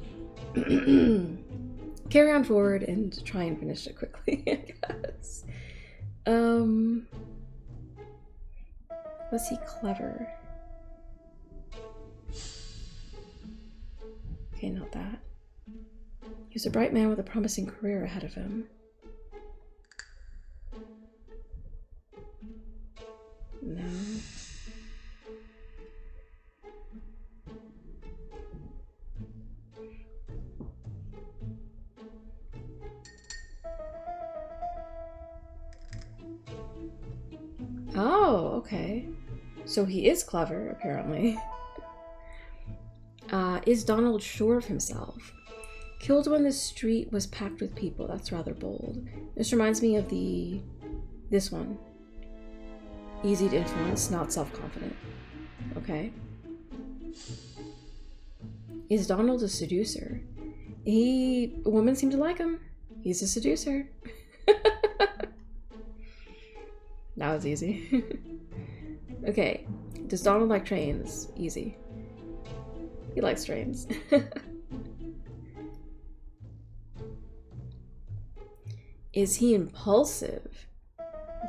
carry on forward and try and finish it quickly, I guess. Was he clever? Okay, not that. He was a bright man with a promising career ahead of him. No. Oh, okay. So he is clever, apparently. Is Donald sure of himself? Killed when the street was packed with people. That's rather bold. This reminds me of this one. Easy to influence, not self-confident. Okay. Is Donald a seducer? Women seem to like him. He's a seducer. That was easy. Okay. Does Donald like trains? Easy. He likes trains. Is he impulsive?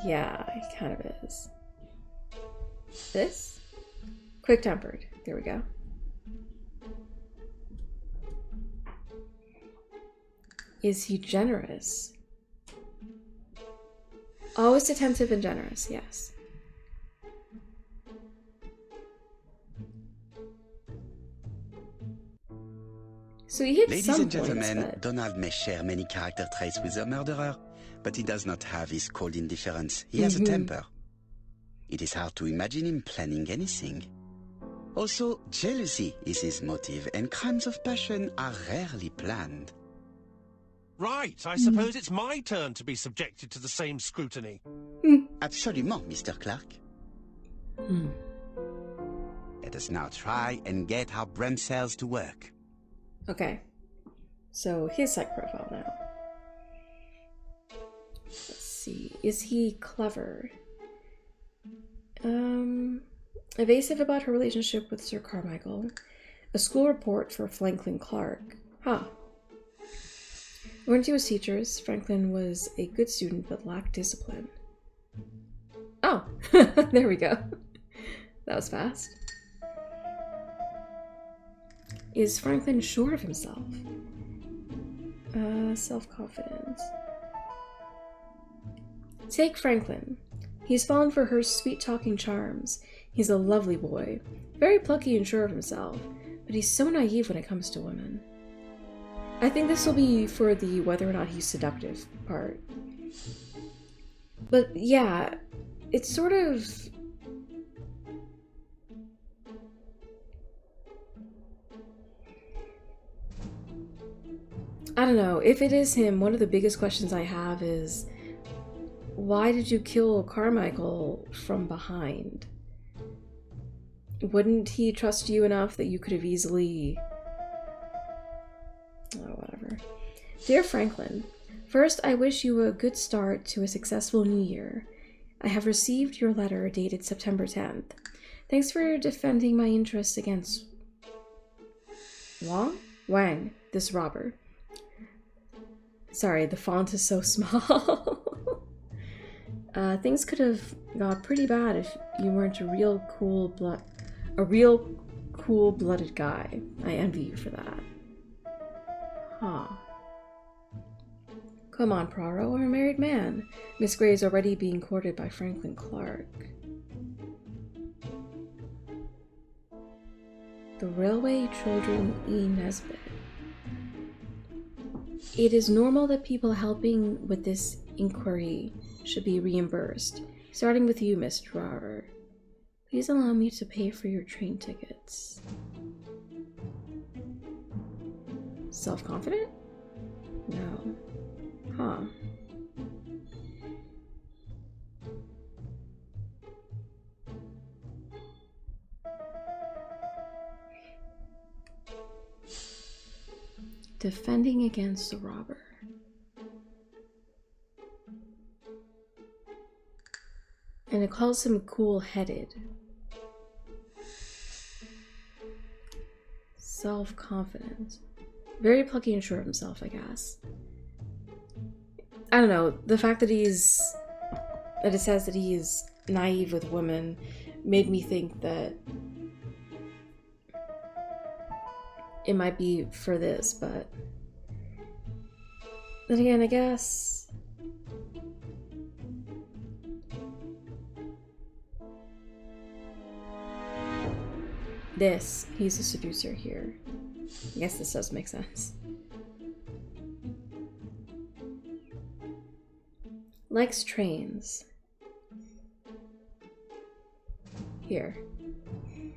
Yeah, he kind of is. This? Quick-tempered. There we go. Is he generous? Always attentive and generous, yes. So he hit Ladies some and points, gentlemen, but... Donald may share many character traits with the murderer, but he does not have his cold indifference. He has a temper. It is hard to imagine him planning anything. Also, jealousy is his motive, and crimes of passion are rarely planned. Right, I suppose it's my turn to be subjected to the same scrutiny. Absolument, Mr. Clark. Let us now try and get our brain cells to work. Okay. So his psych profile now. Let's see. Is he clever? Evasive about her relationship with Sir Carmichael. A school report for Franklin Clark. Huh. According to his teachers, Franklin was a good student but lacked discipline. Oh, there we go. That was fast. Is Franklin sure of himself? Self-confidence. Take Franklin. He's fallen for her sweet-talking charms. He's a lovely boy, very plucky and sure of himself, but he's so naive when it comes to women. I think this will be for the whether or not he's seductive part. But yeah, it's sort of... I don't know, if it is him, one of the biggest questions I have is, why did you kill Carmichael from behind? Wouldn't he trust you enough that you could have easily... Oh, whatever. Dear Franklin, first I wish you a good start to a successful new year. I have received your letter dated September 10th. Thanks for defending my interests against... Wang, this robber. Sorry, the font is so small. Things could have got pretty bad if you weren't a real cool-blooded guy. I envy you for that. Huh. Come on, Poirot, I'm a married man. Miss Grey is already being courted by Franklin Clark. The Railway Children E. Nesbit. It is normal that people helping with this inquiry should be reimbursed, starting with you, Miss Drawer. Please allow me to pay for your train tickets. Self-confident? No. Huh. Defending against the robber. And it calls him cool-headed. Self-confident. Very plucky and sure of himself, I guess. I don't know. The fact that it says that he is naive with women made me think that it might be for this, but then again, I guess he's a seducer here. I guess this does make sense. Likes trains. Here.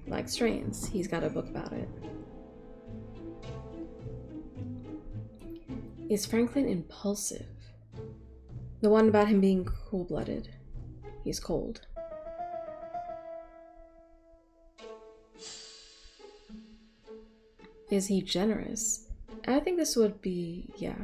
Likes trains. He's got a book about it. Is Franklin impulsive? The one about him being cold-blooded. He's cold. Is he generous? I think this would be, yeah.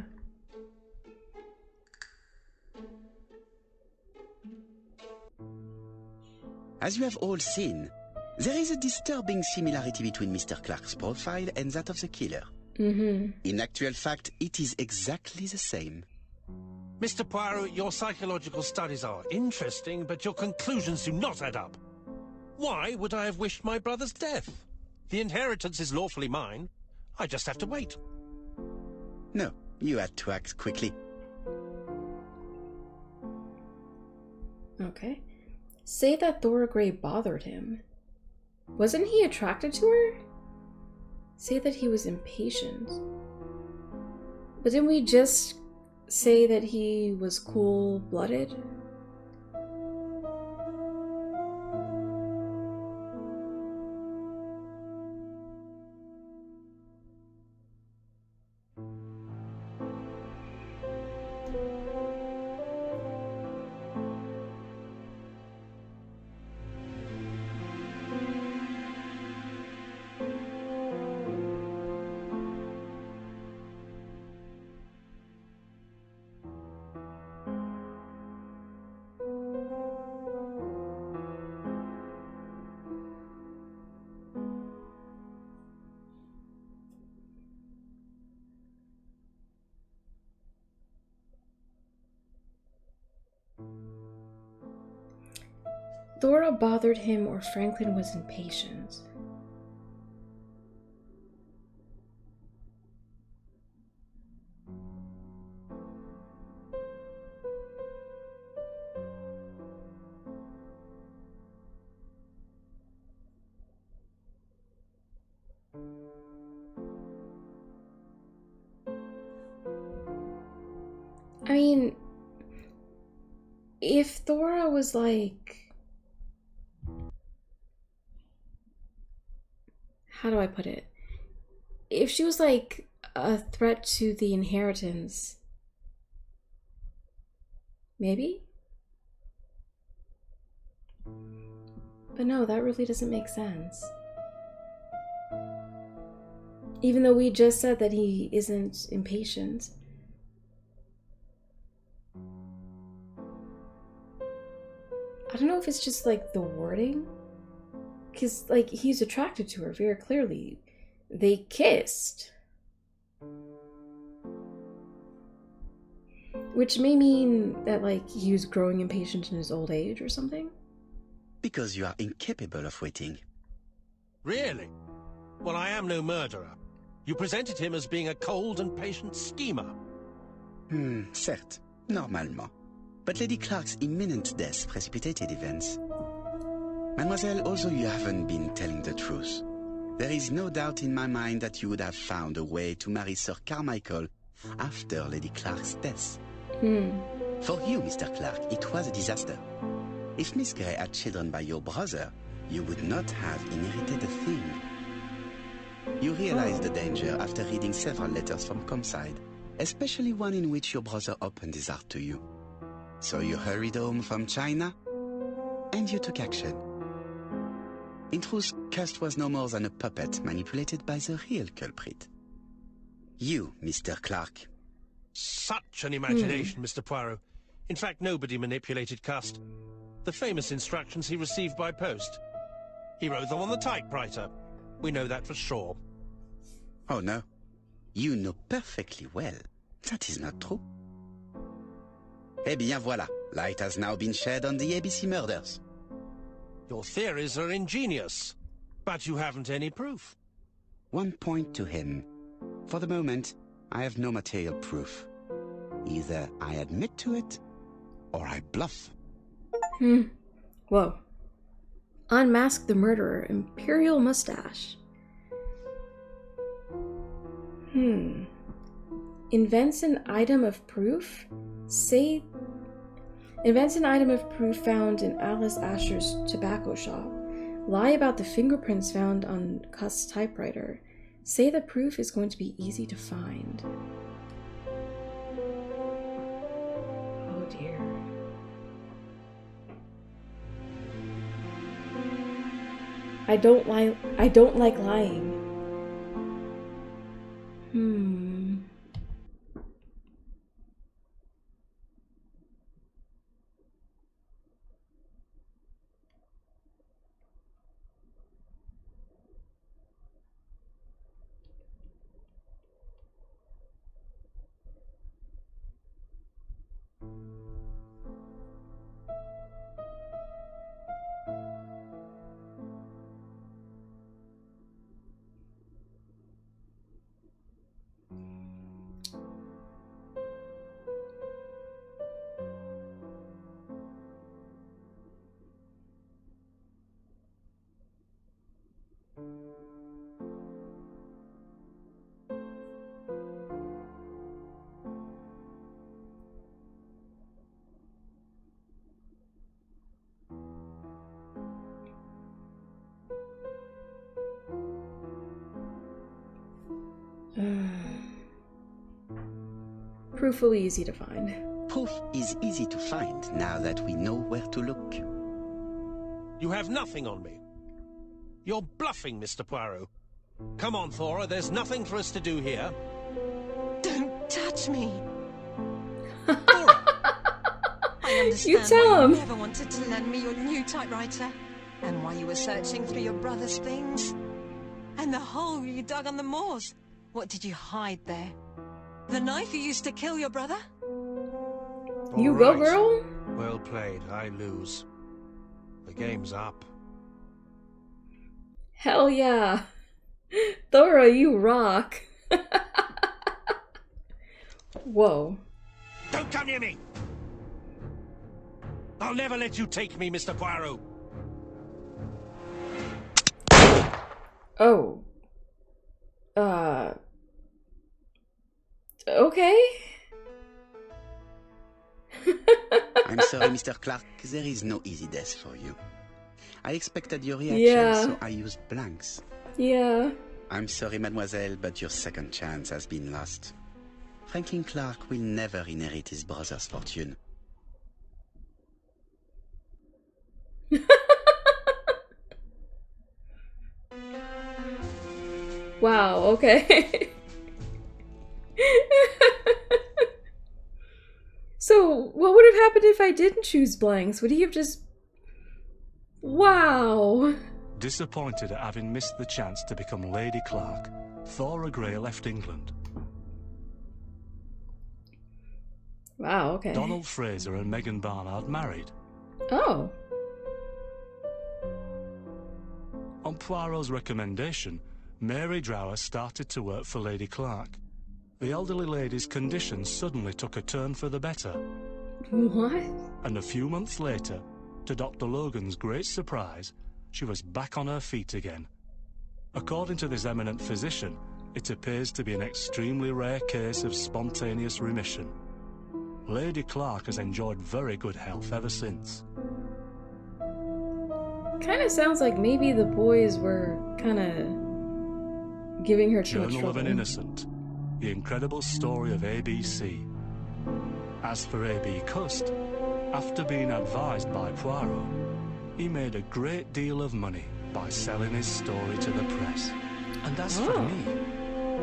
As you have all seen, there is a disturbing similarity between Mr. Clark's profile and that of the killer. In actual fact, it is exactly the same. Mr. Poirot, your psychological studies are interesting, but your conclusions do not add up. Why would I have wished my brother's death? The inheritance is lawfully mine. I just have to wait. No, you had to act quickly. Okay. Say that Thora Gray bothered him. Wasn't he attracted to her? Say that he was impatient. But didn't we just say that he was cool-blooded? Thora bothered him or Franklin was impatient. I mean, if Thora was like... How do I put it? If she was like a threat to the inheritance, maybe? But no, that really doesn't make sense. Even though we just said that he isn't impatient. I don't know if it's just like the wording. Because, like, he's attracted to her very clearly. They kissed. Which may mean that, like, he was growing impatient in his old age or something? Because you are incapable of waiting. Really? Well, I am no murderer. You presented him as being a cold and patient schemer. Certes, normalement. But Lady Clark's imminent death precipitated events. Mademoiselle, although you haven't been telling the truth, there is no doubt in my mind that you would have found a way to marry Sir Carmichael after Lady Clark's death. For you, Mr. Clark, it was a disaster. If Miss Grey had children by your brother, you would not have inherited a thing. You realized the danger after reading several letters from Comside, especially one in which your brother opened his heart to you. So you hurried home from China, and you took action. In truth, Cust was no more than a puppet manipulated by the real culprit. You, Mr. Clark. Such an imagination, Mr. Poirot. In fact, nobody manipulated Cust. The famous instructions he received by post. He wrote them on the typewriter. We know that for sure. Oh, no. You know perfectly well. That is not true. Eh bien, voilà. Light has now been shed on the ABC murders. Your theories are ingenious, but you haven't any proof. One point to him. For the moment, I have no material proof. Either I admit to it, or I bluff. Whoa. Unmask the murderer, Imperial Mustache. Invents an item of proof? Invents an item of proof found in Alice Asher's tobacco shop. Lie about the fingerprints found on Cust's typewriter. Say the proof is going to be easy to find. Oh dear. I don't like lying. Proof will be easy to find. Proof is easy to find now that we know where to look. You have nothing on me. You're bluffing, Mr. Poirot. Come on, Thora, there's nothing for us to do here. Don't touch me. Thora! I understand You tell why him. you never wanted to lend me your new typewriter, and why you were searching through your brother's things. And the hole you dug on the moors. What did you hide there? The knife you used to kill your brother? You All go, right. girl. Well played. I lose. The game's up. Hell yeah. Thora, you rock. Whoa. Don't come near me! I'll never let you take me, Mr. Poirot. Oh. Okay. I'm sorry, Mr. Clark. There is no easy death for you. I expected your reaction, Yeah. so I used blanks. Yeah. I'm sorry, mademoiselle, but your second chance has been lost. Franklin Clark will never inherit his brother's fortune. Wow, okay. So, what would have happened if I didn't choose blanks? Would he have just... Wow. Disappointed at having missed the chance to become Lady Clark, Thora Grey left England. Wow, okay. Donald Fraser and Megan Barnard married. Oh. On Poirot's recommendation, Mary Drower started to work for Lady Clark. The elderly lady's condition suddenly took a turn for the better. What? And a few months later, to Dr. Logan's great surprise, she was back on her feet again. According to this eminent physician, it appears to be an extremely rare case of spontaneous remission. Lady Clark has enjoyed very good health ever since. Kind of sounds like maybe the boys were kind of giving her too much Journal of trouble. an Innocent. The incredible story of ABC. As for A.B. Cust, after being advised by Poirot, he made a great deal of money by selling his story to the press. And as for me,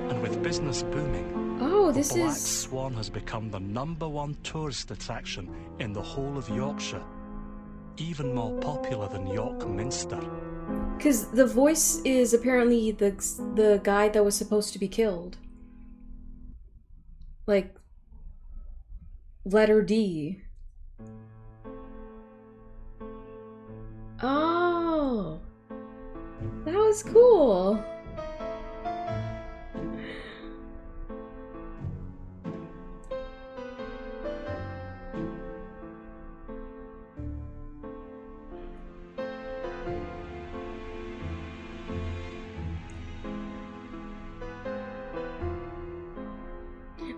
and with business booming. Oh, The this Black is... Swan has become the #1 tourist attraction in the whole of Yorkshire. Even more popular than York Minster. Because the voice is apparently the guy that was supposed to be killed. Like, letter D. Oh, that was cool.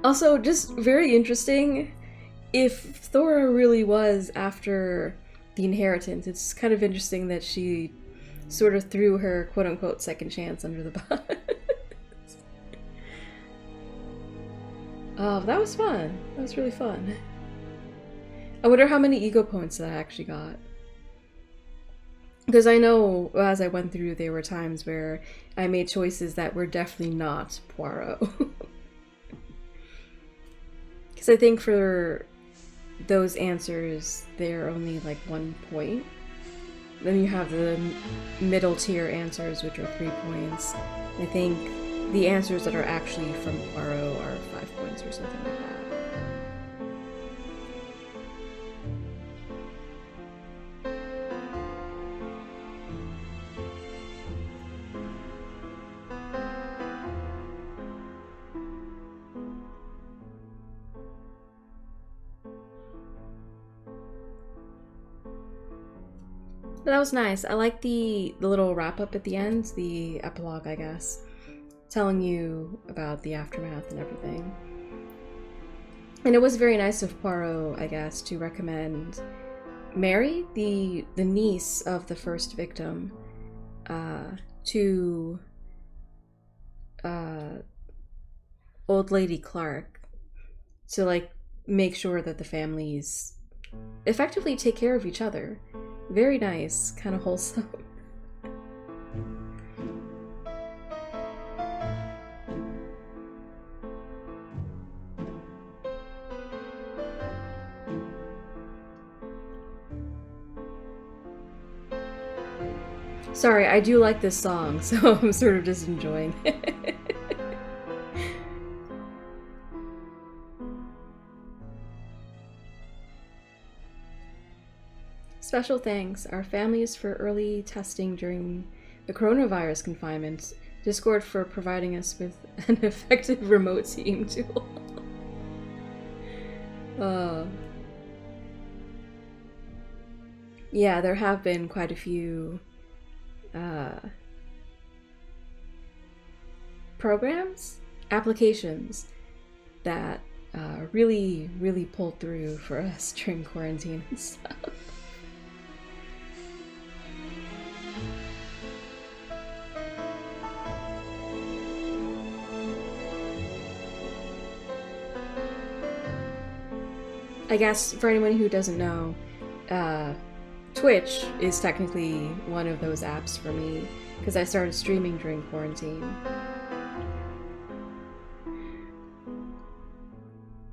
Also, just very interesting, if Thora really was after the inheritance, it's kind of interesting that she sort of threw her quote-unquote second chance under the bus. Oh, that was fun. That was really fun. I wonder how many ego points that I actually got. Because I know as I went through, there were times where I made choices that were definitely not Poirot. Because I think for those answers, they're only like 1 point. Then you have the middle tier answers, which are 3 points. I think the answers that are actually from Poirot are 5 points or something like that. But that was nice. I like the little wrap-up at the end, the epilogue, I guess, telling you about the aftermath and everything. And it was very nice of Poirot, I guess, to recommend Mary, the niece of the first victim, to Old Lady Clark, to like make sure that the families effectively take care of each other. Very nice, kind of wholesome. Sorry, I do like this song, so I'm sort of just enjoying it. Special thanks, our families for early testing during the coronavirus confinement. Discord for providing us with an effective remote team tool. Yeah, there have been quite a few applications that really pulled through for us during quarantine and stuff. I guess for anyone who doesn't know, Twitch is technically one of those apps for me because I started streaming during quarantine.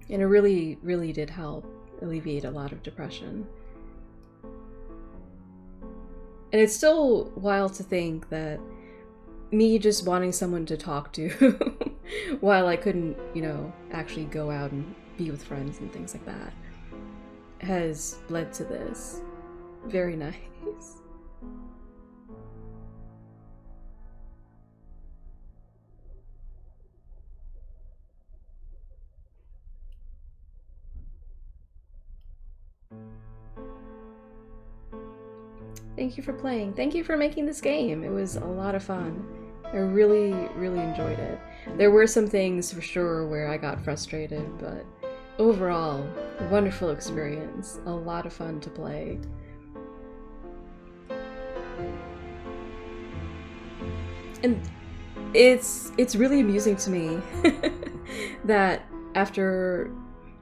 And it really did help alleviate a lot of depression. And it's still wild to think that me just wanting someone to talk to while I couldn't, actually go out and be with friends and things like that has led to this. Very nice. Thank you for playing. Thank you for making this game. It was a lot of fun. I really enjoyed it. There were some things for sure where I got frustrated, but overall, a wonderful experience. A lot of fun to play. And it's really amusing to me that after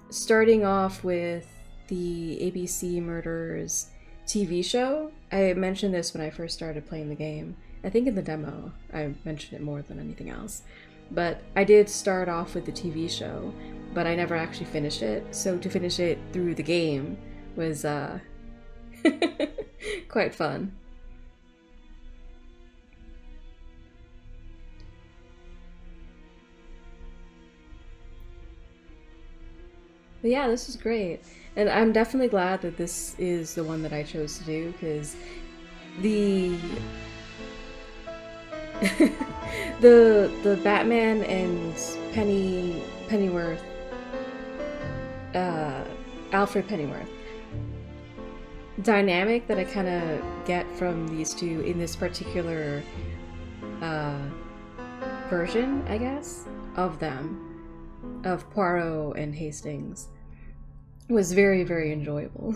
starting off with the ABC Murders TV show, I mentioned this when I first started playing the game. I think in the demo I mentioned it more than anything else. but I did start off with the TV show, but I never actually finished it. So to finish it through the game was quite fun. But yeah, this was great. And I'm definitely glad that this is the one that I chose to do, because the the Batman and Pennyworth, Alfred Pennyworth dynamic that I kind of get from these two in this particular version, I guess, of them, of Poirot and Hastings, was very, very enjoyable.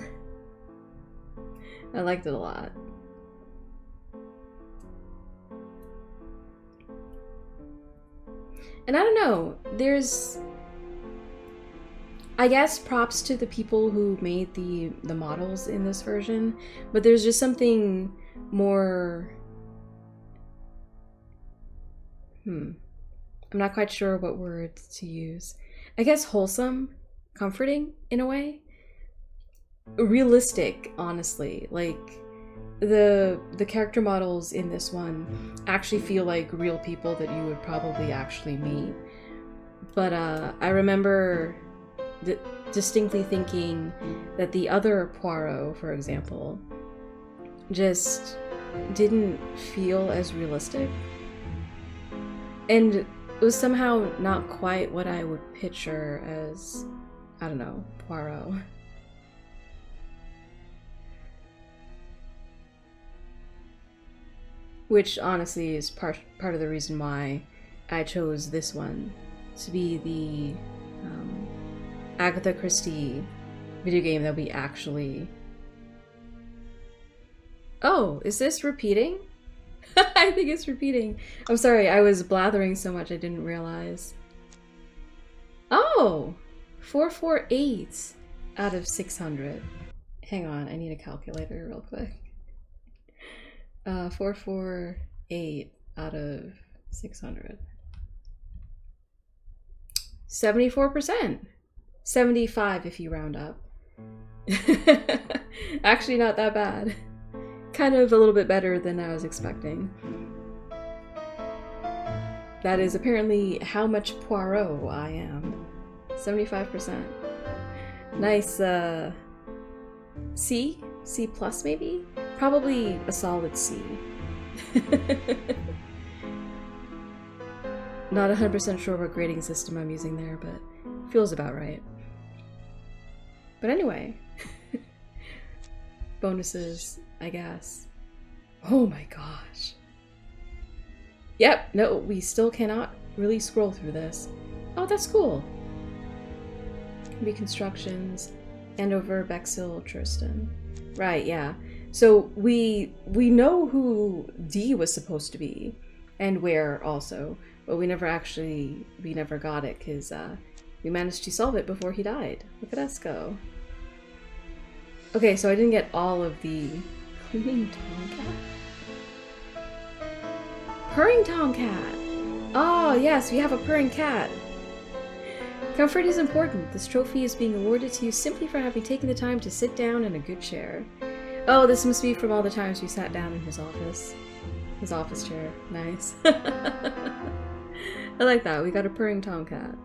I liked it a lot. And I don't know, there's, I guess, props to the people who made the models in this version, but there's just something more, I'm not quite sure what word to use. I guess wholesome, comforting in a way. Realistic, honestly. Like, the character models in this one actually feel like real people that you would probably actually meet. But I remember distinctly thinking that the other Poirot, for example, just didn't feel as realistic. And it was somehow not quite what I would picture as, I don't know, Poirot. Which honestly is part of the reason why I chose this one to be the Agatha Christie video game that we actually... Oh, is this repeating? I think it's repeating. I'm sorry, I was blathering so much I didn't realize. Oh! 448 out of 600. Hang on, I need a calculator real quick. 448 out of 600. 74%. 75 if you round up. Actually not that bad. Kind of a little bit better than I was expecting. That is apparently how much Poirot I am. 75%. Nice, C? C plus maybe? Probably a solid C. Not 100% sure what grading system I'm using there, but feels about right. But anyway. Bonuses, I guess. Oh my gosh. Yep, no, we still cannot really scroll through this. Oh, that's cool. Reconstructions, Andover, Bexhill, Tristan. Right, yeah. So we know who D was supposed to be, and where also, but we never got it, because we managed to solve it before he died. Look at us go. Okay, so I didn't get all of the cleaning tomcat? Purring tomcat! Oh yes, we have a purring cat! Comfort is important. This trophy is being awarded to you simply for having taken the time to sit down in a good chair. Oh, this must be from all the times we sat down in his office. His office chair. Nice. I like that. We got a purring tomcat.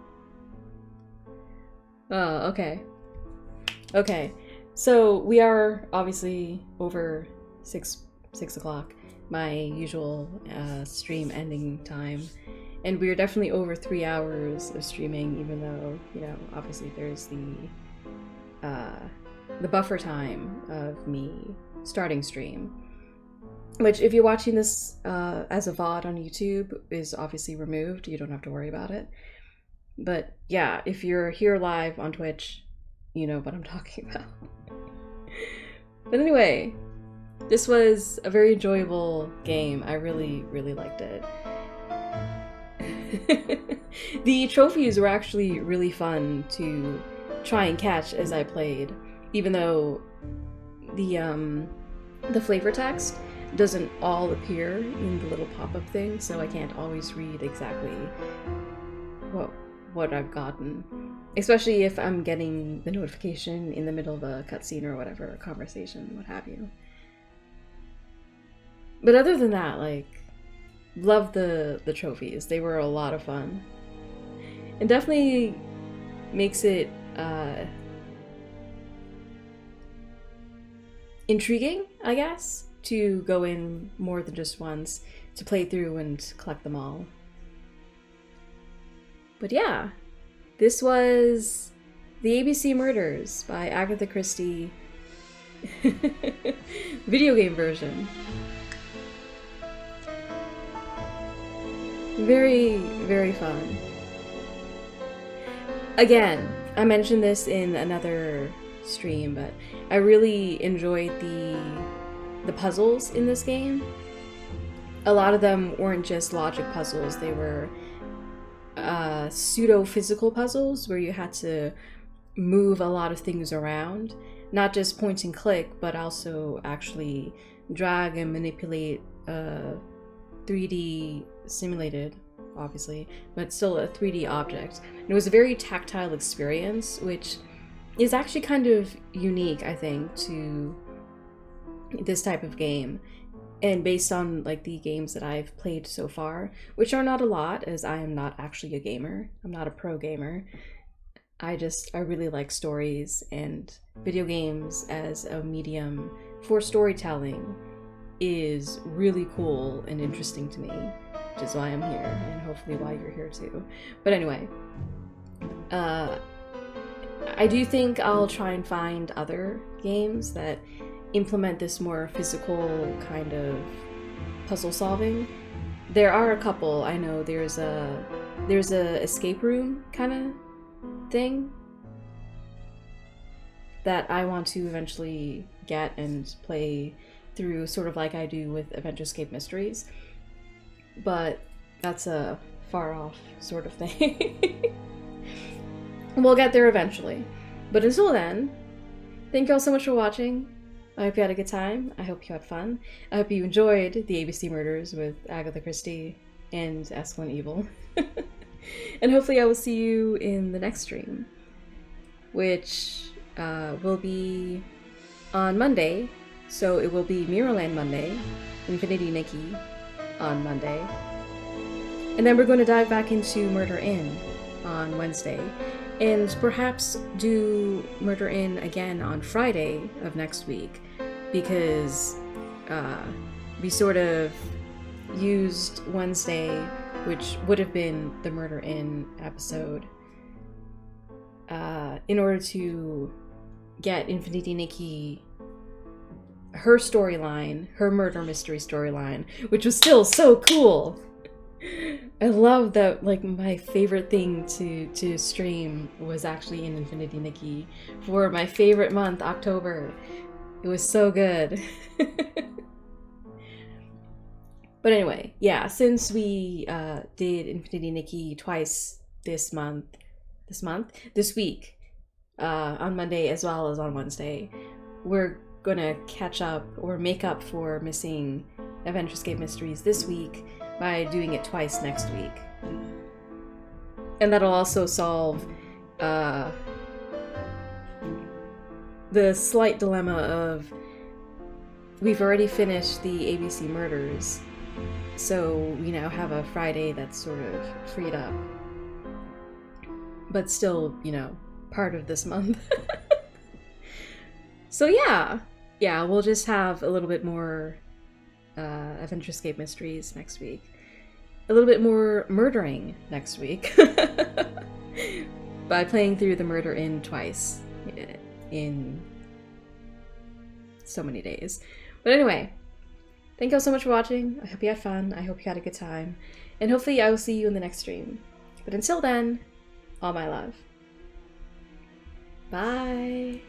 Oh, okay. Okay. So we are obviously over 6 o'clock, my usual stream ending time. And we are definitely over 3 hours of streaming, even though, you know, obviously there's the buffer time of me starting stream, which if you're watching this as a VOD on YouTube is obviously removed. You don't have to worry about it. But yeah, if you're here live on Twitch, you know what I'm talking about. But anyway, this was a very enjoyable game. I really, really liked it. The trophies were actually really fun to try and catch as I played, even though the flavor text doesn't all appear in the little pop-up thing, so I can't always read exactly what I've gotten. Especially if I'm getting the notification in the middle of a cutscene or whatever, a conversation, what have you. But other than that, like, love the trophies. They were a lot of fun. And definitely makes it intriguing, I guess, to go in more than just once, to play through and collect them all. But yeah, this was The ABC Murders by Agatha Christie video game version. Very, very fun. Again, I mentioned this in another stream, but I really enjoyed the puzzles in this game. A lot of them weren't just logic puzzles, they were pseudo-physical puzzles where you had to move a lot of things around. Not just point and click, but also actually drag and manipulate 3D simulated, obviously, but still a 3D object. And it was a very tactile experience, which is actually kind of unique, I think, to this type of game. And based on like the games that I've played so far, which are not a lot, as I am not actually a gamer. I'm not a pro gamer. I really like stories, and video games as a medium for storytelling is really cool and interesting to me, which is why I'm here, and hopefully why you're here too. But anyway, I do think I'll try and find other games that implement this more physical kind of puzzle solving. There are a couple. I know there's a escape room kind of thing that I want to eventually get and play through, sort of like I do with Adventure Escape Mysteries, but that's a far off sort of thing. We'll get there eventually, but until then, thank you all so much for watching. I hope you had a good time. I hope you had fun. I hope you enjoyed the ABC Murders with Agatha Christie and Escalent Evil. And hopefully I will see you in the next stream, which will be on Monday. So it will be Mirrorland Monday, Infinity Nikki on Monday. And then we're going to dive back into Murder Inn on Wednesday. And perhaps do Murder Inn again on Friday of next week, because we sort of used Wednesday, which would have been the Murder Inn episode, in order to get Infinity Nikki her storyline, her murder mystery storyline, which was still so cool. I love that, like, my favorite thing to stream was actually in Infinity Nikki for my favorite month, October. It was so good. But anyway, yeah, since we did Infinity Nikki twice this week, on Monday as well as on Wednesday, we're gonna catch up or make up for missing Adventure Escape Mysteries this week by doing it twice next week. And that'll also solve the slight dilemma of we've already finished the ABC Murders, so we now have a Friday that's sort of freed up, but still, you know, part of this month. So yeah, we'll just have a little bit more Adventure Escape Mysteries next week. A little bit more murdering next week. By playing through the Murder Inn twice in so many days. But anyway, thank you all so much for watching. I hope you had fun. I hope you had a good time. And hopefully I will see you in the next stream. But until then, all my love. Bye.